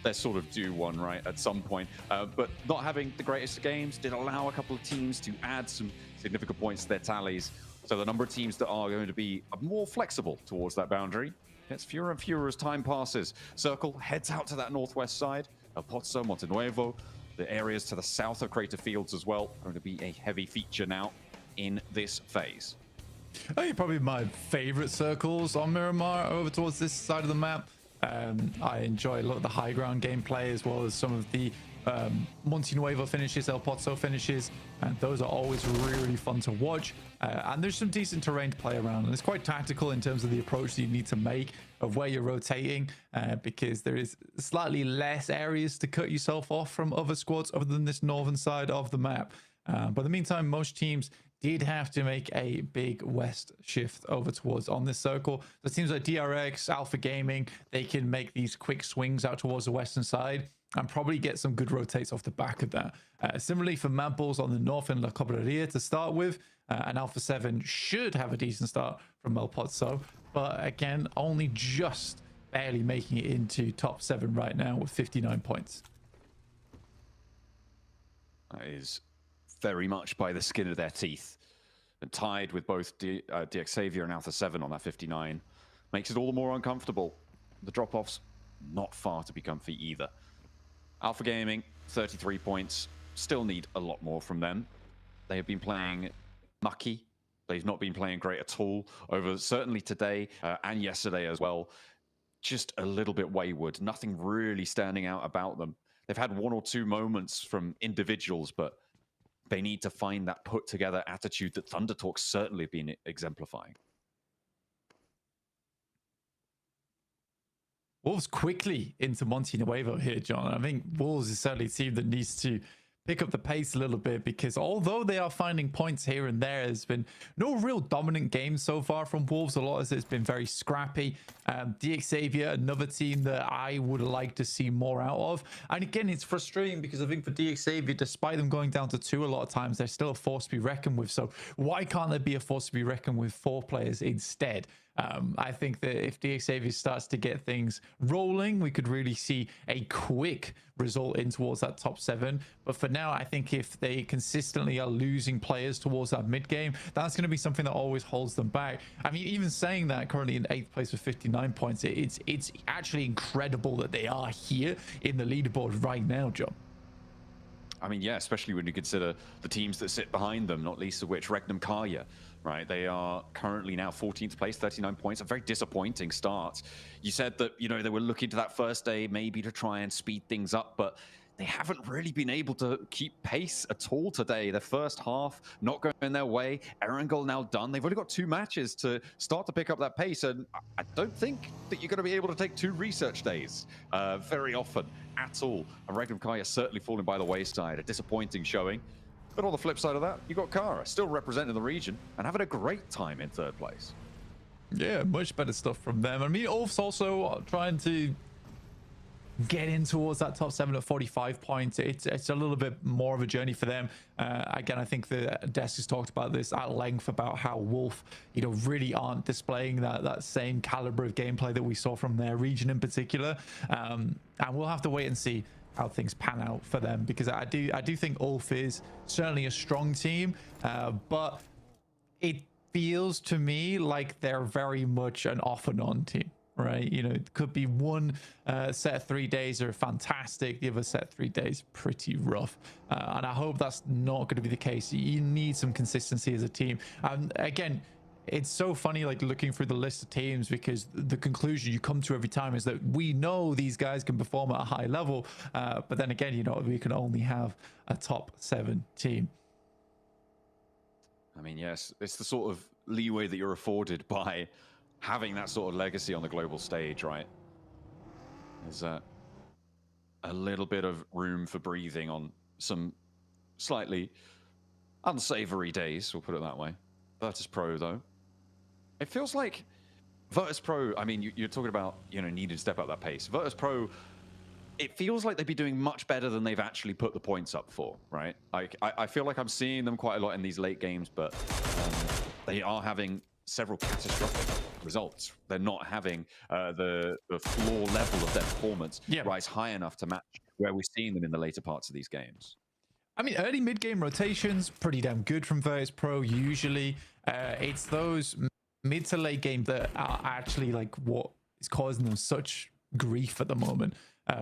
They're sort of due one, right, at some point. But not having the greatest games did allow a couple of teams to add some significant points to their tallies. So the number of teams that are going to be more flexible towards that boundary gets fewer and fewer as time passes. Circle heads out to that northwest side. El Pozo, Montenuevo, the areas to the south of Crater Fields as well are going to be a heavy feature now in this phase. I think probably my favorite circles on Miramar over towards this side of the map. I enjoy a lot of the high ground gameplay as well as some of the Montenuevo finishes, El Pozo finishes, and those are always really fun to watch. And there's some decent terrain to play around, and it's quite tactical in terms of the approach that you need to make of where you're rotating, because there is slightly less areas to cut yourself off from other squads other than this northern side of the map. But in the meantime, most teams did have to make a big west shift over towards on this circle. So it seems like DRX, Alpha Gaming, they can make these quick swings out towards the western side and probably get some good rotates off the back of that. Similarly for Mad Bulls on the north in La Cobreria to start with, and Alpha 7 should have a decent start from El Pozo, but again, only just barely making it into top 7 right now with 59 points. That is very much by the skin of their teeth, and tied with both DX Xavier and Alpha 7 on that 59 makes it all the more uncomfortable. The drop-offs not far to be comfy either. Alpha Gaming 33 points, still need a lot more from them. They have been playing mucky. They've not been playing great at all over certainly today and yesterday as well. Just a little bit wayward, nothing really standing out about them. They've had 1 or 2 moments from individuals, but they need to find that put-together attitude that Thundertalk's certainly been exemplifying. Wolves quickly into Monty Nuevo here, John. I think Wolves is certainly a team that needs to pick up the pace a little bit, because although they are finding points here and there, there's been no real dominant games so far from Wolves. A lot of it's been very scrappy. DXavier, another team that I would like to see more out of. And again, it's frustrating because I think for DXavier, despite them going down to 2 a lot of times, they're still a force to be reckoned with. So why can't there be a force to be reckoned with 4 players instead? I think that if DXavier starts to get things rolling, we could really see a quick result in towards that top 7. But for now, I think if they consistently are losing players towards that mid game, that's going to be something that always holds them back. I mean, even saying that, currently in 8th place with 59 points, it's actually incredible that they are here in the leaderboard right now, John. I mean, yeah, especially when you consider the teams that sit behind them, not least of which Regnum Karya, right? They are currently now 14th place, 39 points, a very disappointing start. You said that, you know, they were looking to that first day maybe to try and speed things up, but they haven't really been able to keep pace at all today. The first half not going their way. Erangel now done. They've only got 2 matches to start to pick up that pace, and I don't think that you're going to be able to take 2 research days very often at all. And Regnum Karya certainly falling by the wayside. A disappointing showing. But on the flip side of that, you got Kara still representing the region and having a great time in 3rd place. Yeah, much better stuff from them. I mean, Ulf's also trying to get in towards that top 7 at 45 points. It's a little bit more of a journey for them. Again, I think the desk has talked about this at length about how Wolf, you know, really aren't displaying that same caliber of gameplay that we saw from their region in particular. And we'll have to wait and see how things pan out for them, because I do think Ulf is certainly a strong team, but it feels to me like they're very much an off and on team, right? You know, it could be one set of 3 days are fantastic, the other set of 3 days pretty rough, and I hope that's not going to be the case. You need some consistency as a team. Again, it's so funny, like, looking through the list of teams, because the conclusion you come to every time is that we know these guys can perform at a high level, but then again, you know, we can only have a top 7 team. I mean, yes, it's the sort of leeway that you're afforded by having that sort of legacy on the global stage, right? There's a little bit of room for breathing on some slightly unsavory days, we'll put it that way. Virtus Pro, though, it feels like Virtus Pro, I mean, you're talking about, you know, needing to step up that pace. Virtus Pro, it feels like they'd be doing much better than they've actually put the points up for, right? Like, I feel like I'm seeing them quite a lot in these late games, but they are having several catastrophic results. They're not having the floor level of their performance rise high enough to match where we're seeing them in the later parts of these games. I mean, early mid-game rotations, pretty damn good from Virtus Pro usually. It's those mid to late game that are actually like what is causing them such grief at the moment,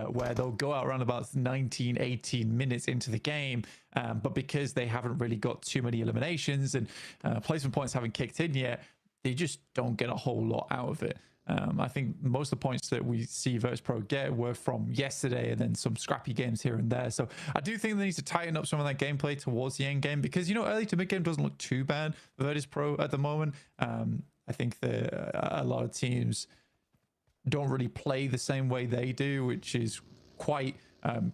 where they'll go out around about 19, 18 minutes into the game, but because they haven't really got too many eliminations and placement points haven't kicked in yet, they just don't get a whole lot out of it. I think most of the points that we see Virtus Pro get were from yesterday and then some scrappy games here and there. So I do think they need to tighten up some of that gameplay towards the end game, because, you know, early to mid game doesn't look too bad for Virtus Pro at the moment. I think that a lot of teams don't really play the same way they do, which is quite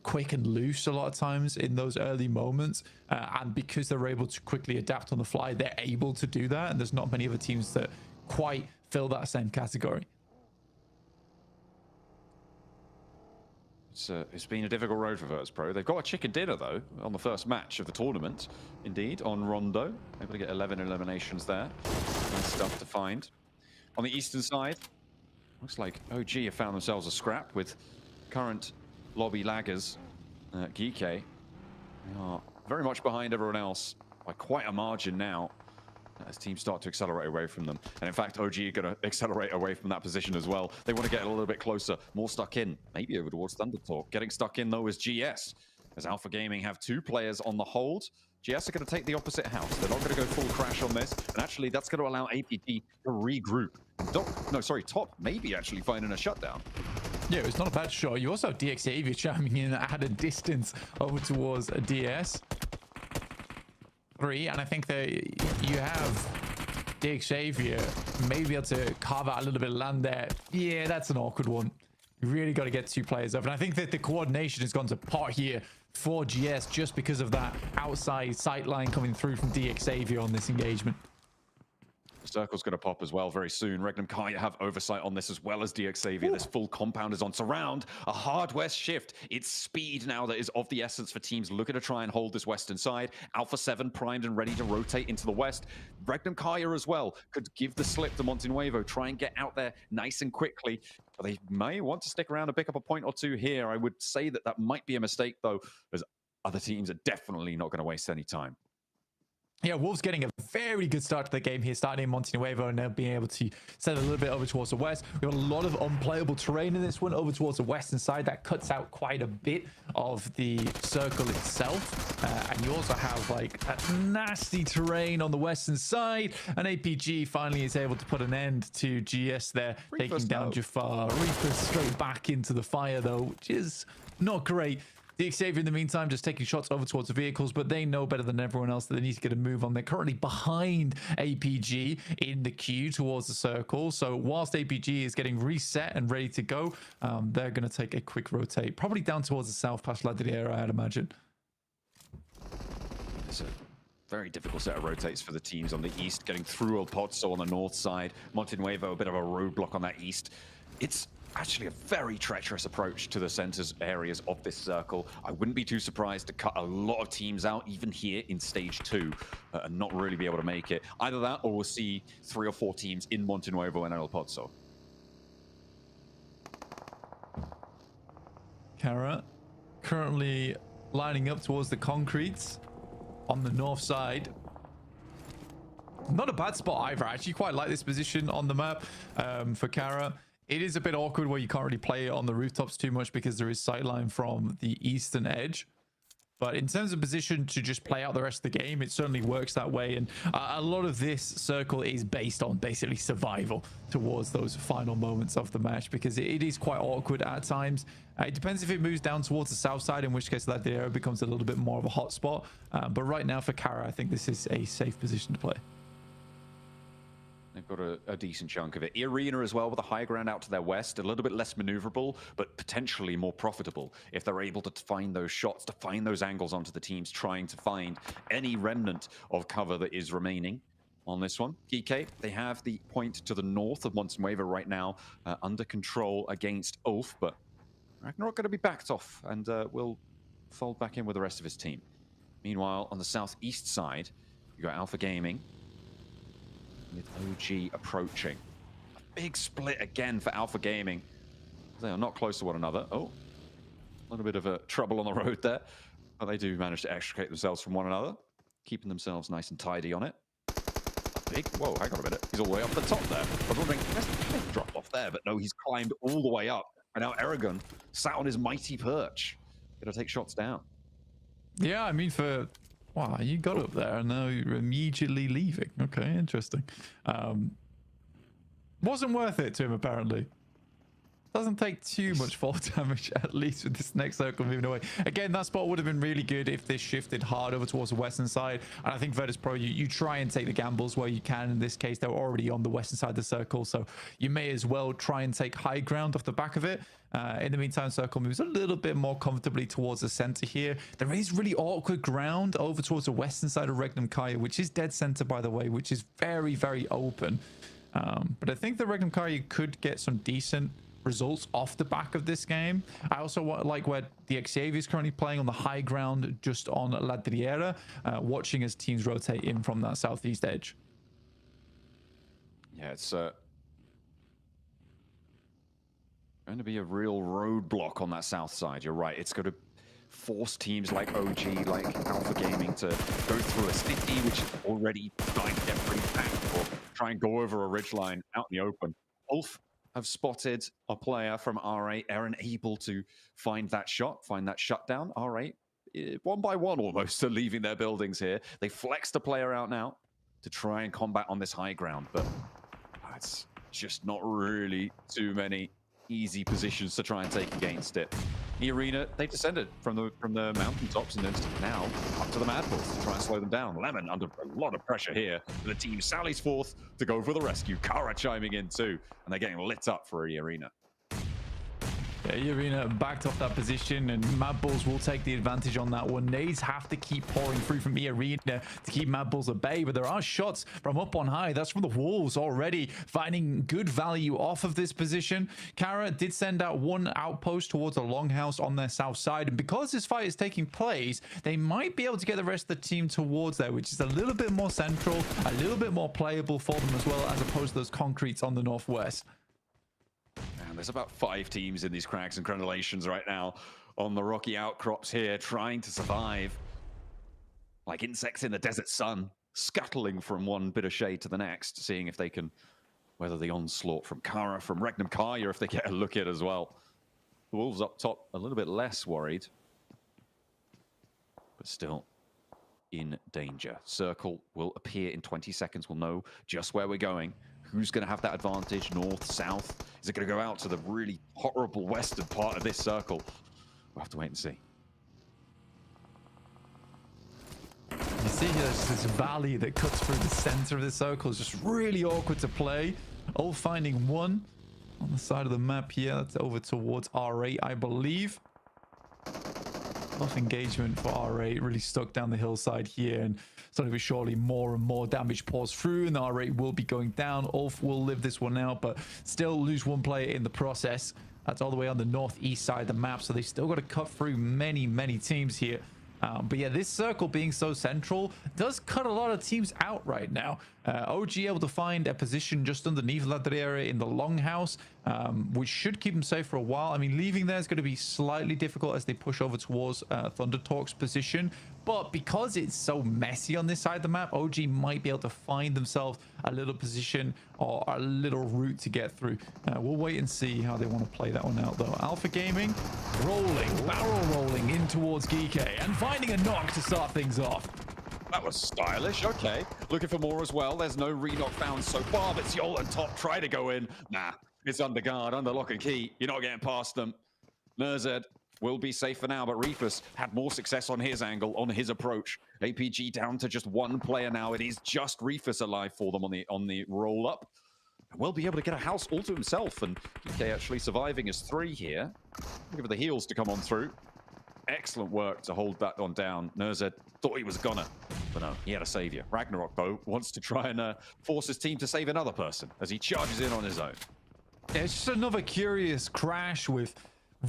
quick and loose a lot of times in those early moments. And because they're able to quickly adapt on the fly, they're able to do that. And there's not many other teams that quite fill that same category. It's been a difficult road for Virtus Pro. They've got a chicken dinner, though, on the first match of the tournament. Indeed, on Rondo. Able to get 11 eliminations there. Nice stuff to find. On the eastern side, looks like OG have found themselves a scrap with current lobby laggers. Geeke, they are very much behind everyone else by quite a margin now, as teams start to accelerate away from them. And in fact, OG are going to accelerate away from that position as well. They want to get a little bit closer, more stuck in, maybe over towards Thunder Talk. Getting stuck in, though, is GS, as Alpha Gaming have 2 players on the hold. GS are going to take the opposite house. They're not going to go full crash on this. And actually, that's going to allow APT to regroup. Top maybe actually finding a shutdown. Yeah, it's not a bad shot. You also have DXavier chiming in at a distance over towards a DS. 3, and I think that you have DXavier maybe able to carve out a little bit of land there. Yeah, that's an awkward one. You really got to get 2 players up. And I think that the coordination has gone to pot here for GS just because of that outside sight line coming through from DX Xavier on this engagement. Circle's going to pop as well very soon. Regnum Kai have oversight on this as well as DX Xavier. This full compound is on surround. A hard west shift. It's speed now that is of the essence for teams looking to try and hold this western side. Alpha 7 primed and ready to rotate into the west. Regnum Kaya as well could give the slip to Montenuevo, try and get out there nice and quickly. But they may want to stick around and pick up a point or two here. I would say that that might be a mistake, though, as other teams are definitely not going to waste any time. Yeah, Wolves getting a very good start to the game here, starting in Montenuevo, and they'll be able to send a little bit over towards the west. We've got a lot of unplayable terrain in this one over towards the western side. That cuts out quite a bit of the circle itself. And you also have like that nasty terrain on the western side. And APG finally is able to put an end to GS there, taking down Jafar. Reaper straight back into the fire though, which is not great. The Xavier in the meantime just taking shots over towards the vehicles, but they know better than everyone else that they need to get a move on. They're currently behind APG in the queue towards the circle. So whilst APG is getting reset and ready to go, they're going to take a quick rotate, probably down towards the south past Ladriera, I'd imagine. It's a very difficult set of rotates for the teams on the east, getting through El Pozo on the north side. Montenuevo, a bit of a roadblock on that east. It's actually a very treacherous approach to the centers areas of this circle. I wouldn't be too surprised to cut a lot of teams out, even here in stage 2, and not really be able to make it. Either that, or we'll see 3 or 4 teams in Montenuevo and El Pozo. Kara currently lining up towards the concretes on the north side. Not a bad spot either. I actually quite like this position on the map for Kara. It is a bit awkward where you can't really play it on the rooftops too much because there is sightline from the eastern edge. But in terms of position to just play out the rest of the game, it certainly works that way. And a lot of this circle is based on basically survival towards those final moments of the match, because it is quite awkward at times. It depends if it moves down towards the south side, in which case that area becomes a little bit more of a hot spot. But right now for Kara, I think this is a safe position to play. They've got a decent chunk of it. Arena as well, with the high ground out to their west, a little bit less maneuverable, but potentially more profitable if they're able to find those shots, to find those angles onto the teams, trying to find any remnant of cover that is remaining on this one. GK, they have the point to the north of Montenuevo right now, under control against Ulf, but Ragnarok going to be backed off and will fold back in with the rest of his team. Meanwhile, on the southeast side, you got Alpha Gaming, with OG approaching. A big split again for Alpha Gaming. They are not close to one another. Oh, a little bit of a trouble on the road there. But they do manage to extricate themselves from one another, keeping themselves nice and tidy on it. A big, whoa, hang on a minute. He's all the way up the top there. I was wondering, let's drop off there, but no, he's climbed all the way up. And now Aragon sat on his mighty perch. Gonna take shots down. Yeah, I mean, wow, you got up there and now you're immediately leaving. Okay, interesting. Wasn't worth it to him, apparently. Doesn't take too much fall damage, at least with this next circle moving away. Again, that spot would have been really good if this shifted hard over towards the western side. And I think Virtus Pro, you try and take the gambles where you can. In this case, they're already on the western side of the circle, so you may as well try and take high ground off the back of it. In the meantime, circle moves a little bit more comfortably towards the center here. There is really awkward ground over towards the western side of Regnum Kaya, which is dead center, by the way, which is very, very open. But I think the Regnum Kaya could get some decent results off the back of this game. I also like where the Xavier is currently playing on the high ground just on Ladriera, watching as teams rotate in from that southeast edge. Yeah, it's going to be a real roadblock on that south side. You're right. It's going to force teams like OG, like Alpha Gaming, to go through a city which is already starting to get pretty packed, or try and go over a ridgeline out in the open. Ulf have spotted a player from R8. Aaron able to find that shot, find that shutdown. R8, one by one almost, are leaving their buildings here. They flexed the player out now to try and combat on this high ground, but it's just not really too many easy positions to try and take against it. The arena, they descended from the mountaintops and then now up to the Mad Bulls to try and slow them down. Lemon under a lot of pressure here. The team sallies forth to go for the rescue. Kara chiming in too, and they're getting lit up for the arena. Yeah, Arena backed off that position, and Mad Bulls will take the advantage on that one. Nades have to keep pouring through from Arena to keep Mad Bulls at bay, but there are shots from up on high. That's from the Wolves already finding good value off of this position. Kara did send out one outpost towards a longhouse on their south side, and because this fight is taking place, they might be able to get the rest of the team towards there, which is a little bit more central, a little bit more playable for them as well, as opposed to those concretes on the northwest. And there's about 5 teams in these cracks and crenellations right now on the rocky outcrops here, trying to survive like insects in the desert sun, scuttling from one bit of shade to the next, seeing if they can weather the onslaught from Kara, from Regnum Kaya, if they get a look at as well. The Wolves up top a little bit less worried, but still in danger. Circle will appear in 20 seconds. We'll know just where we're going. Who's going to have that advantage? North, south? Is it going to go out to the really horrible western part of this circle? We'll have to wait and see. You see here, there's this valley that cuts through the center of the circle. It's just really awkward to play. All finding one on the side of the map here. That's over towards R8, I believe. Enough engagement for R8, really stuck down the hillside here, and slowly but surely more and more damage pours through, and R8 will be going down. Ulf will live this one out, but still lose one player in the process. That's all the way on the northeast side of the map, so they still got to cut through many teams here. But yeah, this circle being so central does cut a lot of teams out right now. OG able to find a position just underneath that area in the longhouse, which should keep them safe for a while. I mean, leaving there is going to be slightly difficult as they push over towards Thunder Talk's position. But because it's so messy on this side of the map, OG might be able to find themselves a little position or a little route to get through. We'll wait and see how they want to play that one out, though. Alpha Gaming rolling, barrel rolling in towards Geeke and finding a knock to start things off. That was stylish. Okay. Looking for more as well. There's no re-knock found so far, but Zol and Top try to go in. Nah, it's under guard, under lock and key. You're not getting past them. Nurzed will be safe for now, but Reefus had more success on his angle, on his approach. APG down to just one player now. It is just Reefus alive for them on the roll-up. And will be able to get a house all to himself, and DK actually surviving as 3 here. Looking for the heals to come on through. Excellent work to hold that one down. Nurzed thought he was gonna, but no, he had a savior. Ragnarok, though, wants to try and force his team to save another person as he charges in on his own. Yeah, it's just another curious crash with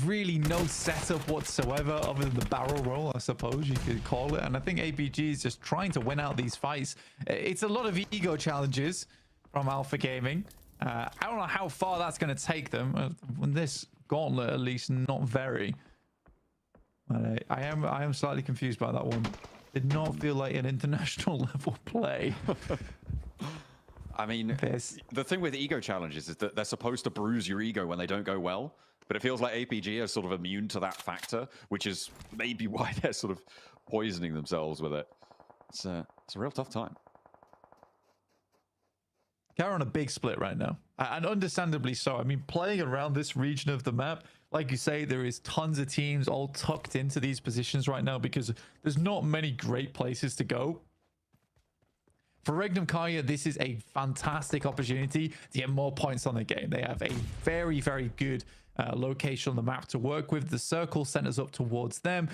really no setup whatsoever other than the barrel roll, I suppose you could call it. And I think APG is just trying to win out these fights. It's a lot of ego challenges from Alpha Gaming. I don't know how far that's going to take them. In this Gauntlet, at least, not very. But I am slightly confused by that one. Did not feel like an international level play. I mean, the thing with ego challenges is that they're supposed to bruise your ego when they don't go well, but it feels like APG are sort of immune to that factor, which is maybe why they're sort of poisoning themselves with it. It's a real tough time. They're on a big split right now, and understandably so. I mean, playing around this region of the map, like you say, there is tons of teams all tucked into these positions right now because there's not many great places to go. For Regnum Kaya, this is a fantastic opportunity to get more points on the game. They have a very, very good location on the map to work with. The circle centers up towards them.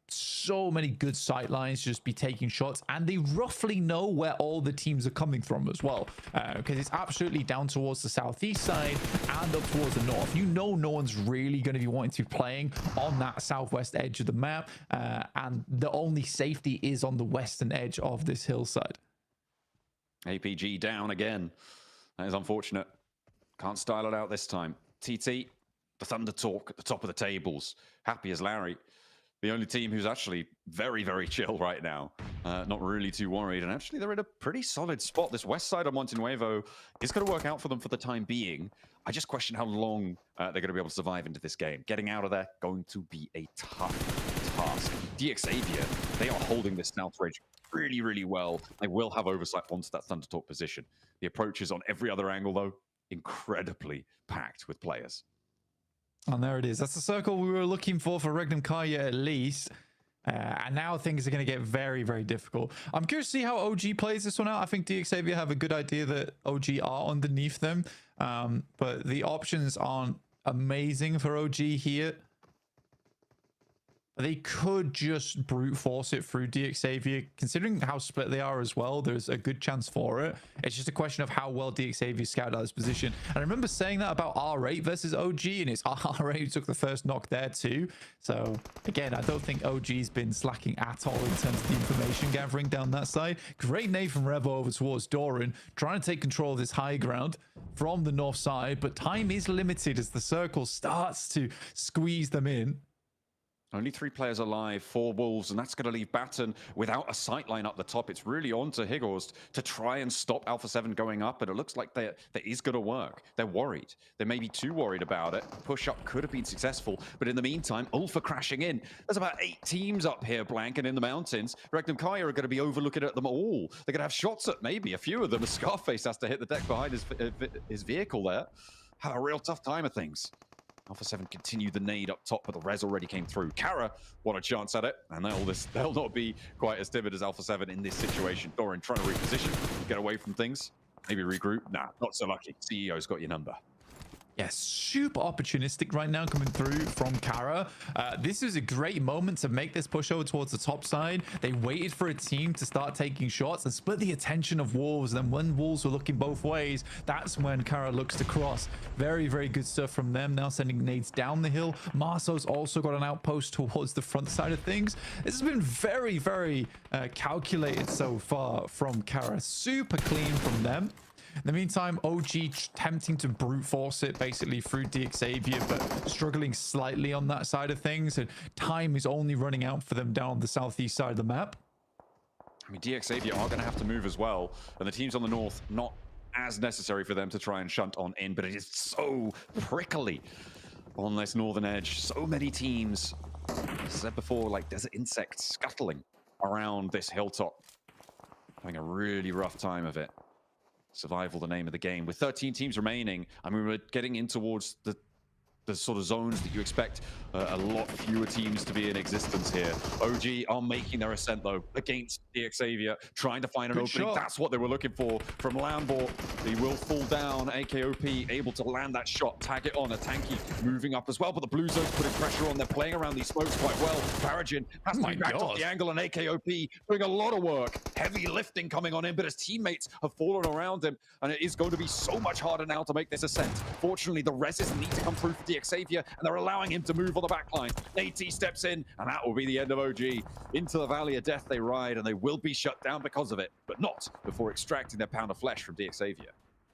So many good sight lines, just be taking shots, and they roughly know where all the teams are coming from as well, because it's absolutely down towards the southeast side and up towards the north. You know, no one's really going to be wanting to be playing on that southwest edge of the map, and the only safety is on the western edge of this hillside. APG down again. That is unfortunate. Can't style it out this time. TT, the Thunder Talk at the top of the tables. Happy as Larry. The only team who's actually very, very chill right now. Not really too worried. And actually, they're in a pretty solid spot. This west side of Monte Nuevo is going to work out for them for the time being. I just question how long they're going to be able to survive into this game. Getting out of there, going to be a tough task. Xavier, they are holding this south ridge really, really well. They will have oversight onto that Thunder Talk position. The approaches on every other angle, though, incredibly packed with players. And there it is. That's the circle we were looking for Regnum Kaya at least. And now things are going to get very, very difficult. I'm curious to see how OG plays this one out. I think Xavier have a good idea that OG are underneath them. But the options aren't amazing for OG here. They could just brute force it through DXavier. Considering how split they are as well, there's a good chance for it. It's just a question of how well DXavier scouted out his position. And I remember saying that about R8 versus OG, and it's R8 who took the first knock there too. So again, I don't think OG's been slacking at all in terms of the information gathering down that side. Great nade from Revo over towards Doran, trying to take control of this high ground from the north side, but time is limited as the circle starts to squeeze them in. Only 3 players alive, 4 Wolves, and that's going to leave Batten without a sightline up the top. It's really on to Highorst to try and stop Alpha 7 going up, and it looks like that is going to work. They're worried. They may be too worried about it. Push-up could have been successful, but in the meantime, Ulfa crashing in. There's about 8 teams up here blanking in the mountains. Regnum Kaya are going to be overlooking at them all. They're going to have shots at maybe a few of them. Scarface has to hit the deck behind his vehicle there. Had a real tough time of things. Alpha 7 continued the nade up top, but the res already came through. Kara, what a chance at it. And they'll not be quite as timid as Alpha 7 in this situation. Doran trying to reposition, get away from things. Maybe regroup. Nah, not so lucky. CEO's got your number. Yeah, super opportunistic right now coming through from Kara. This is a great moment to make this push over towards the top side. They waited for a team to start taking shots and split the attention of Wolves. And then when Wolves were looking both ways, that's when Kara looks to cross. Very, very good stuff from them. Now sending nades down the hill. Marso's also got an outpost towards the front side of things. This has been very, very calculated so far from Kara. Super clean from them. In the meantime, OG attempting to brute force it basically through DXavier, but struggling slightly on that side of things. And time is only running out for them down the southeast side of the map. I mean, DXavier are going to have to move as well. And the teams on the north, not as necessary for them to try and shunt on in, but it is so prickly on this northern edge. So many teams, as I said before, like desert insects scuttling around this hilltop. Having a really rough time of it. Survival, the name of the game. With 13 teams remaining, I mean, we're getting in towards the sort of zones that you expect a lot fewer teams to be in existence here. OG are making their ascent, though, against DXavier, trying to find an opening. Shot. That's what they were looking for from Lambor. He will fall down. AKOP able to land that shot, tag it on. A Tanky moving up as well, but the Blue Zone's putting pressure on. They're playing around these smokes quite well. Farajin has to be backed off the angle, and AKOP doing a lot of work. Heavy lifting coming on in, but his teammates have fallen around him, and it is going to be so much harder now to make this ascent. Fortunately, the reses need to come through for DXavier, and they're allowing him to move on the backline. AT steps in, and that will be the end of OG. Into the Valley of Death they ride, and they will be shut down because of it, but not before extracting their pound of flesh from DXavier.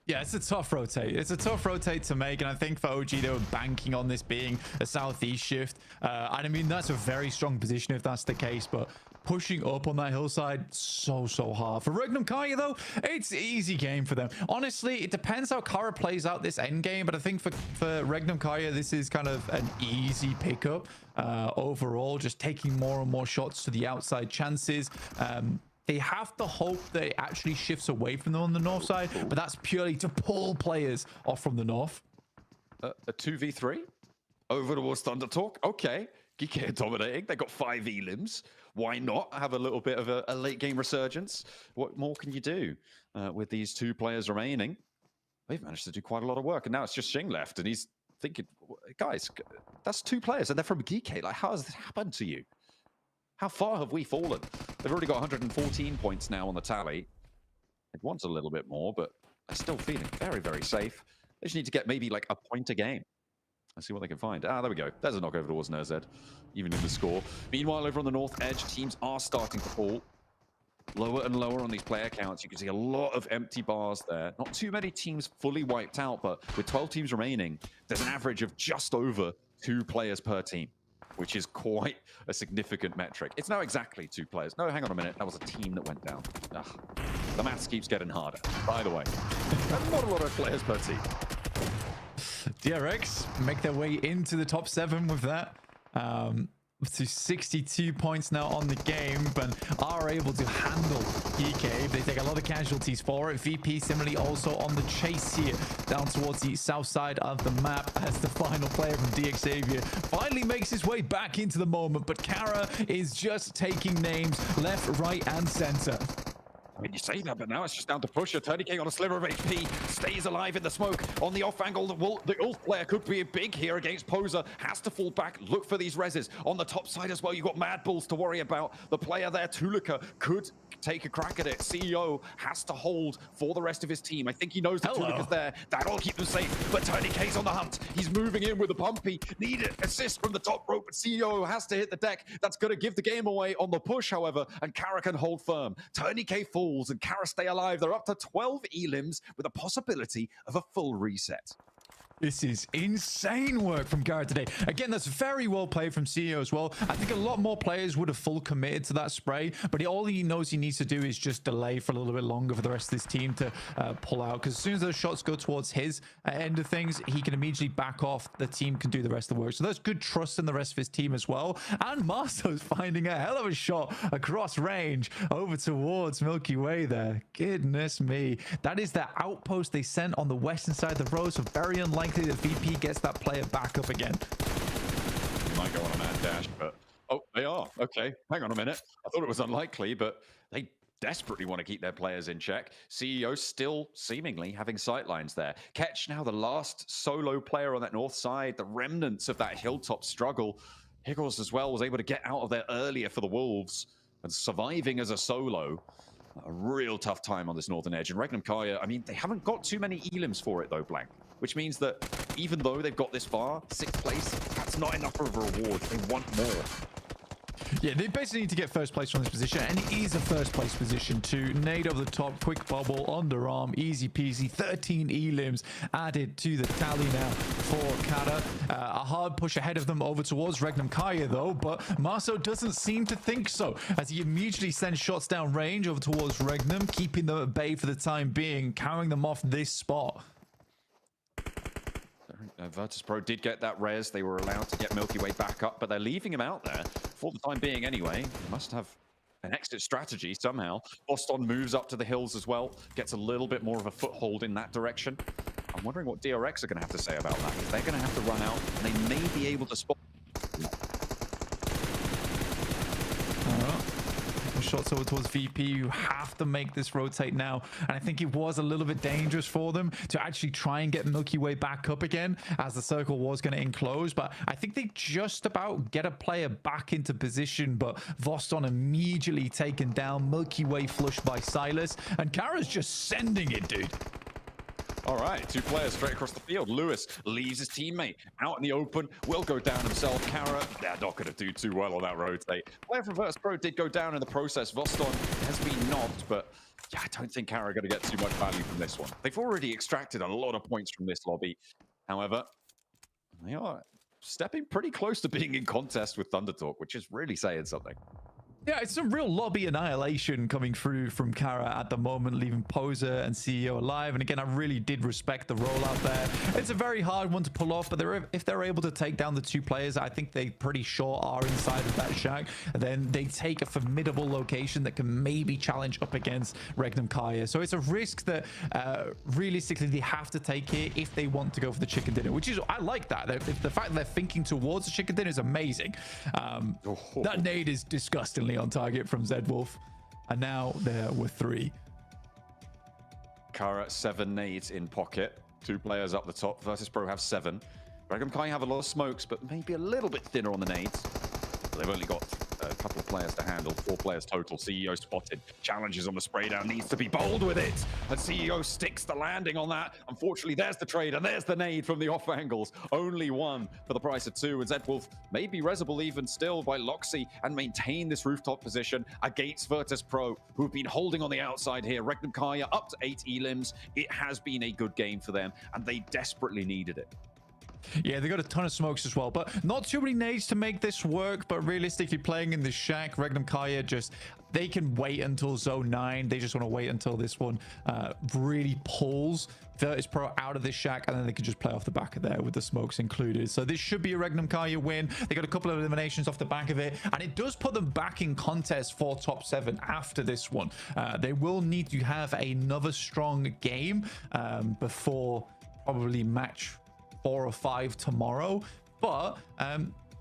Yeah, it's a tough rotate. It's a tough rotate to make, and I think for OG, they were banking on this being a southeast shift. And I mean, that's a very strong position if that's the case, but pushing up on that hillside, so hard. For Regnum Kaya, though, it's an easy game for them. Honestly, it depends how Kara plays out this end game, but I think for Regnum Kaya, this is kind of an easy pickup overall, just taking more and more shots to the outside chances. They have to hope that it actually shifts away from them on the north side, but that's purely to pull players off from the north. A 2v3 over towards Thunder Talk. Okay, Geeky dominating. They got 5 elims. Why not have a little bit of a late game resurgence? What more can you do with these 2 players remaining? They've managed to do quite a lot of work, and now it's just Shing left, and he's thinking, guys, that's 2 players, and they're from Geeky. Like, how has this happened to you? How far have we fallen? They've already got 114 points now on the tally. It wants a little bit more, but they're still feeling very, very safe. They just need to get maybe like a point a game. Let's see what they can find. Ah, there we go. There's a knock over towards NZ, even in the score. Meanwhile, over on the north edge, teams are starting to fall. Lower and lower on these player counts. You can see a lot of empty bars there. Not too many teams fully wiped out, but with 12 teams remaining, there's an average of just over 2 players per team, which is quite a significant metric. It's now exactly 2 players. No, hang on a minute. That was a team that went down. Ugh. The maths keeps getting harder, by the way. That's not a lot of players per team. DRX make their way into the top 7 with that. To 62 points now on the game, but are able to handle EK. They take a lot of casualties for it. VP similarly also on the chase here, down towards the south side of the map, as the final player from DXavier finally makes his way back into the moment. But Kara is just taking names left, right, and center. I mean, you say that, but now it's just down to Pusher. TurdyK on a sliver of HP, stays alive in the smoke. On the off angle, the Ulf player could be big here against Poser. Has to fall back, look for these reses. On the top side as well, you've got Mad Bulls to worry about. The player there, Tulika, could take a crack at it. CEO has to hold for the rest of his team. I think he knows that Tulika's there. That'll keep them safe, but TurdyK's on the hunt. He's moving in with a pumpy. Need an assist from the top rope, but CEO has to hit the deck. That's going to give the game away on the push, however, and Kara can hold firm. TurdyK falls and Kara stay alive. They're up to 12 elims with a possibility of a full reset. This is insane work from Kara today. Again, that's very well played from CEO as well. I think a lot more players would have full committed to that spray, but all he knows he needs to do is just delay for a little bit longer for the rest of his team to pull out, because as soon as those shots go towards his end of things, he can immediately back off. The team can do the rest of the work. So there's good trust in the rest of his team as well. And Marso's finding a hell of a shot across range over towards Milky Way there. Goodness me. That is the outpost they sent on the western side of the road, so very unlikely the VP gets that player back up again. Might go on a mad dash, but oh, they are. Okay, hang on a minute. I thought it was unlikely, but they desperately want to keep their players in check. CEO still seemingly having sightlines there. Ketch now the last solo player on that north side, the remnants of that hilltop struggle. Higgles as well was able to get out of there earlier for the Wolves and surviving as a solo. A real tough time on this northern edge. And Regnum Kaya, I mean, they haven't got too many elims for it though, Blank. Which means that even though they've got this far, 6th place, that's not enough of a reward. They want more. Yeah, they basically need to get first place from this position, and it is a first place position too. Nade over the top, quick bubble, underarm, easy peasy. 13 elims added to the tally now for Kara. A hard push ahead of them over towards Regnum Kaya though, but Marso doesn't seem to think so, as he immediately sends shots down range over towards Regnum, keeping them at bay for the time being, carrying them off this spot. Virtus Pro did get that res. They were allowed to get Milky Way back up, but they're leaving him out there for the time being anyway. They must have an exit strategy somehow. Boston moves up to the hills as well, gets a little bit more of a foothold in that direction. I'm wondering what DRX are going to have to say about that, because they're going to have to run out, and they may be able to spot. Shots over towards VP. You have to make this rotate now, and I think it was a little bit dangerous for them to actually try and get Milky Way back up again, as the circle was going to enclose. But I think they just about get a player back into position, but Voston immediately taken down. Milky Way flushed by Silas, and Kara's just sending it, dude. All right, 2 players straight across the field. Lewis leaves his teammate out in the open, will go down himself. Kara, they're not going to do too well on that rotate. Player from Virtus Pro did go down in the process. Voston has been knocked, but yeah, I don't think Kara are going to get too much value from this one. They've already extracted a lot of points from this lobby. However, they are stepping pretty close to being in contest with Thunder Talk, which is really saying something. Yeah, it's some real lobby annihilation coming through from Kara at the moment, leaving Poser and CEO alive. And again, I really did respect the rollout there. It's a very hard one to pull off, but if they're able to take down the 2 players, I think they pretty sure are inside of that shack. Then they take a formidable location that can maybe challenge up against Regnum Kaya. So it's a risk that realistically they have to take here if they want to go for the chicken dinner, which is, I like that. The fact that they're thinking towards the chicken dinner is amazing. That nade is disgustingly on target from Zed Wolf, and now there were 3. Kara 7 nades in pocket, 2 players up the top. Virtus Pro have 7. Regnum Kai have a lot of smokes, but maybe a little bit thinner on the nades. They've only got a couple of players to handle, 4 players total. CEO spotted, challenges on the spray down, needs to be bold with it, and CEO sticks the landing on that. Unfortunately, there's the trade, and there's the nade from the off angles. Only 1 for the price of 2, and Zedwolf may be resable even still by Loxy and maintain this rooftop position against Virtus Pro, who've been holding on the outside here. Regnum Kaya up to 8 elims. It has been a good game for them, and they desperately needed it. Yeah, they got a ton of smokes as well, but not too many nades to make this work. But realistically, playing in the shack, Regnum Kaya they can wait until zone 9. They just want to wait until this one really pulls Virtus Pro out of this shack, and then they can just play off the back of there with the smokes included. So this should be a Regnum Kaya win. They got a couple of eliminations off the back of it, and it does put them back in contest for top 7 after this one. They will need to have another strong game before probably match 4 or 5 tomorrow, but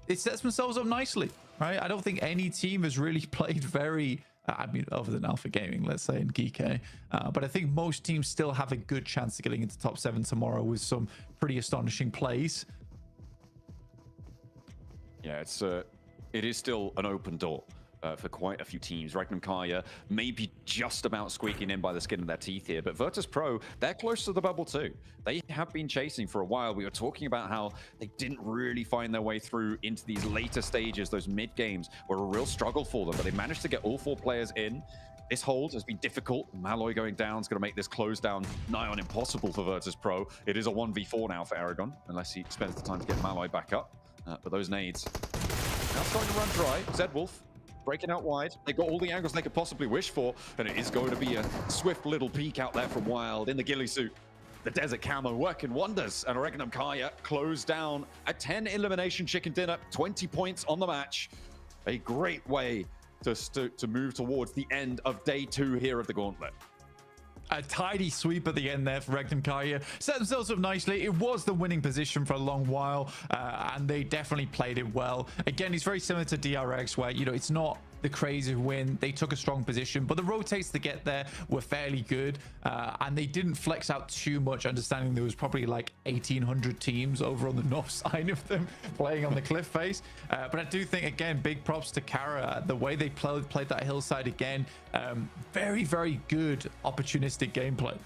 it sets themselves up nicely, right? I don't think any team has really played very, I mean, other than Alpha Gaming, let's say, and Geek, but I think most teams still have a good chance of getting into top 7 tomorrow with some pretty astonishing plays. Yeah, it is still an open door for quite a few teams. Regnum Kaya maybe just about squeaking in by the skin of their teeth here, but Virtus Pro, they're close to the bubble too. They have been chasing for a while. We were talking about how they didn't really find their way through into these later stages. Those mid games were a real struggle for them, but they managed to get all 4 players in. This hold has been difficult. Malloy going down is going to make this close down nigh on impossible for Virtus Pro. It is a 1v4 now for Aragon, unless he spends the time to get Malloy back up. But those nades now starting to run dry. Zed Wolf breaking out wide. They got all the angles they could possibly wish for, and it is going to be a swift little peek out there from Wild in the ghillie suit. The desert camo working wonders, and Regnum Kaya closed down a 10 elimination chicken dinner, 20 points on the match. A great way to move towards the end of day 2 here of the Gauntlet. A tidy sweep at the end there for Regnum Kaya. Set themselves up nicely. It was the winning position for a long while, and they definitely played it well. Again, it's very similar to DRX, where, you know, it's not the crazy win. They took a strong position, but the rotates to get there were fairly good, and they didn't flex out too much, understanding there was probably like 1,800 teams over on the north side of them playing on the cliff face. But I do think, again, big props to Kara. The way they played that hillside again, very, very good opportunistic gameplay.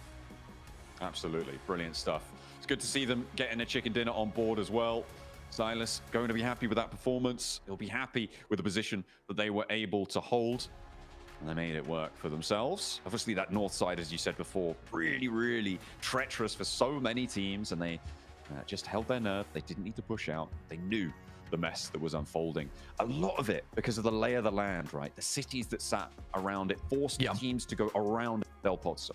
Absolutely. Brilliant stuff. It's good to see them getting a chicken dinner on board as well. Silas going to be happy with that performance. He'll be happy with the position that they were able to hold. And they made it work for themselves. Obviously, that north side, as you said before, really, really treacherous for so many teams. And they just held their nerve. They didn't need to push out. They knew the mess that was unfolding. A lot of it because of the lay of the land, right? The cities that sat around it forced teams to go around El Pozo.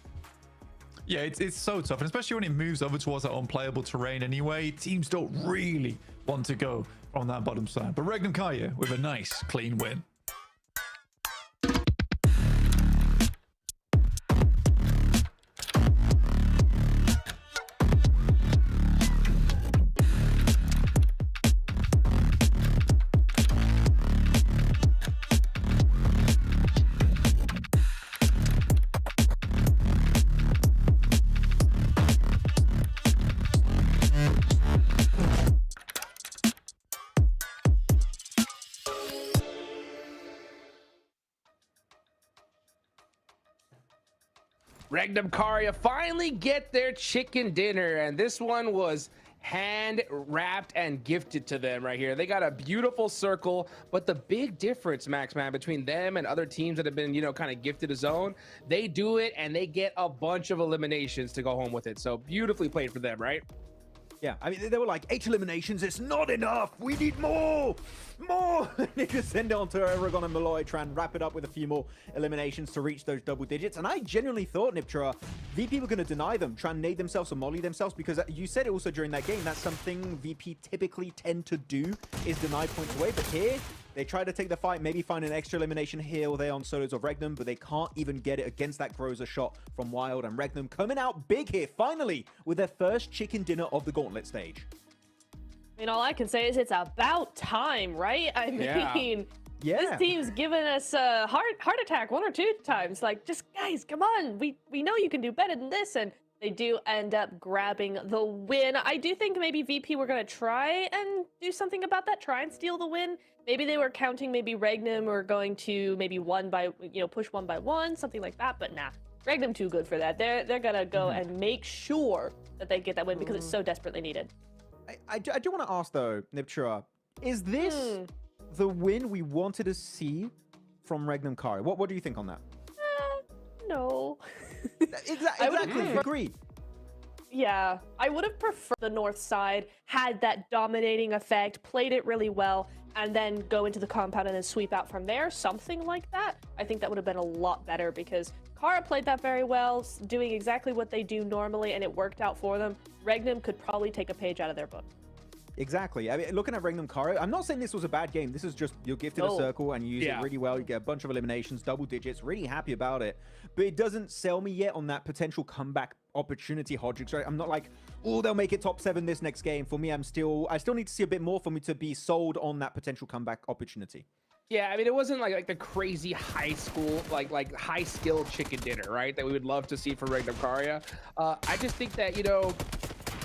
Yeah, it's so tough, and especially when it moves over towards that unplayable terrain anyway, teams don't really want to go on that bottom side. But Regnum Kaya with a nice, clean win. Regnum Kaya finally get their chicken dinner, and this one was hand wrapped and gifted to them right here. They got a beautiful circle, but the big difference, Max, man, between them and other teams that have been, you know, kind of gifted a zone, they do it and they get a bunch of eliminations to go home with it. So beautifully played for them, right? Yeah, I mean, they were like, 8 eliminations, it's not enough. We need more. More. They just send it on to Aragon and Malloy, try and wrap it up with a few more eliminations to reach those double digits. And I genuinely thought, Niptra, VP were going to deny them, try and nade themselves or molly themselves, because you said it also during that game, that's something VP typically tend to do, is deny points away. But here, they try to take the fight, maybe find an extra elimination here or there on solos of Regnum, but they can't even get it against that Groza shot from Wild. And Regnum coming out big here, finally, with their first chicken dinner of the Gauntlet stage. I mean, all I can say is it's about time, right? I mean, this team's given us a heart attack 1 or 2 times. Like, just guys, come on. We know you can do better than this. And they do end up grabbing the win. I do think maybe VP were going to try and do something about that, try and steal the win. Maybe they were counting maybe Regnum or going to maybe push 1 by 1, something like that. But nah, Regnum too good for that. They're going to go and make sure that they get that win because it's so desperately needed. I do want to ask though, Niptra, is this the win we wanted to see from Regnum Kari? What do you think on that? No. Exactly. Agreed. Yeah, I would have preferred the north side had that dominating effect, played it really well, and then go into the compound and then sweep out from there, something like that. I think that would have been a lot better because Kara played that very well, doing exactly what they do normally, and it worked out for them. Regnum could probably take a page out of their book. Exactly. I mean, looking at Regnum Karo, I'm not saying this was a bad game. This is just you're gifted a circle and you use it really well. You get a bunch of eliminations, double digits. Really happy about it. But it doesn't sell me yet on that potential comeback opportunity, Hodgix. Right? I'm not like, oh, they'll make it top 7 this next game. For me, I still need to see a bit more for me to be sold on that potential comeback opportunity. Yeah, I mean, it wasn't like the crazy high school, like high skill chicken dinner, right? That we would love to see for Regnum Karya. I just think that, you know,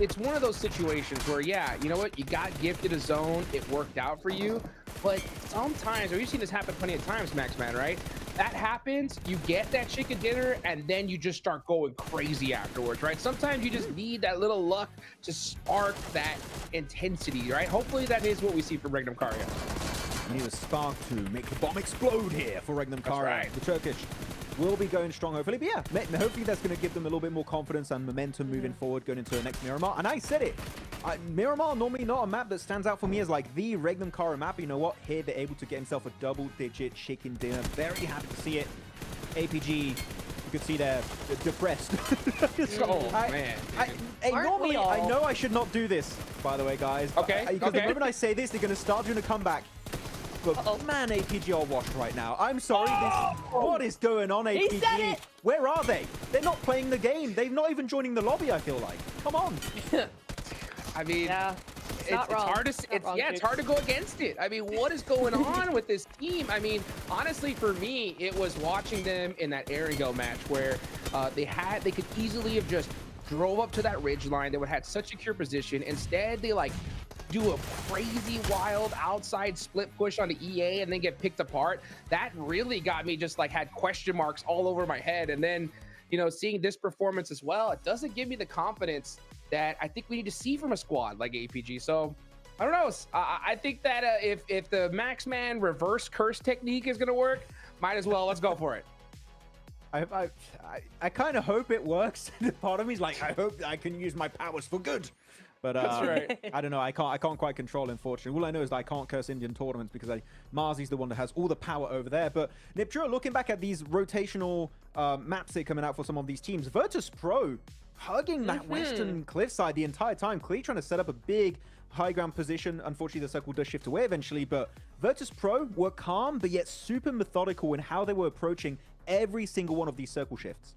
it's one of those situations where, yeah, you know what? You got gifted a zone. It worked out for you. But sometimes, we've seen this happen plenty of times, Maxman, right? That happens, you get that chicken dinner, and then you just start going crazy afterwards, right? Sometimes you just need that little luck to spark that intensity, right? Hopefully that is what we see from Regnum Karya. Need a spark to make the bomb explode here for Regnum Karya. Right. The Turkish will be going strong, hopefully. But yeah, hopefully that's going to give them a little bit more confidence and momentum moving forward, going into the next Miramar. And I said it, Miramar normally not a map that stands out for me as like the Regnum Karya map. But you know what? Here they're able to get himself a double-digit chicken dinner. Very happy to see it. APG, you could see they're depressed. Man. Normally, I know I should not do this, by the way, guys. Okay. Because the moment I say this, they're going to start doing a comeback. But man, APG are washed right now. I'm sorry. What is going on, APG? He said it! Where are they? They're not playing the game. They're not even joining the lobby, I feel like. Come on. I mean, yeah, it's hard to it's hard to go against it. I mean, what is going on with this team? I mean, honestly, for me, it was watching them in that Erangel match where they could easily have just drove up to that ridge line. They would have had such secure position. Instead, they like do a crazy wild outside split push on the EA and then get picked apart. That really got me just like had question marks all over my head. And then, you know, seeing this performance as well, it doesn't give me the confidence that I think we need to see from a squad like APG. So I don't know. I think that if the Maxman reverse curse technique is going to work, might as well. Let's go for it. I kind of hope it works. Part of me is like, I hope I can use my powers for good. But that's right. I don't know. I can't quite control, unfortunately. All I know is that I can't curse Indian tournaments because Marzi's the one that has all the power over there. But Niptura, looking back at these rotational maps that are coming out for some of these teams, Virtus Pro hugging that western cliffside the entire time. Clearly trying to set up a big high ground position. Unfortunately, the circle does shift away eventually. But Virtus Pro were calm, but yet super methodical in how they were approaching every single one of these circle shifts.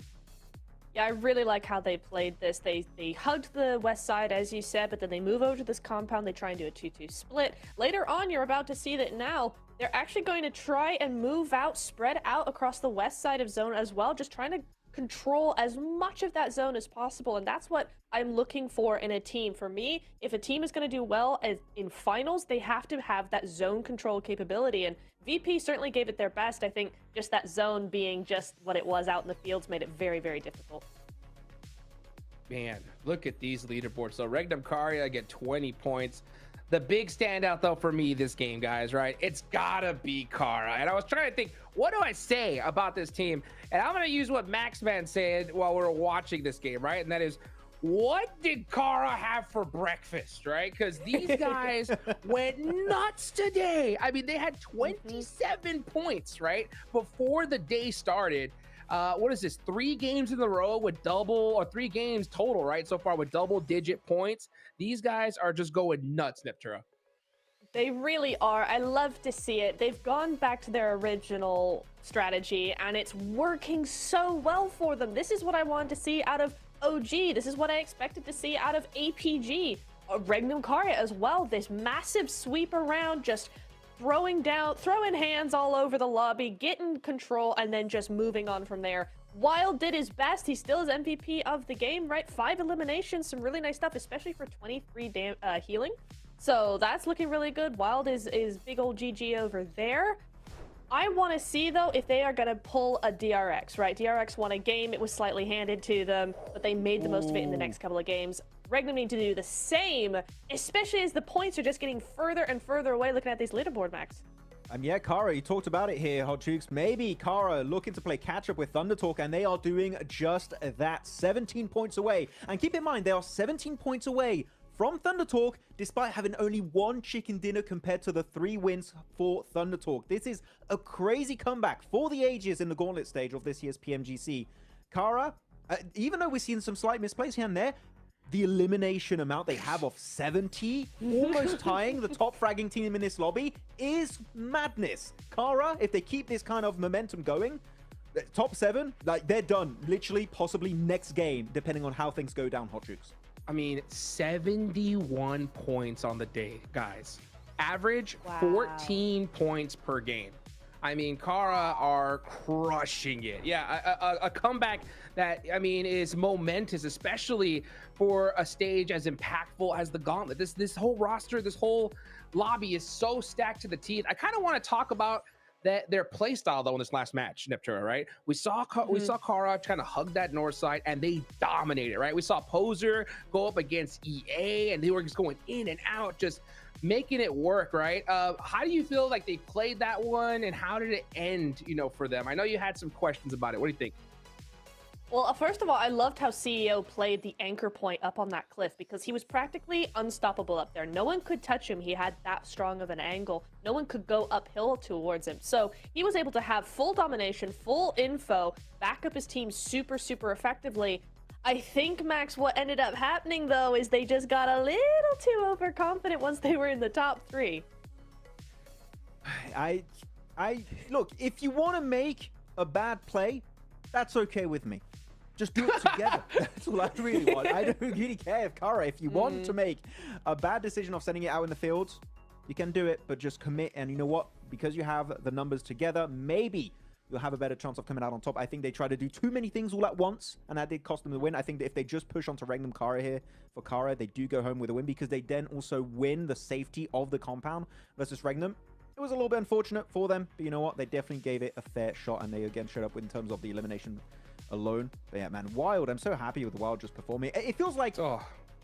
Yeah, I really like how they played this. They hugged the west side, as you said, but then they move over to this compound. They try and do a 2-2 split. Later on, you're about to see that now they're actually going to try and move out, spread out across the west side of zone as well, just trying to control as much of that zone as possible. And that's what I'm looking for in a team. For me, if a team is going to do well in finals, they have to have that zone control capability. And VP certainly gave it their best. I think just that zone being just what it was out in the fields made it very, very difficult. Man, look at these leaderboards. So Regnum Karya get 20 points. The big standout, though, for me this game, guys, right? It's gotta be Kara. And I was trying to think, what do I say about this team? And I'm gonna use what Maxman said while we were watching this game, right? And that is, what did Kara have for breakfast, right? Because these guys went nuts today. I mean, they had 27 points, right? Before the day started. What is this? 3 games in a row with double, or 3 games total, right? So far with double-digit points. These guys are just going nuts, Niptura. They really are. I love to see it. They've gone back to their original strategy, and it's working so well for them. This is what I wanted to see out of OG. This is what I expected to see out of APG. Regnum Karya as well. This massive sweep around, just throwing hands all over the lobby, getting control, and then just moving on from there. Wild did his best. He still is MVP of the game, right? 5 eliminations, some really nice stuff, especially for 23 healing. So that's looking really good. Wild is big old GG over there. I want to see, though, if they are going to pull a DRX, right? DRX won a game. It was slightly handed to them, but they made the most of it in the next couple of games. Regnum need to do the same, especially as the points are just getting further and further away looking at these leaderboard, Max. Yeah, Kara, you talked about it here, Hodgix. Maybe Kara looking to play catch-up with Thunder Talk, and they are doing just that. 17 points away. And keep in mind, they are 17 points away from Thunder Talk, despite having only 1 chicken dinner compared to the 3 wins for Thunder Talk. This is a crazy comeback for the ages in the Gauntlet stage of this year's PMGC. Kara, even though we're seeing some slight misplays here and there, the elimination amount they have of 70, almost tying the top fragging team in this lobby, is madness. Kara, if they keep this kind of momentum going, top 7, like, they're done. Literally, possibly next game, depending on how things go down, Hot Jukes. I mean, 71 points on the day, guys. Average 14 points per game. I mean, Kara are crushing it. Yeah, a comeback that, I mean, is momentous, especially for a stage as impactful as the Gauntlet. This whole roster, this whole lobby is so stacked to the teeth. I kind of want to talk about their play style though in this last match, Neptura, right? We saw Kara trying to hug that north side, and they dominated, right? We saw Poser go up against EA, and they were just going in and out, just making it work, right? How do you feel like they played that one, and how did it end, you know, for them? I know you had some questions about it. What do you think? Well, first of all, I loved how CEO played the anchor point up on that cliff, because he was practically unstoppable up there. No one could touch him. He had that strong of an angle. No one could go uphill towards him. So he was able to have full domination, full info, back up his team super, super effectively. I think, Max, what ended up happening, though, is they just got a little too overconfident once they were in the top 3. Look, if you want to make a bad play, that's okay with me. Just do it together. That's all I really want. I don't really care if Kara, if you want to make a bad decision of sending it out in the fields, you can do it, but just commit. And you know what? Because you have the numbers together, maybe you'll have a better chance of coming out on top. I think they try to do too many things all at once, and that did cost them the win. I think that if they just push onto Regnum Kara here for Kara, they do go home with a win, because they then also win the safety of the compound versus Regnum. It was a little bit unfortunate for them, but you know what? They definitely gave it a fair shot, and they again showed up in terms of the elimination alone. But yeah, man, Wild, I'm so happy with Wild just performing. It feels like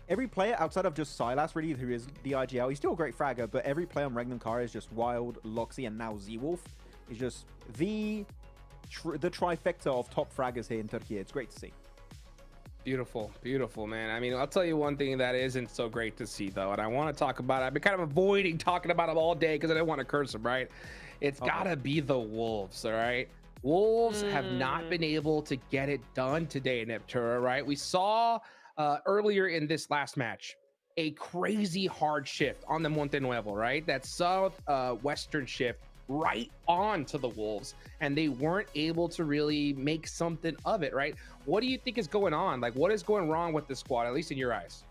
every player outside of just Silas, really, who is the IGL, he's still a great fragger, but every player on Regnum Kara is just Wild, Loxy, and now Z-Wolf is just the trifecta of top fraggers here in Turkey. It's great to see. Beautiful, beautiful, man. I mean, I'll tell you one thing that isn't so great to see, though, and I want to talk about it. I've been kind of avoiding talking about them all day because I didn't want to curse them, right? It's gotta be the Wolves, all right? Wolves have not been able to get it done today, Neptura, right? We saw earlier in this last match a crazy hard shift on the Monte Nuevo, right? That southwestern shift right on to the Wolves, and they weren't able to really make something of it, right? What do you think is going on? Like, what is going wrong with the squad, at least in your eyes?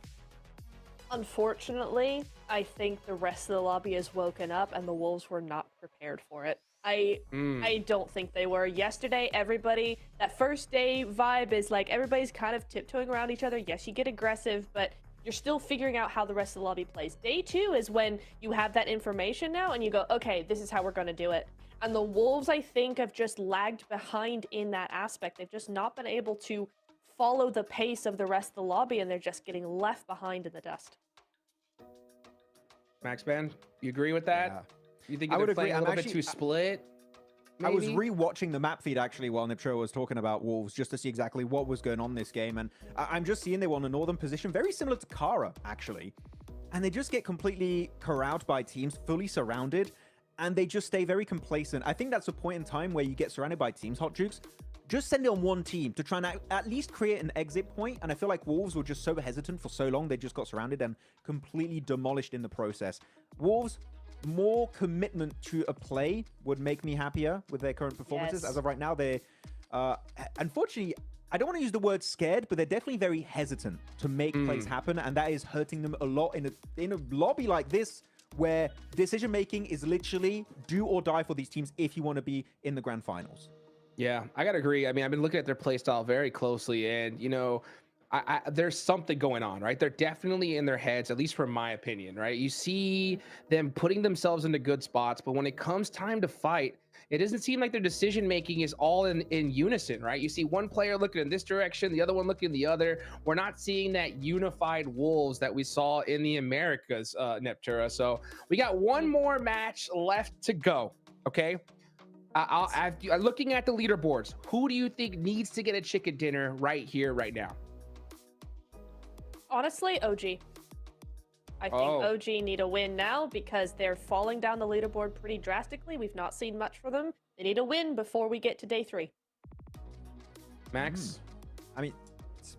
Unfortunately, I think the rest of the lobby has woken up, and the Wolves were not prepared for it. I don't think they were. Yesterday, everybody, that first day vibe is like everybody's kind of tiptoeing around each other. Yes, you get aggressive, but you're still figuring out how the rest of the lobby plays. Day 2 is when you have that information now and you go, okay, this is how we're going to do it. And the Wolves, I think, have just lagged behind in that aspect. They've just not been able to follow the pace of the rest of the lobby, and they're just getting left behind in the dust. Max Ben, you agree with that? Yeah. You think they're playing a little bit too split? Maybe? I was re-watching the map feed actually while Niptro was talking about Wolves, just to see exactly what was going on this game, and I'm just seeing they were on a northern position, very similar to Kara actually, and they just get completely corralled by teams, fully surrounded, and they just stay very complacent. I think that's a point in time where you get surrounded by teams, Hot Jukes. Just send it on one team to try and at least create an exit point, and I feel like Wolves were just so hesitant for so long, they just got surrounded and completely demolished in the process. Wolves, more commitment to a play would make me happier with their current performances. As of right now, they're unfortunately, I don't want to use the word scared, but they're definitely very hesitant to make plays happen, and that is hurting them a lot in a lobby like this, where decision making is literally do or die for these teams if you want to be in the grand finals. Yeah, I gotta agree. I mean, I've been looking at their play style very closely, and you know, there's something going on, right? They're definitely in their heads, at least from my opinion, right? You see them putting themselves into good spots, but when it comes time to fight, it doesn't seem like their decision making is all in unison, right? You see one player looking in this direction, the other one looking the other. We're not seeing that unified Wolves that we saw in the Americas, Neptura. So we got one more match left to go, okay? Looking at the leaderboards, who do you think needs to get a chicken dinner right here, right now? Honestly, OG. I think OG need a win now because they're falling down the leaderboard pretty drastically. We've not seen much for them. They need a win before we get to day 3. Max? I mean,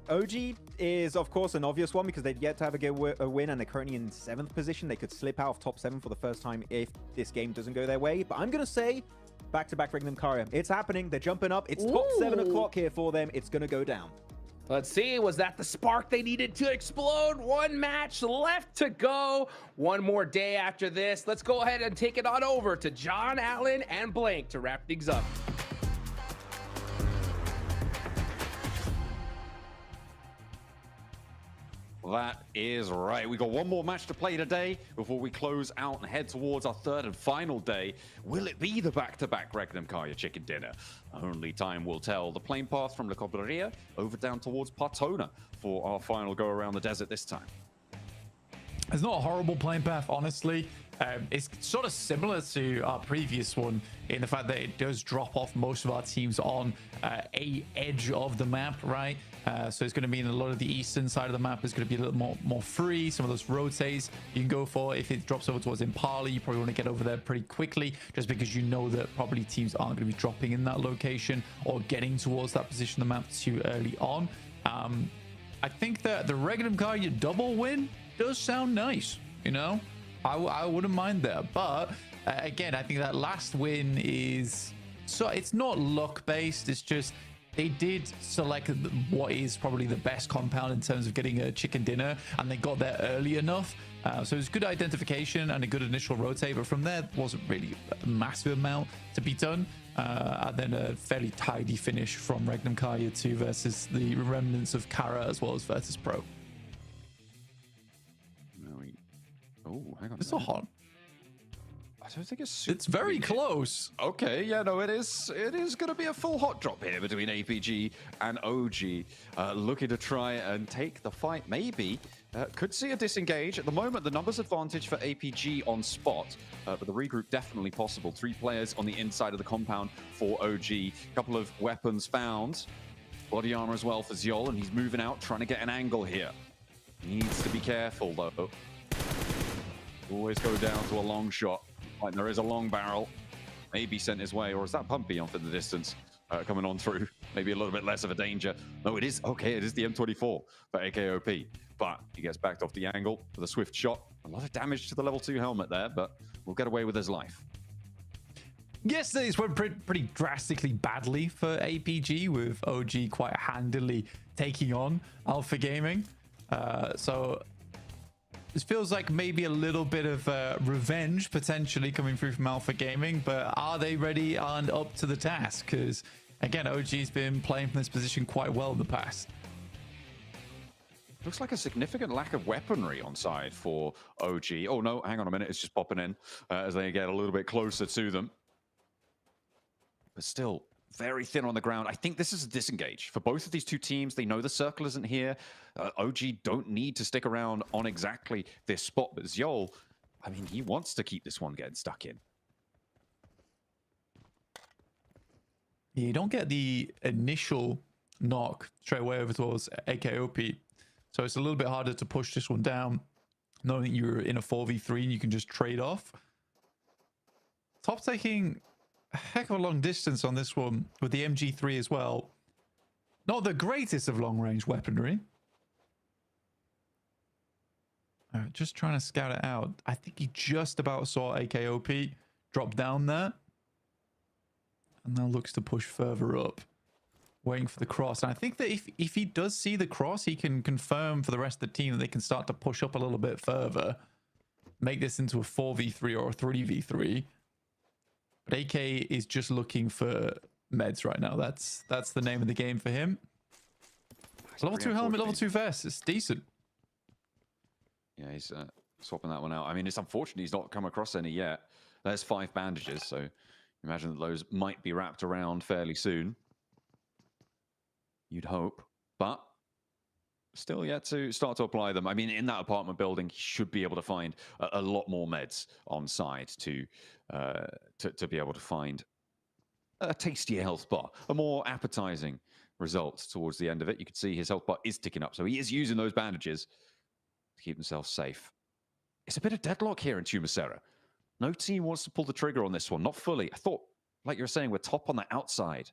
left. OG is, of course, an obvious one because they'd yet to have a win, and they're currently in 7th position. They could slip out of top 7 for the first time if this game doesn't go their way. But I'm going to say back-to-back Regnum Karya. It's happening. They're jumping up. It's top 7 o'clock here for them. It's going to go down. Let's see, was that the spark they needed to explode? One match left to go. One more day after this. Let's go ahead and take it on over to John Allen and Blank to wrap things up. That is right. We got one more match to play today before we close out and head towards our third and final day. Will it be the back-to-back Regnum Karya chicken dinner? Only time will tell. The plane path from La Cobreria over down towards Partona for our final go around the desert this time. It's not a horrible plane path, honestly. It's sort of similar to our previous one in the fact that it does drop off most of our teams on a edge of the map, right? So it's going to mean a lot of the eastern side of the map is going to be a little more free. Some of those rotates you can go for. If it drops over towards Impala, you probably want to get over there pretty quickly, just because you know that probably teams aren't going to be dropping in that location or getting towards that position of the map too early on. I think that the Regnum Karya double win does sound nice, you know? I wouldn't mind that, but again, I think that last win is so it's not luck based. It's just they did select what is probably the best compound in terms of getting a chicken dinner, and they got there early enough. So it was good identification and a good initial rotate, but from there wasn't really a massive amount to be done. And then a fairly tidy finish from Regnum Karya 2 versus the remnants of Kara as well as Virtus Pro. Oh, hang on. It's not hot. I don't think it's. It's very close. Okay, yeah, no, it is. It is going to be a full hot drop here between APG and OG, looking to try and take the fight. Maybe could see a disengage. At the moment, the numbers advantage for APG on spot, but the regroup definitely possible. 3 players on the inside of the compound for OG. A couple of weapons found. Body armor as well for Zyol, and he's moving out, trying to get an angle here. Needs to be careful though. Always go down to a long shot. Like there is a long barrel. Maybe sent his way, or is that Pumpy off in the distance coming on through? Maybe a little bit less of a danger. No, it is. Okay, it is the M24 for AKOP. But he gets backed off the angle with a swift shot. A lot of damage to the level 2 helmet there, but we'll get away with his life. Yesterday's went pretty drastically badly for APG, with OG quite handily taking on Alpha Gaming. So this feels like maybe a little bit of revenge potentially coming through from Alpha Gaming, but are they ready and up to the task? Because again, OG's been playing from this position quite well in the past. Looks like a significant lack of weaponry on side for OG. Oh no, hang on a minute, it's just popping in as they get a little bit closer to them. But still, very thin on the ground. I think this is a disengage for both of these two teams. They know the circle isn't here. OG don't need to stick around on exactly this spot, but Zyol, I mean, he wants to keep this one getting stuck in. You don't get the initial knock straight away over towards AKOP, so it's a little bit harder to push this one down, knowing that you're in a 4v3 and you can just trade off. Top taking a heck of a long distance on this one with the MG3 as well. Not the greatest of long-range weaponry. Just trying to scout it out. I think he just about saw AKOP drop down there. And now looks to push further up, waiting for the cross. And I think that if he does see the cross, he can confirm for the rest of the team that they can start to push up a little bit further. Make this into a 4v3 or a 3v3. But AK is just looking for meds right now. That's the name of the game for him. Level 2 helmet, level 2 vest. It's decent. Yeah, he's swapping that one out. I mean, it's unfortunate he's not come across any yet. There's 5 bandages, so imagine that those might be wrapped around fairly soon. You'd hope. But still yet to start to apply them. I mean, in that apartment building, he should be able to find a lot more meds on site to be able to find a tastier health bar, a more appetizing result towards the end of it. You can see his health bar is ticking up, so he is using those bandages to keep himself safe. It's a bit of deadlock here in Tumasera. No team wants to pull the trigger on this one, not fully. I thought, like you were saying, we're top on the outside.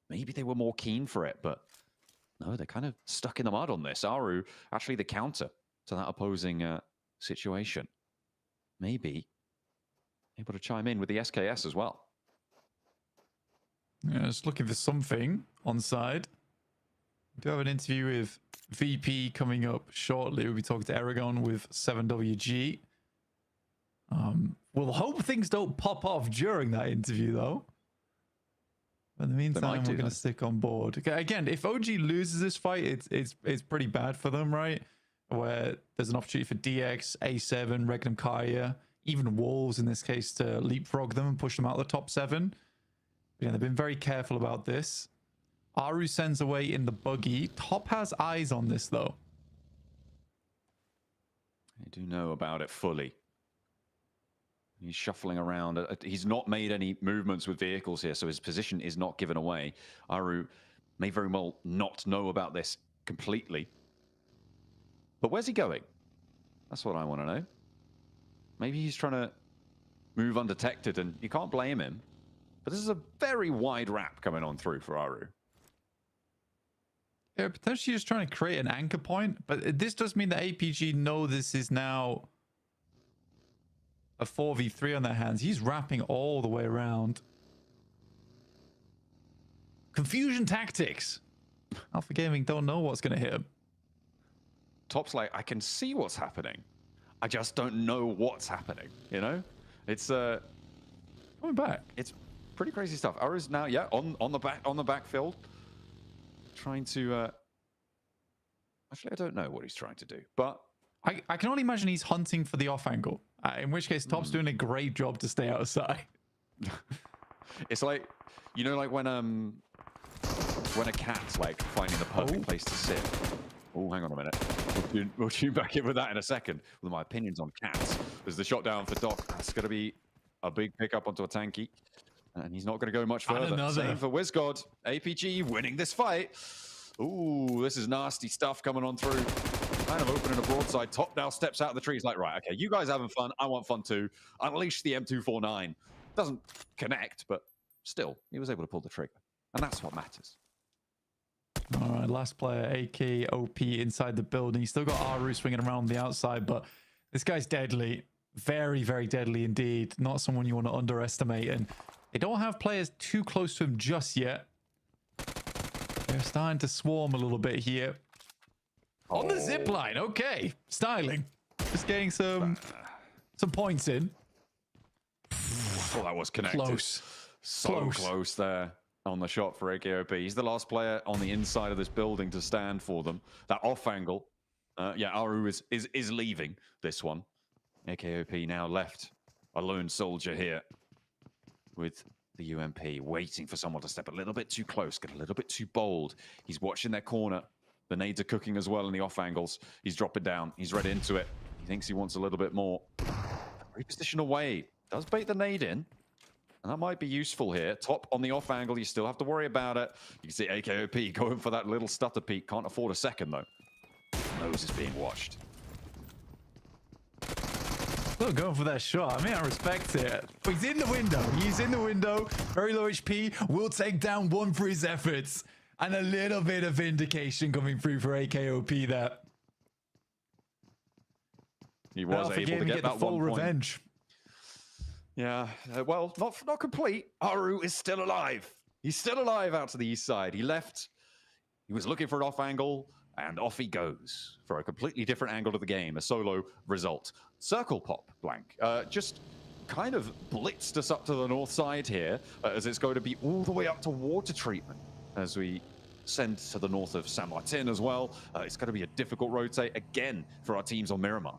Maybe they were more keen for it, but No, they're kind of stuck in the mud on this. Aru, actually the counter to that opposing situation. Maybe able to chime in with the SKS as well. Yeah, just looking for something on side. We do have an interview with VP coming up shortly. We'll be talking to Aragon with 7WG. We'll hope things don't pop off during that interview, though. But in the meantime, we're going to stick on board. Again, if OG loses this fight, it's pretty bad for them, right? Where there's an opportunity for DX, A7, Regnum Kaya, even Wolves in this case to leapfrog them and push them out of the top 7. But yeah, they've been very careful about this. Aru sends away in the buggy. Top has eyes on this, though. I do know about it fully. He's shuffling around. He's not made any movements with vehicles here, so his position is not given away. Aru may very well not know about this completely. But where's he going? That's what I want to know. Maybe he's trying to move undetected, and you can't blame him. But this is a very wide wrap coming on through for Aru. Yeah, potentially just trying to create an anchor point, but this does mean that APG know this is now a 4v3 on their hands. He's wrapping all the way around. Confusion tactics. Alpha Gaming don't know what's going to hit him. Top's like, I can see what's happening. I just don't know what's happening, you know? It's coming back. It's pretty crazy stuff. Aru's now, yeah, on the backfield. Trying to actually, I don't know what he's trying to do, but I can only imagine he's hunting for the off angle, in which case Top's doing a great job to stay outside. It's like, you know, like when a cat's like finding the perfect place to sit. Oh, hang on a minute. We'll tune back in with that in a second with my opinions on cats. There's the shot down for Doc. That's going to be a big pickup onto a tanky. And he's not going to go much further. Same for WizGod. APG winning this fight. Ooh, this is nasty stuff coming on through. Kind of opening a broadside. Top now steps out of the tree. He's like, right, okay, you guys having fun. I want fun too. Unleash the M249. Doesn't connect, but still, he was able to pull the trigger. And that's what matters. All right, last player, iQOO inside the building. He's still got Aru swinging around the outside, but this guy's deadly. Very, very deadly indeed. Not someone you want to underestimate. And they don't have players too close to him just yet. They're starting to swarm a little bit here. On the zip line, okay. Styling. Just getting some points in. Well, that was connected. Close. So close there on the shot for iQOO. He's the last player on the inside of this building to stand for them. That off angle. Yeah, Aru is leaving this one. iQOO now left a lone soldier here with the UMP, waiting for someone to step a little bit too close, get a little bit too bold. He's watching their corner. The nades are cooking as well in the off angles. He's dropping down. He's read into it. He thinks he wants a little bit more. Reposition away. Does bait the nade in. And that might be useful here. Top on the off angle. You still have to worry about it. You can see iQOO going for that little stutter peek. Can't afford a second, though. Nose is being watched. Still going for that shot. I mean, I respect it. But he's in the window. He's in the window. Very low HP. Will take down one for his efforts. And a little bit of vindication coming through for iQOO there. He was able to get that full one point. revenge. Yeah, well, not complete. Aru is still alive. He's still alive out to the east side. He left. He was looking for an off angle, and off he goes for a completely different angle to the game. A solo result. Circle pop, blank. Just kind of blitzed us up to the north side here, as it's going to be all the way up to water treatment as we send to the north of San Martin as well. It's going to be a difficult rotate again for our teams on Miramar.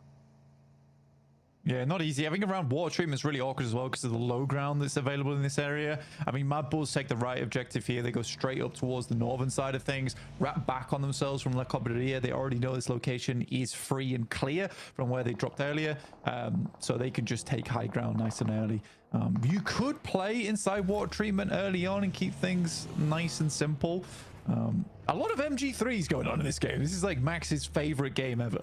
Yeah, not easy. Having around water treatment is really awkward as well because of the low ground that's available in this area. I mean, Mad Bulls take the right objective here. They go straight up towards the northern side of things, wrap back on themselves from La Cobreria. They already know this location is free and clear from where they dropped earlier, so they can just take high ground nice and early. You could play inside water treatment early on and keep things nice and simple. A lot of MG3s going on in this game. This is like Max's favorite game ever.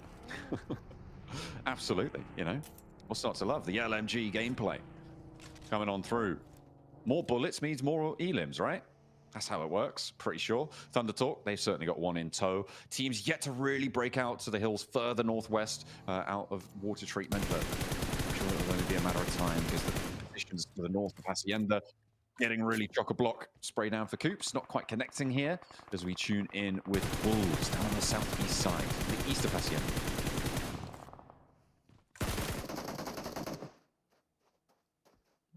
Absolutely, you know. What's not to love? The LMG gameplay coming on through. More bullets means more elims, right? That's how it works, pretty sure. Thunder Talk, they've certainly got one in tow. Teams yet to really break out to the hills further northwest out of water treatment, but I'm sure it'll only be a matter of time because the positions to the north of Hacienda getting really chock-a-block. Spray down for Coops, not quite connecting here as we tune in with Wolves down on the southeast side, the east of Hacienda.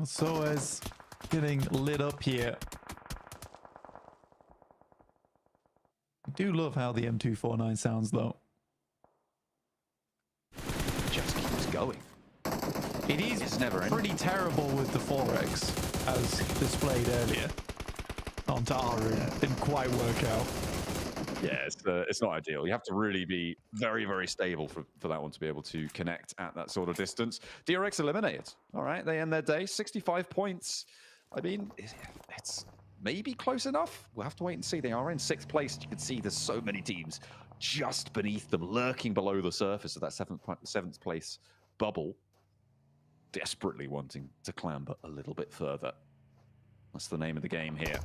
So as getting lit up here. I do love how the M249 sounds though. Just keeps going. It is it's never pretty terrible with the 4X, as displayed earlier. On Taru, didn't quite work out. Yeah, it's not ideal. You have to really be very, very stable for that one to be able to connect at that sort of distance. DRX eliminated. All right, they end their day. 65 points. I mean, it's maybe close enough. We'll have to wait and see. They are in 6th place. You can see there's so many teams just beneath them, lurking below the surface of that 7th place bubble, desperately wanting to clamber a little bit further. That's the name of the game here.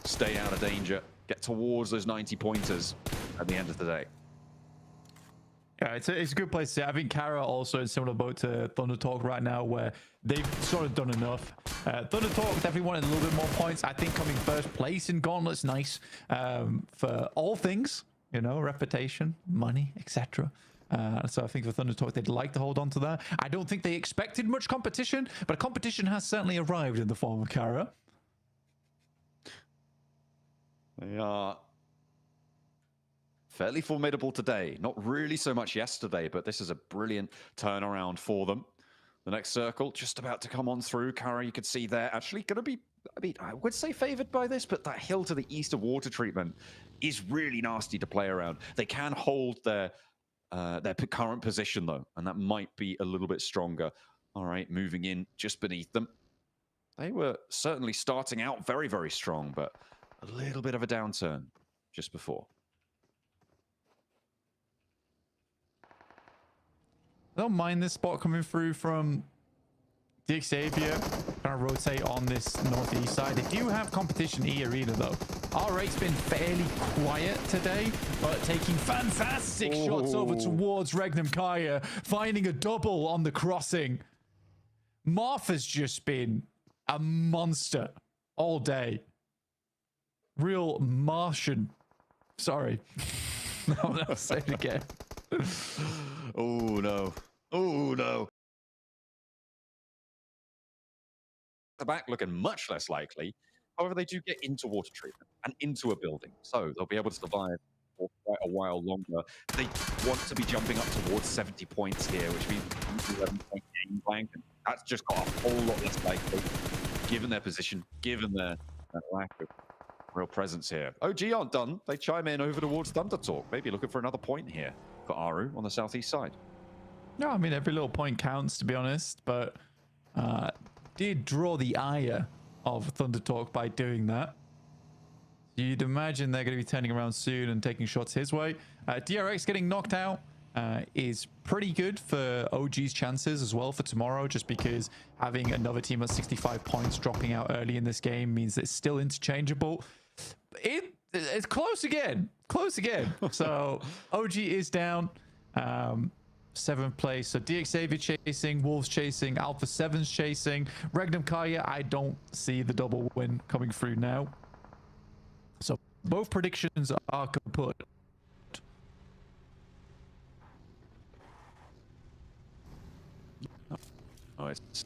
Stay out of danger. Get towards those 90 pointers at the end of the day. Yeah, it's a good place to say. I think Kara also in similar boat to Thunder Talk right now, where they've sort of done enough. Thunder Talk definitely wanted a little bit more points. I think coming 1st place in Gauntlet's nice for all things, you know, reputation, money, etc. So I think for Thunder Talk, they'd like to hold on to that. I don't think they expected much competition, but competition has certainly arrived in the form of Kara. They are fairly formidable today. Not really so much yesterday, but this is a brilliant turnaround for them. The next circle just about to come on through. Kara, you can see there, actually going to be, I mean, I would say favored by this, but that hill to the east of water treatment is really nasty to play around. They can hold their current position, though, and that might be a little bit stronger. All right, moving in just beneath them. They were certainly starting out very, very strong, but a little bit of a downturn just before. I don't mind this spot coming through from the Xavier. Kind of rotate on this northeast side. They do have competition E arena though. R8's been fairly quiet today, but taking fantastic shots over towards Regnum Kaya, finding a double on the crossing. Martha's just been a monster all day. Real Martian. Sorry. I'll say it again. Oh no. Oh no. The back looking much less likely. However, they do get into water treatment and into a building, so they'll be able to survive for quite a while longer. They want to be jumping up towards 70 points here, which means 11-point game blank. And that's just got a whole lot less likely, given their position, given their lack of real presence here. OG aren't done. They chime in over towards Thunder Talk, maybe looking for another point here for Aru on the southeast side. No, I mean, every little point counts, to be honest, but did draw the ire of Thunder Talk by doing that. You'd imagine they're going to be turning around soon and taking shots his way. DRX getting knocked out is pretty good for OG's chances as well for tomorrow, just because having another team at 65 points dropping out early in this game means it's still interchangeable. It's close again. Close again. So OG is down. 7th place. So DX Xavier chasing, Wolves chasing, Alpha 7's chasing. Regnum Kaya, I don't see the double win coming through now. So both predictions are kaput. Oh, it's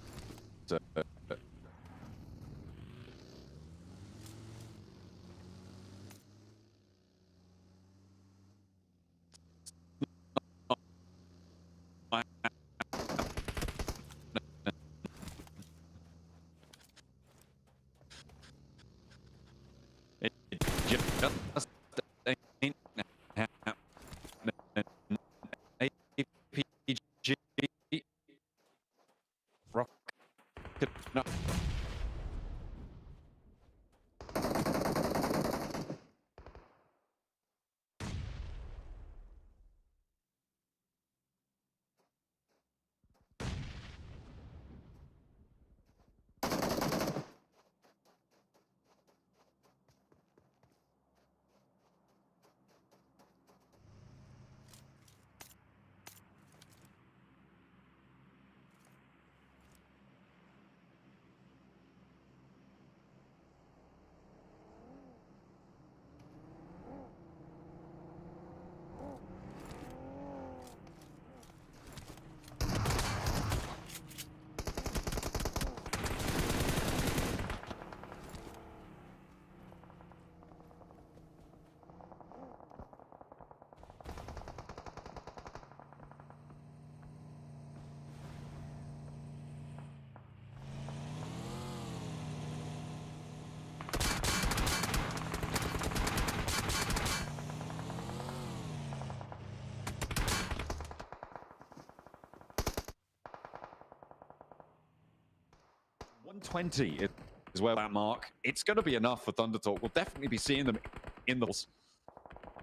20 is where that mark. It's going to be enough for Thunder Talk. We'll definitely be seeing them in the...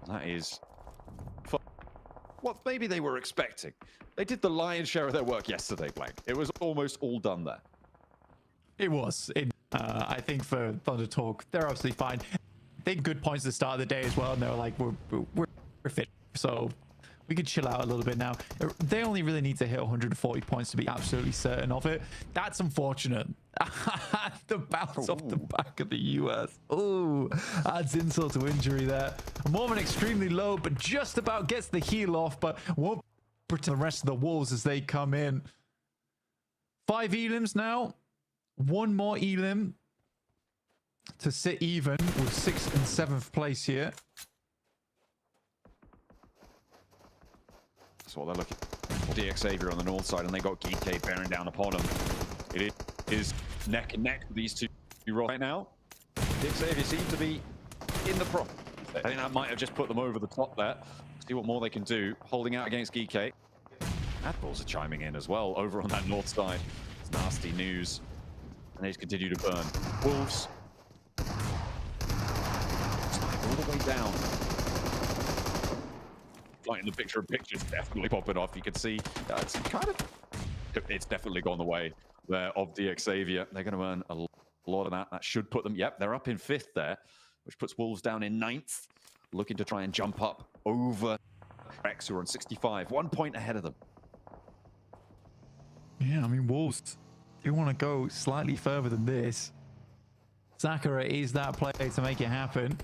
That is what maybe they were expecting. They did the lion's share of their work yesterday, Blank. It was almost all done there. It was. I think for Thunder Talk, they're absolutely fine. They had good points at the start of the day as well, and they were like, we're fit. So we could chill out a little bit now. They only really need to hit 140 points to be absolutely certain of it. That's unfortunate. The bounce off the back of the US. Oh, adds insult to injury there. Mormon extremely low, but just about gets the heal off, but won't protect the rest of the Wolves as they come in. 5 elims now. 1 more elim to sit even with 6th and 7th place here. That's what they're looking for. DX Xavier on the north side, and they got Geekade bearing down upon them. It is neck and neck with these two right now. DX Xavier seem to be in the front. I think that might have just put them over the top there. See what more they can do. Holding out against Geekade. Admirals are chiming in as well over on that north side. It's nasty news. And they just continue to burn. Wolves. All the way down. Like in the picture of pictures, definitely popping off. You can see it's kind of... It's definitely gone the way there of DX Xavier. They're going to earn a lot of that. That should put them... Yep, they're up in 5th there, which puts Wolves down in 9th. Looking to try and jump up over Rex, who are on 65. 1 point ahead of them. Yeah, I mean, Wolves... You want to go slightly further than this. Sakura is that player to make it happen.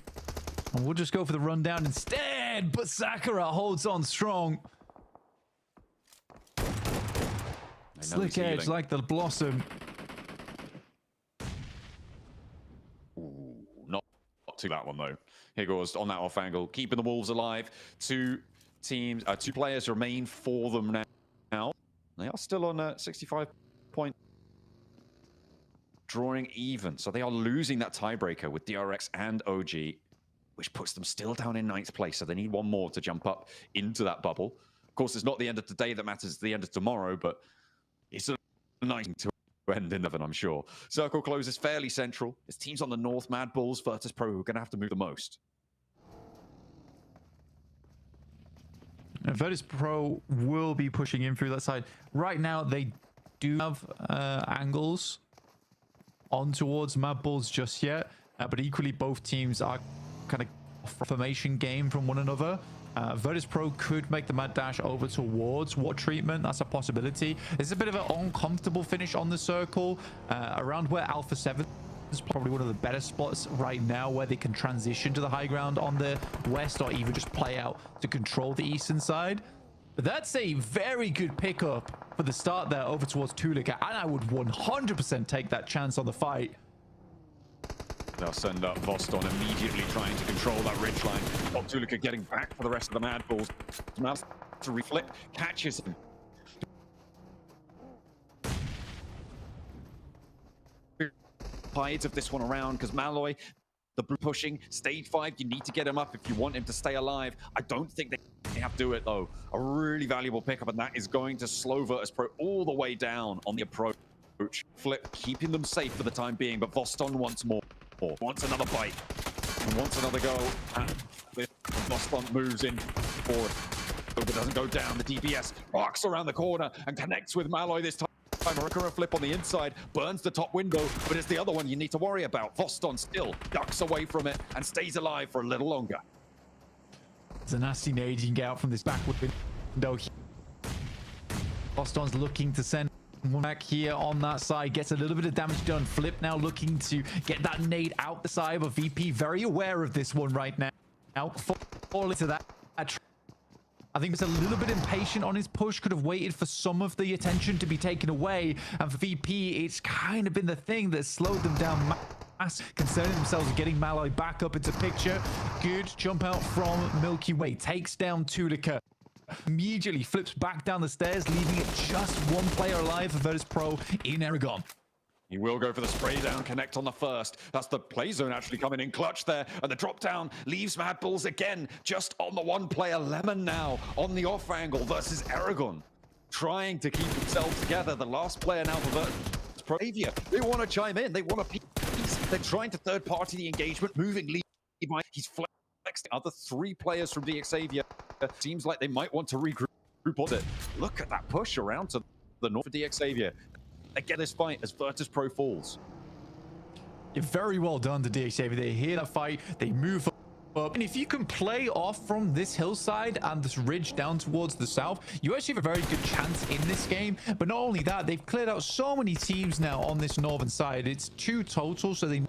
And we'll just go for the rundown instead. But Sakura holds on strong. Slick edge like the blossom. Ooh, not to that one though. Here goes on that off angle, keeping the Wolves alive. 2 players remain for them now. They are still on 65 points. Drawing even, so they are losing that tiebreaker with DRX and OG, which puts them still down in 9th place, so they need 1 more to jump up into that bubble. Of course, it's not the end of today that matters, it's the end of tomorrow, but it's a nice to end in 11, I'm sure. Circle closes fairly central. It's teams on the north, Mad Bulls, Virtus Pro, who are going to have to move the most. Virtus Pro will be pushing in through that side. Right now, they do have angles on towards Mad Bulls just yet, but equally both teams are kind of formation game from one another. Virtus Pro could make the mad dash over towards What Treatment. That's a possibility. It's a bit of an uncomfortable finish on the circle around where Alpha 7 is probably one of the better spots right now, where they can transition to the high ground on the west, or even just play out to control the eastern side. But that's a very good pickup for the start there over towards Tulika, and I would 100% take that chance on the fight. They'll send up Voston immediately trying to control that ridgeline. While Tulika getting back for the rest of the Mad Bulls. Mouse to reflip, catches him. Hides of this one around because Malloy, the pushing, stage 5, you need to get him up if you want him to stay alive. I don't think they have to do it though. A really valuable pickup, and that is going to slow Virtus Pro all the way down on the approach. Flip, keeping them safe for the time being, but Voston wants more. Wants another bite. And wants another go. And Voston moves in forward. But it doesn't go down. The DPS arcs around the corner and connects with Malloy this time. A flip on the inside, burns the top window, but it's the other one you need to worry about. Voston still ducks away from it and stays alive for a little longer. It's a nasty nade you can get out from this backward window. Voston's looking to send one back here on that side, gets a little bit of damage done. Flip now looking to get that nade out the side, but VP very aware of this one right now. Fall into that. I think he's a little bit impatient on his push, could have waited for some of the attention to be taken away. And for VP, it's kind of been the thing that slowed them down, concerning themselves with getting Malloy back up into picture. Good jump out from Milky Way, takes down Tulika. Immediately flips back down the stairs, leaving it just 1 player alive for Virtus Pro in Aragon. He will go for the spray down, connect on the first. That's the play zone actually coming in clutch there. And the drop down leaves Mad Bulls again, just on the 1 player. Lemon now on the off angle versus Aragon. Trying to keep themselves together. The last player now for Virtus Pro Avia. They want to chime in. They want a piece. They're trying to third-party the engagement, moving Levi. He's flexed the other 3 players from DXavia. Seems like they might want to regroup on it. Look at that push around to the north of DXavia. They get this fight as Virtus Pro falls. You're very well done to DXavia. They hear that fight. They move up. And if you can play off from this hillside and this ridge down towards the south, you actually have a very good chance in this game. But not only that, they've cleared out so many teams now on this northern side. It's 2 total, so they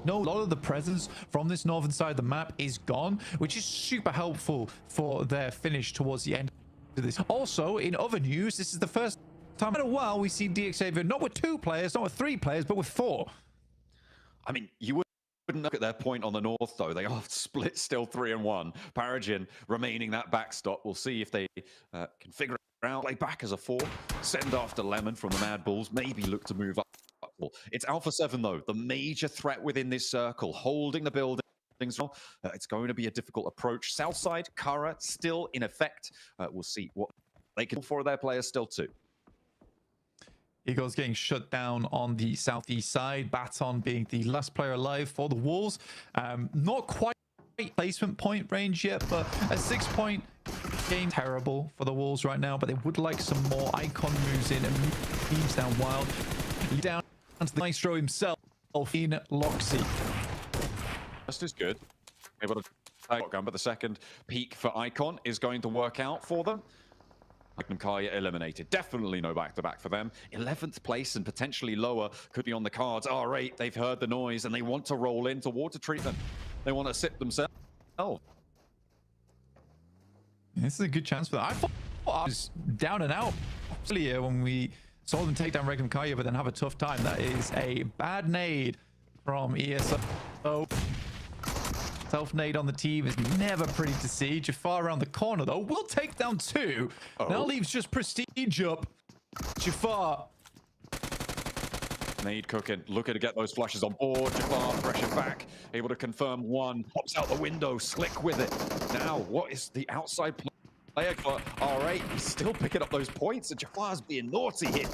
know a lot of the presence from this northern side of the map is gone, which is super helpful for their finish towards the end of this. Also, in other news, this is the first time in a while we see DXavia not with 2 players, not with 3 players, but with 4. I mean, you wouldn't look at their point on the north, though. They are split still 3-1. Paragon remaining that backstop. We'll see if they can figure it out. Play back as a 4. Send after Lemon from the Mad Bulls. Maybe look to move up. It's Alpha 7, though, the major threat within this circle, holding the buildings. It's going to be a difficult approach. Southside, Kara still in effect. We'll see what they can do for their players still, too. Eagles getting shut down on the southeast side. Baton being the last player alive for the Wolves. Not quite placement point range yet, but a 6-point game. Terrible for the Wolves right now, but they would like some more icon moves in and move teams down wild. Down to the Maestro himself in Loxy. Just as good. Able to shotgun, but the second peak for Icon is going to work out for them. Kaya eliminated. Definitely no back-to-back for them. 11th place and potentially lower could be on the cards. R8, they've heard the noise and they want to roll into water treatment. They want to sip themselves. Oh. This is a good chance for that. I thought I was down and out earlier when we saw them take down Regnum Kaya, but then have a tough time. That is a bad nade from ESO. Self-nade on the team is never pretty to see. Jafar around the corner, though, will take down 2. Now leaves just Prestige up. Jafar. Nade cooking, looking to get those flushes on board. Jafar, pressure back, able to confirm 1. Pops out the window, slick with it. Now, what is the outside player got? R8, he's still picking up those points, and Jafar's being naughty here.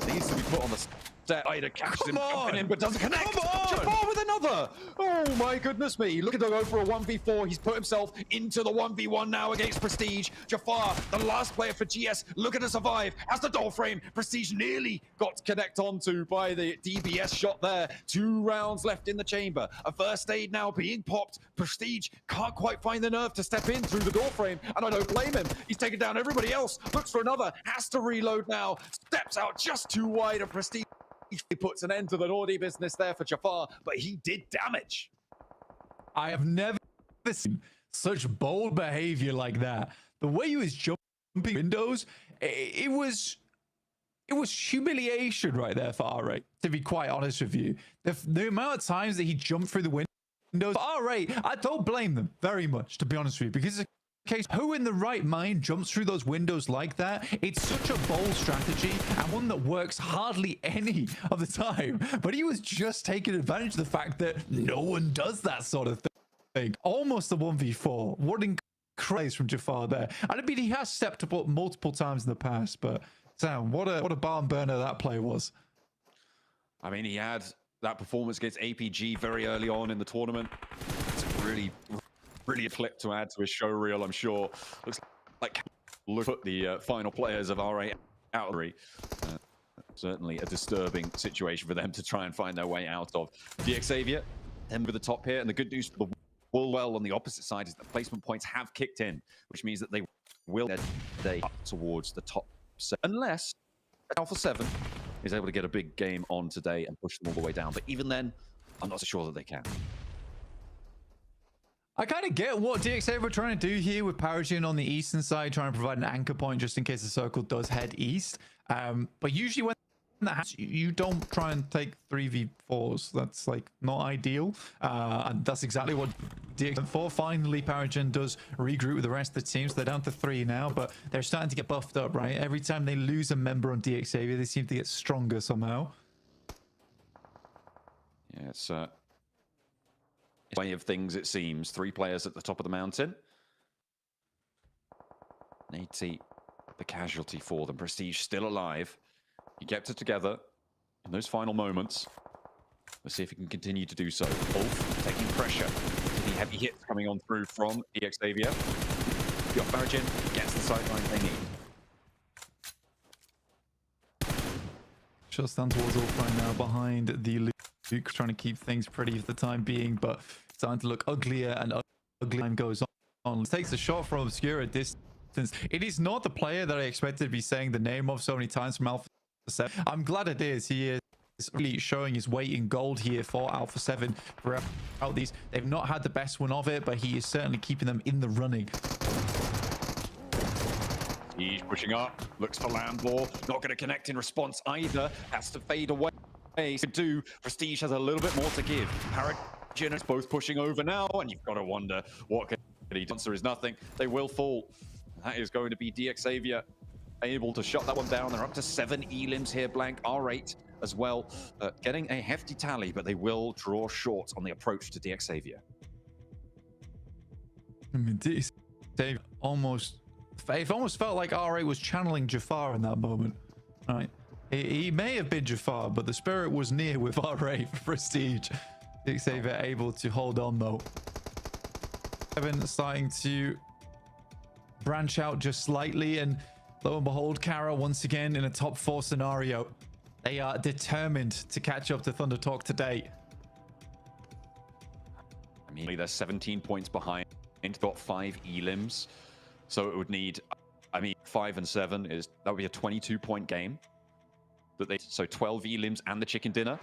Needs to be put on the set. Ida catches him jumping in, but doesn't connect. Jafar with another. Oh my goodness me. Looking to go for a 1v4. He's put himself into the 1v1 now against Prestige. Jafar, the last player for GS, looking to survive. Has the door frame. Prestige nearly got connect onto by the DBS shot there. 2 rounds left in the chamber. A first aid now being popped. Prestige can't quite find the nerve to step in through the door frame, and I don't blame him. He's taken down everybody else. Looks for another. Has to reload now. Steps out just too wide of Prestige. He puts an end to the naughty business there for Jafar, but he did damage. I have never seen such bold behavior like that. The way he was jumping windows, it was humiliation right there for R8, to be quite honest with you. The amount of times that he jumped through the windows, R8, I don't blame them very much, to be honest with you, because it's case, who in the right mind jumps through those windows like that? It's such a bold strategy and one that works hardly any of the time. But he was just taking advantage of the fact that no one does that sort of thing. Almost a 1v4. What incredible from Jafar there. And I mean, he has stepped up multiple times in the past, but Sam, what a barn burner that play was. I mean, he had that performance against APG very early on in the tournament. It's really a clip to add to his show reel, I'm sure. Looks like look at the final players of R8 out. Certainly a disturbing situation for them to try and find their way out of. DXavia, them with the top here, and the good news for the well on the opposite side is that placement points have kicked in, which means that they will get up towards the top 7, unless Alpha 7 is able to get a big game on today and push them all the way down. But even then, I'm not so sure that they can. I kind of get what DXavia were trying to do here with Paragon on the eastern side, trying to provide an anchor point just in case the circle does head east. But usually when that happens, you don't try and take 3v4s. That's like not ideal. And that's exactly what DX went for. Finally, Paragon does regroup with the rest of the team. So they're down to 3 now, but they're starting to get buffed up, right? Every time they lose a member on DXavia, they seem to get stronger somehow. Yeah, it's way of things, it seems. 3 players at the top of the mountain. Nate, the casualty for them. Prestige still alive. He kept it together. in those final moments. Let's see if he can continue to do so. Ulf taking pressure. The heavy hits coming on through from DXavier. The off Barragin gets the sideline they need. Just down towards Ulf right now behind the Luke, trying to keep things pretty for the time being, but starting to look uglier and uglier. Time goes on. Takes a shot from Obscure at distance. It is not the player that I expected to be saying the name of so many times from Alpha 7. I'm glad it is. He is really showing his weight in gold here for Alpha 7 throughout these. They've not had the best one of it, but he is certainly keeping them in the running. He's pushing up, looks for Lambor, not going to connect in response either, has to fade away. Prestige has a little bit more to give. Paragin is both pushing over now, and you've got to wonder what can he do. Answer is nothing. They will fall. That is going to be DXavier able to shut that one down. They're up to 7 elims here, blank, R8 as well. Getting a hefty tally, but they will draw short on the approach to DXavier. I mean, DXavier almost felt like R8 was channeling Jafar in that moment. Right. He may have been Jafar, but the spirit was near with R8 for Prestige. DXavier able to hold on though. 7 starting to branch out just slightly, and lo and behold, Kara once again in a top 4 scenario. They are determined to catch up to Thunder Talk today. I mean, they're 17 points behind. Got 5 elims. So it would need, I mean, 5 and 7 is, that would be a 22-point game. So 12 elims and the chicken dinner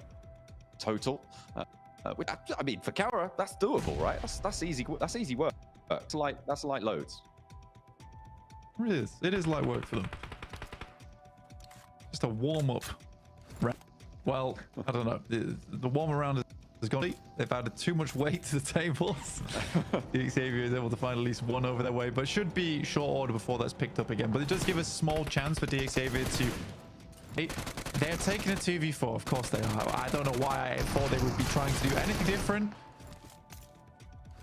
total. I mean, for Kara, that's doable, right? That's easy. That's easy work. That's light loads. It is. It is light work for them. Just a warm up. Well, I don't know. The warm around has gone. They've added too much weight to the tables. DXavier is able to find at least one over their way, but should be short order before that's picked up again. But it does give a small chance for DXavier to. They're taking a 2v4, of course they are. I don't know why I thought they would be trying to do anything different.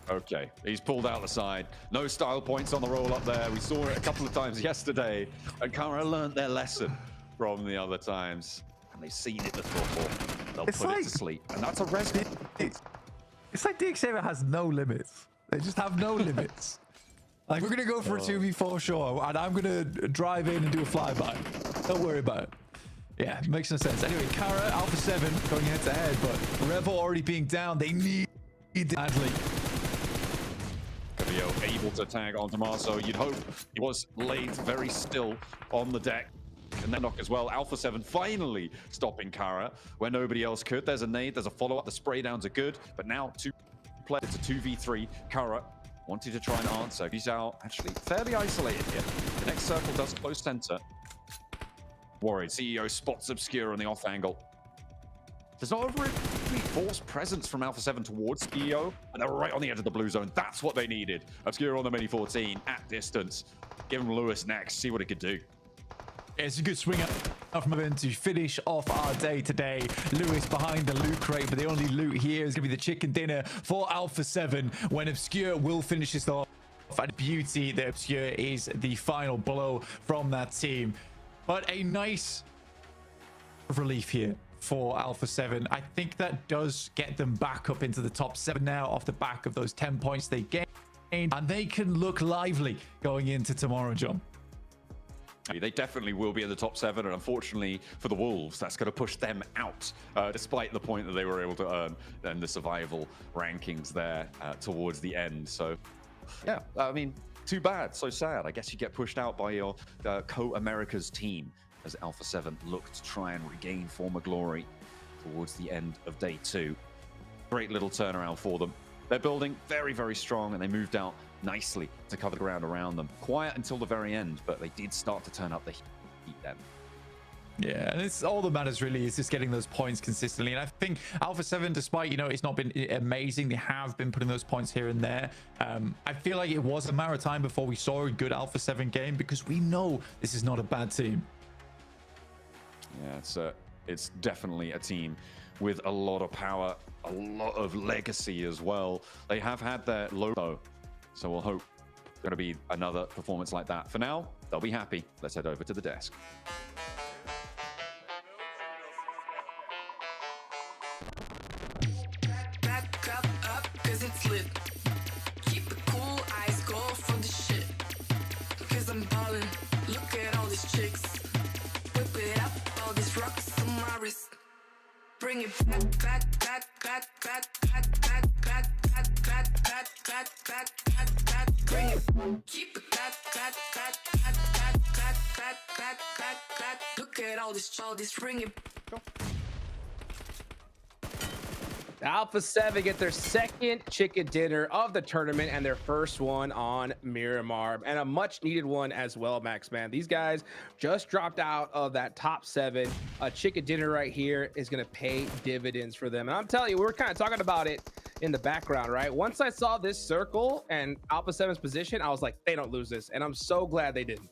Okay, he's pulled out the side. No style points on the roll up there. We saw it a couple of times yesterday, and Kara learned their lesson from the other times. And they've seen it before. They'll put it to sleep. And that's a res. It's like DXavier has no limits. They just have no limits. Like, we're going to go for a 2v4, sure, and I'm going to drive in and do a flyby. Don't worry about it. Yeah, makes no sense. Anyway, Kara, Alpha 7 going head to head, but Revo already being down. They need it badly. Cavio able to tag on Tommaso. You'd hope he was laid very still on the deck. And then knock as well. Alpha 7 finally stopping Kara where nobody else could. There's a nade, there's a follow-up. The spray downs are good, but now 2 players to 2v3. Kara wanted to try and answer. He's out actually fairly isolated here. The next circle does close center. Worried. CEO spots Obscure on the off angle. There's not a really forced presence from Alpha 7 towards CEO, and they're right on the edge of the blue zone. That's what they needed. Obscure on the Mini 14 at distance. Give him Lewis next, see what he could do. It's a good swing up from him to finish off our day today. Lewis behind the loot crate, but the only loot here is going to be the chicken dinner for Alpha 7 when Obscure will finish this off. And beauty that Obscure is the final blow from that team. But a nice relief here for Alpha 7. I think that does get them back up into the top 7 now off the back of those 10 points they gained. And they can look lively going into tomorrow, John. They definitely will be in the top 7, and unfortunately for the Wolves, that's going to push them out, despite the point that they were able to earn in the survival rankings there towards the end. So, yeah, I mean, too bad, so sad. I guess you get pushed out by your co-Americas team as Alpha 7 look to try and regain former glory towards the end of day 2. Great little turnaround for them. They're building very, very strong, and they moved out nicely to cover the ground around them. Quiet until the very end, but they did start to turn up the heat then. Yeah, and it's all that matters really is just getting those points consistently. And I think Alpha 7, despite, you know, it's not been amazing, they have been putting those points here and there. I feel like it was a matter of time before we saw a good Alpha 7 game, because we know this is not a bad team. Yeah, it's definitely a team with a lot of power, a lot of legacy as well. They have had their low, so we'll hope there's going to be another performance like that. For now, they'll be happy. Let's head over to the desk. Look at all this ringing. Alpha 7 get their second chicken dinner of the tournament and their first one on Miramar, and a much needed one as well, Max, man. These guys just dropped out of that top 7. A chicken dinner right here is going to pay dividends for them. And I'm telling you, we were kind of talking about it in the background, right? Once I saw this circle and Alpha 7's position, I was like, they don't lose this. And I'm so glad they didn't.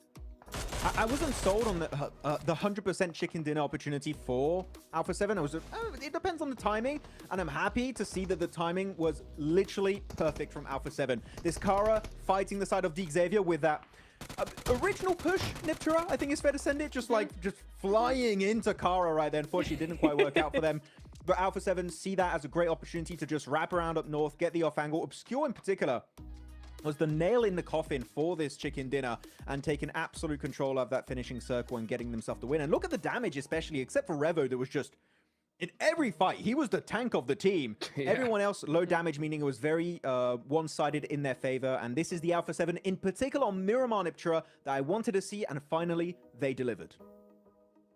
I wasn't sold on the 100% chicken dinner opportunity for Alpha 7. I was, it depends on the timing, and I'm happy to see that the timing was literally perfect from Alpha 7. This Kara fighting the side of D Xavier with that original push, Niptura, I think it's fair to send it, just flying into Kara right there. Unfortunately, it didn't quite work out for them. But Alpha 7 see that as a great opportunity to just wrap around up north, get the off angle. Obscure in particular was the nail in the coffin for this chicken dinner and taking absolute control of that finishing circle and getting themselves the win. And look at the damage, especially, except for Revo, that was just in every fight. He was the tank of the team. Yeah. Everyone else, low damage, meaning it was very one-sided in their favor. And this is the Alpha 7, in particular on Miramar Niptura, that I wanted to see, and finally they delivered.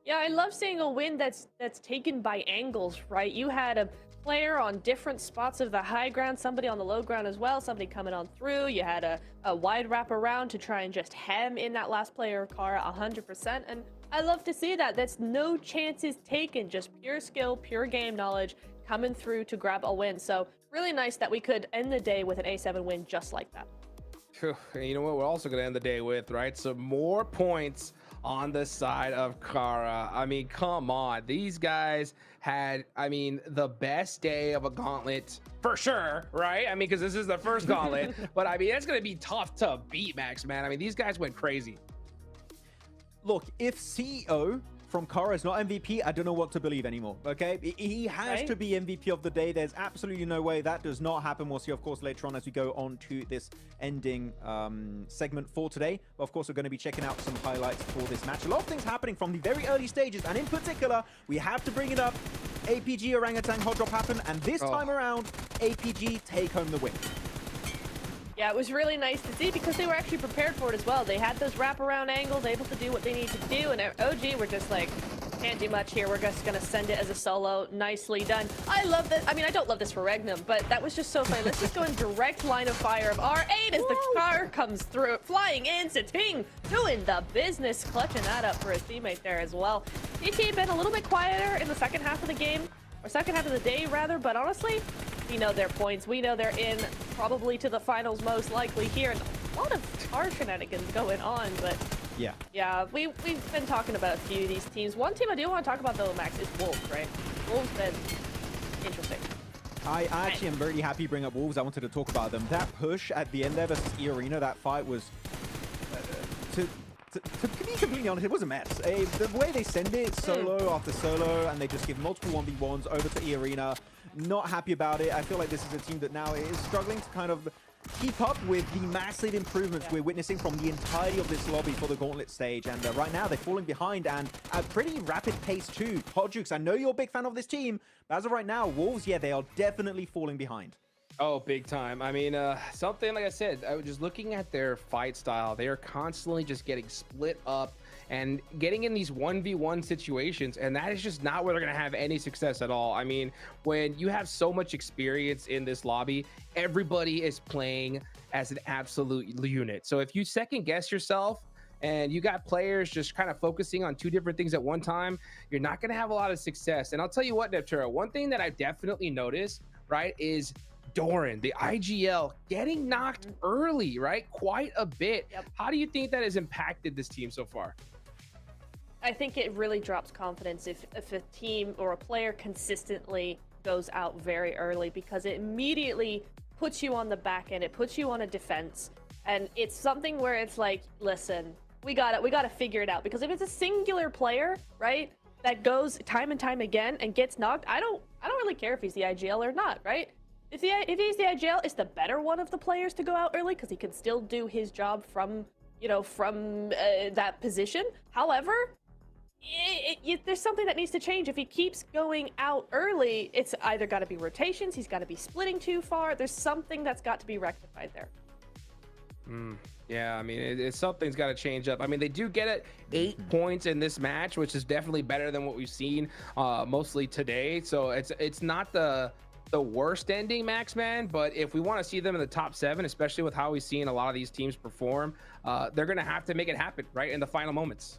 Yeah, I love seeing a win that's taken by angles, right? You had a player on different spots of the high ground, somebody on the low ground as well, somebody coming on through. You had a wide wrap around to try and just hem in that last player, Kara, 100%. And I love to see that. That's no chances taken, just pure skill, pure game knowledge coming through to grab a win. So really nice that we could end the day with an A7 win just like that. And you know what we're also going to end the day with, right? Some more points on the side of Kara. I mean, come on. These guys had, I mean, the best day of a gauntlet for sure, right? I mean, because this is the first gauntlet. But I mean, it's going to be tough to beat, Max, man. I mean, these guys went crazy. Look, if CEO from Kara is not MVP, I don't know what to believe anymore, okay? He has to be MVP of the day. There's absolutely no way that does not happen. We'll see, of course, later on as we go on to this ending segment for today. But of course, we're going to be checking out some highlights for this match. A lot of things happening from the very early stages, and in particular, we have to bring it up. APG Orangutan hot drop happened, and this time around, APG take home the win. Yeah, it was really nice to see because they were actually prepared for it as well. They had those wraparound angles, able to do what they need to do, and OG were just like, can't do much here. We're just going to send it as a solo. Nicely done. I love this. I mean, I don't love this for Regnum, but that was just so funny. Let's just go in direct line of fire of R8 as the car comes through, flying in. Ting doing the business, clutching that up for his teammate there as well. DT been a little bit quieter in the second half of the game, or second half of the day rather, but honestly, we know their points. We know they're in probably to the finals most likely here. And a lot of car shenanigans going on, but yeah, we've been talking about a few of these teams. One team I do want to talk about though, Max, is Wolves, right? Wolves been interesting. I actually am very happy you bring up Wolves. I wanted to talk about them. That push at the end there versus E-Arena, that fight was, to be completely honest, it was a mess. The way they send it solo after solo, and they just give multiple 1v1s over to E-Arena. Not happy about it. I feel like this is a team that now is struggling to kind of keep up with the massive improvements we're witnessing from the entirety of this lobby for the Gauntlet stage. And right now, they're falling behind, and at a pretty rapid pace too. Hodjux, I know you're a big fan of this team, but as of right now, Wolves, yeah, they are definitely falling behind. Oh, big time. I mean, something like I said, I was just looking at their fight style. They are constantly just getting split up and getting in these 1v1 situations, and that is just not where they're going to have any success at all. I mean, when you have so much experience in this lobby, everybody is playing as an absolute unit. So if you second guess yourself and you got players just kind of focusing on two different things at one time, you're not going to have a lot of success. And I'll tell you what, Neptura, one thing that I definitely noticed, right, is Doran, the IGL, getting knocked early, right? Quite a bit. How do you think that has impacted this team so far? I think it really drops confidence if a team or a player consistently goes out very early, because it immediately puts you on the back end. It puts you on a defense, and it's something where it's like, listen, we got to figure it out. Because if it's a singular player, right, that goes time and time again and gets knocked, I don't really care if he's the IGL or not, right? If he's the IGL, it's the better one of the players to go out early because he can still do his job from that position. However, there's something that needs to change. If he keeps going out early, it's either got to be rotations, he's got to be splitting too far. There's something that's got to be rectified there. Yeah, I mean, something's got to change up. I mean, they do get it 8 points in this match, which is definitely better than what we've seen mostly today. So it's not the worst ending, Max Man, but if we want to see them in the top 7, especially with how we've seen a lot of these teams perform, they're going to have to make it happen, right, in the final moments.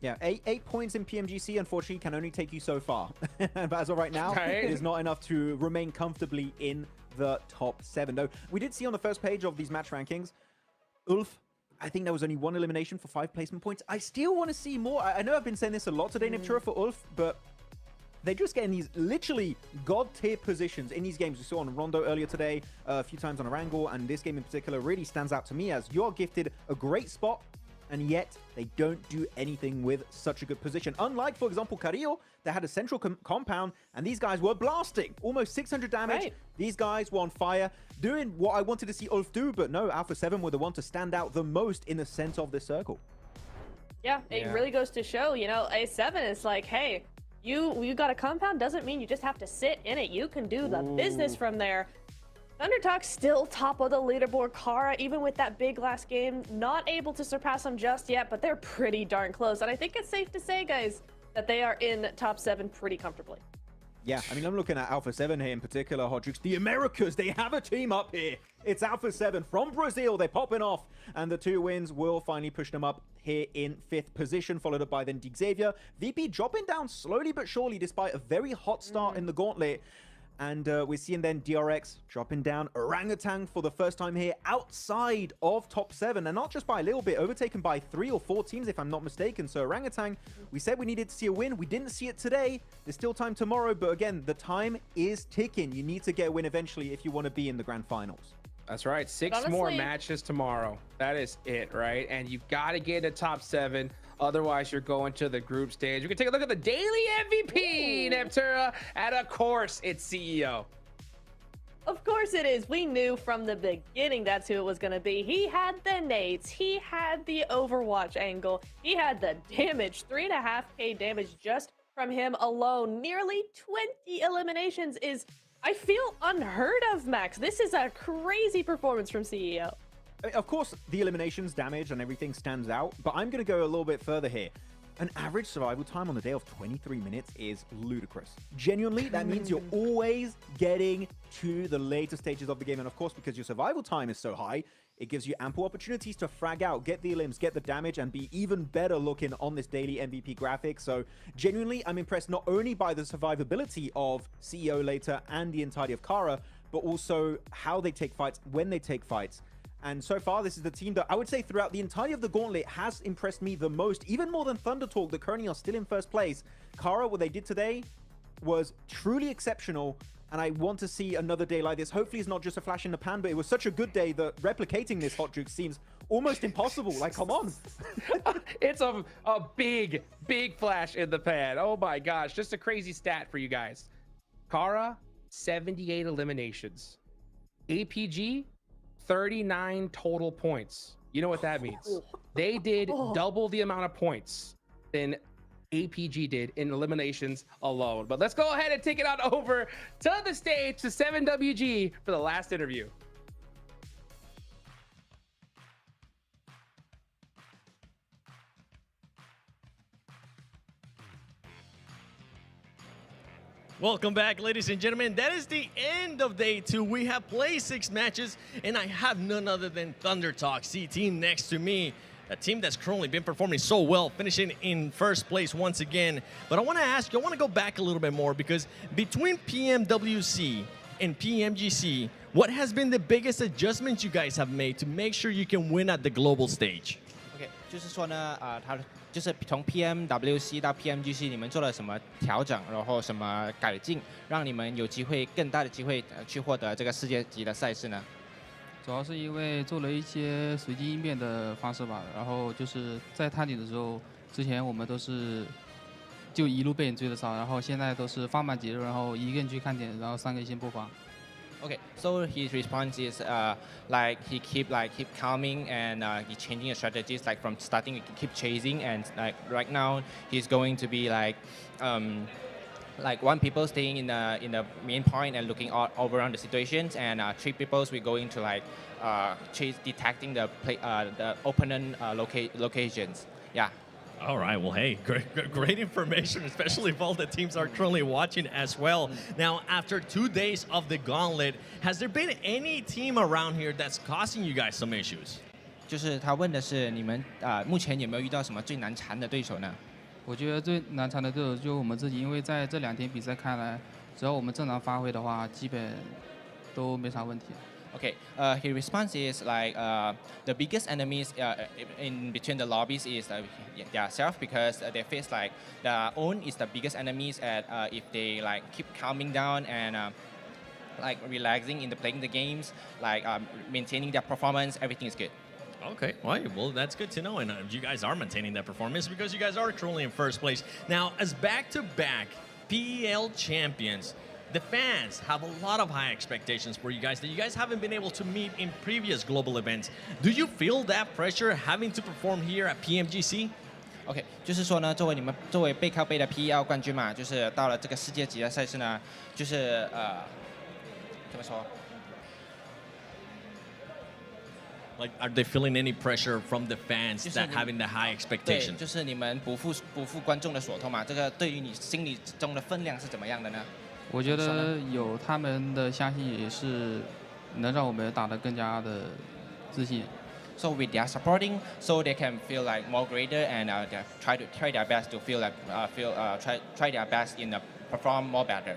Yeah, 8 points in PMGC, unfortunately, can only take you so far. But as of right now, Right. it is not enough to remain comfortably in the top 7. Though we did see on the first page of these match rankings, Ulf, I think there was only 1 elimination for 5 placement points. I still want to see more. I know I've been saying this a lot today, Niptura, for Ulf, but they're just getting these literally god-tier positions in these games. We saw on Rondo earlier today, a few times on Erangel, and this game in particular really stands out to me as you're gifted a great spot, and yet they don't do anything with such a good position. Unlike, for example, Carrillo, that had a central compound, and these guys were blasting. Almost 600 damage. Right. These guys were on fire, doing what I wanted to see Ulf do, but no, Alpha 7 were the one to stand out the most in the center of the circle. Yeah, it really goes to show, you know, A7 is like, hey, you got a compound doesn't mean you just have to sit in it. You can do the business from there. Thundertalk still top of the leaderboard. Kara, even with that big last game, not able to surpass them just yet, but they're pretty darn close. And I think it's safe to say, guys, that they are in top 7 pretty comfortably. Yeah, I mean, I'm looking at Alpha 7 here in particular, Hodrix. The Americas, they have a team up here. It's Alpha 7 from Brazil. They're popping off, and the 2 wins will finally push them up here in 5th position, followed up by then Xavier. VP dropping down slowly but surely despite a very hot start in the Gauntlet. And we're seeing then DRX dropping down. Orangutan for the first time here outside of top 7. And not just by a little bit, overtaken by 3 or 4 teams, if I'm not mistaken. So Orangutan, we said we needed to see a win. We didn't see it today. There's still time tomorrow. But again, the time is ticking. You need to get a win eventually if you want to be in the grand finals. That's right. 6 more matches tomorrow. That is it, right? And you've got to get into top 7. Otherwise, you're going to the group stage. We can take a look at the daily MVP, Niptura, and of course, it's CEO. Of course it is. We knew from the beginning that's who it was going to be. He had the nades. He had the Overwatch angle. He had the damage. 3.5k damage just from him alone. Nearly 20 eliminations is, I feel, unheard of, Max. This is a crazy performance from CEO. Of course, the eliminations, damage, and everything stands out, but I'm going to go a little bit further here. An average survival time on the day of 23 minutes is ludicrous. Genuinely, that means you're always getting to the later stages of the game. And of course, because your survival time is so high, it gives you ample opportunities to frag out, get the elims, get the damage, and be even better looking on this daily MVP graphic. So genuinely, I'm impressed not only by the survivability of CEO later and the entirety of Kara, but also how they take fights, when they take fights. And so far, this is the team that I would say throughout the entirety of the Gauntlet has impressed me the most, even more than Thundertalk, that currently are still in first place. Kara, what they did today was truly exceptional, and I want to see another day like this. Hopefully it's not just a flash in the pan, but it was such a good day that replicating this, Hot Juke, seems almost impossible. Like, come on. It's a big, big flash in the pan. Oh my gosh, just a crazy stat for you guys. Kara, 78 eliminations. APG, 39 total points. You know what that means? They did double the amount of points than APG did in eliminations alone. But let's go ahead and take it on over to the stage to 7WG for the last interview. Welcome back, ladies and gentlemen. That is the end of day 2. We have played 6 matches, and I have none other than Thundertalk C team next to me. A team that's currently been performing so well, finishing in first place once again. But I want to ask you, I want to go back a little bit more, because between PMWC and PMGC, what has been the biggest adjustments you guys have made to make sure you can win at the global stage? OK， 就是说呢，就是从 PMWC 到 PMGC， 你们做了什么调整，然后什么改进，让你们有机会更大的机会去获得这个世界级的赛事呢？主要是因为做了一些随机应变的方式吧，然后就是在探底的时候，之前我们都是就一路被人追着杀，然后现在都是放慢节奏，然后一个人去看点，然后3个先播放。Okay, so his response is like he keep calming and he changing his strategies, like from starting to keep chasing, and like right now he's going to be like one people staying in the main point and looking all around the situations, and 3 people we're going to like detecting the opponent locations. Yeah. All right. Well, hey, great information, especially if all the teams are currently watching as well. Now, after 2 days of the Gauntlet, has there been any team around here that's causing you guys some issues? 就是他问的是你们目前有没有遇到什么最难缠的对手呢？我觉得最难缠的对手就我们自己，因为在这2天比赛看来，只要我们正常发挥的话，基本都没啥问题。Okay, his response is like the biggest enemies in between the lobbies is themselves because they face like the own is the biggest enemies at if they like keep calming down and like relaxing in the playing the games, like maintaining their performance, everything is good. Okay, well, that's good to know. And you guys are maintaining that performance because you guys are currently in first place. Now, as back-to-back PEL champions, the fans have a lot of high expectations for you guys that you guys haven't been able to meet in previous global events. Do you feel that pressure having to perform here at PMGC? OK， 就是说呢，作为背靠背的 PEL 冠军嘛，就是到了这个世界级的赛事呢，就是怎么说？ Like, are they feeling any pressure from the fans that having the high expectations? 对，就是你们不负观众的所托嘛，这个对于你心里中的分量是怎么样的呢？我觉得有他们的相信也是能让我们打得更加的自信。So with their supporting, so they can feel like more greater and try their best to feel like try their best in perform more better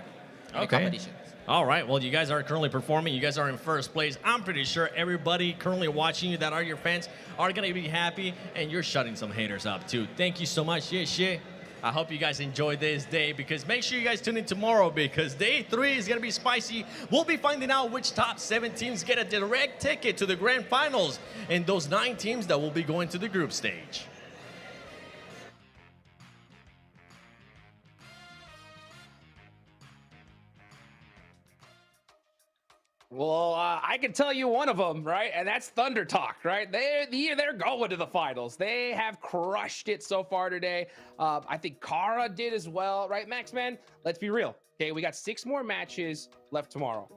in the competition. All right, well, you guys are currently performing. You guys are in first place. I'm pretty sure everybody currently watching you that are your fans are going to be happy, and you're shutting some haters up, too. Thank you so much. Yeah. I hope you guys enjoy this day, because make sure you guys tune in tomorrow, because day 3 is going to be spicy. We'll be finding out which top 7 teams get a direct ticket to the grand finals, and those 9 teams that will be going to the group stage. Well, I can tell you one of them, right? And that's Thunder Talk, right? They're going to the finals. They have crushed it so far today. I think Kara did as well, right, Max, man? Let's be real. Okay, we got 6 more matches left tomorrow.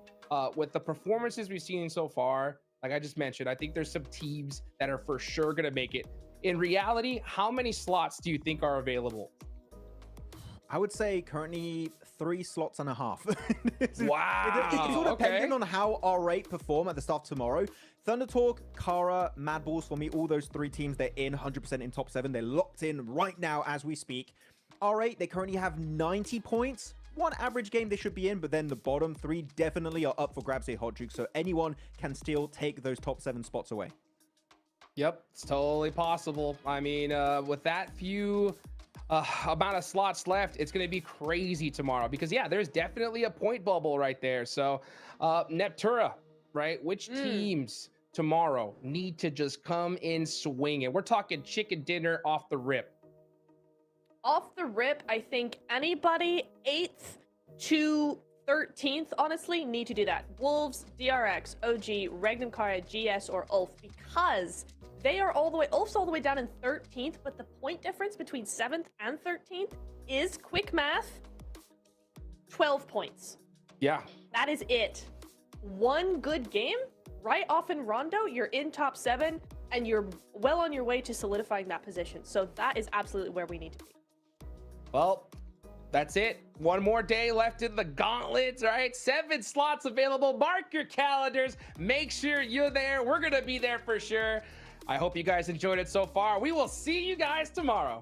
With the performances we've seen so far, like I just mentioned, I think there's some teams that are for sure going to make it. In reality, how many slots do you think are available? I would say currently 3 slots and a half. Wow. It's all dependent on how R8 perform at the start of tomorrow. Thunder Talk, Kara, Mad Balls, for me, all those 3 teams, they're in 100% in top 7. They're locked in right now as we speak. R8, they currently have 90 points. One average game they should be in, but then the bottom 3 definitely are up for grabs here, Hot Juke. So anyone can still take those top 7 spots away. Yep, it's totally possible. I mean, with that few amount of slots left, it's going to be crazy tomorrow, because yeah, there's definitely a point bubble right there. So Neptura, right? Which teams tomorrow need to just come in swinging? We're talking chicken dinner off the rip. Off the rip, I think anybody 8th to 13th, honestly, need to do that. Wolves, DRX, OG, Regnum Kara, GS, or Ulf, because they are all the way, Ulf's all the way down in 13th, but the point difference between 7th and 13th is, quick math, 12 points. Yeah. That is it. One good game, right off in Rondo, you're in top 7, and you're well on your way to solidifying that position. So that is absolutely where we need to be. Well, that's it. One more day left in the gauntlets, right? 7 slots available. Mark your calendars. Make sure you're there. We're going to be there for sure. I hope you guys enjoyed it so far. We will see you guys tomorrow.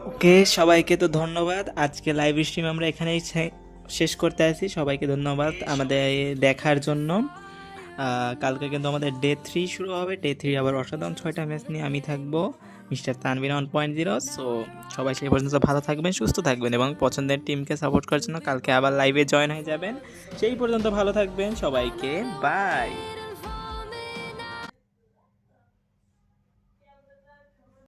ওকে, সবাইকে তো ধন্যবাদ। আজকে live stream আমরা এখানেই শেষ করতে আসি। সবাইকে ধন্যবাদ আমাদের দেখার জন্য। কালকে কিন্তু আমাদের ডে 3 শুরু হবে। ডে 3 আবার অসাধারণ 6টা ম্যাচ নিয়ে আমি থাকবো, মিস্টার তানভীর 1.0। সো সবাই সেই পর্যন্ত ভালো থাকবেন, সুস্থ থাকবেন এবং পছন্দের টিমকে সাপোর্ট করার জন্য কালকে আবার লাইভে জয়েন হয়ে যাবেন। সেই পর্যন্ত ভালো থাকবেন, সবাইকে বাই।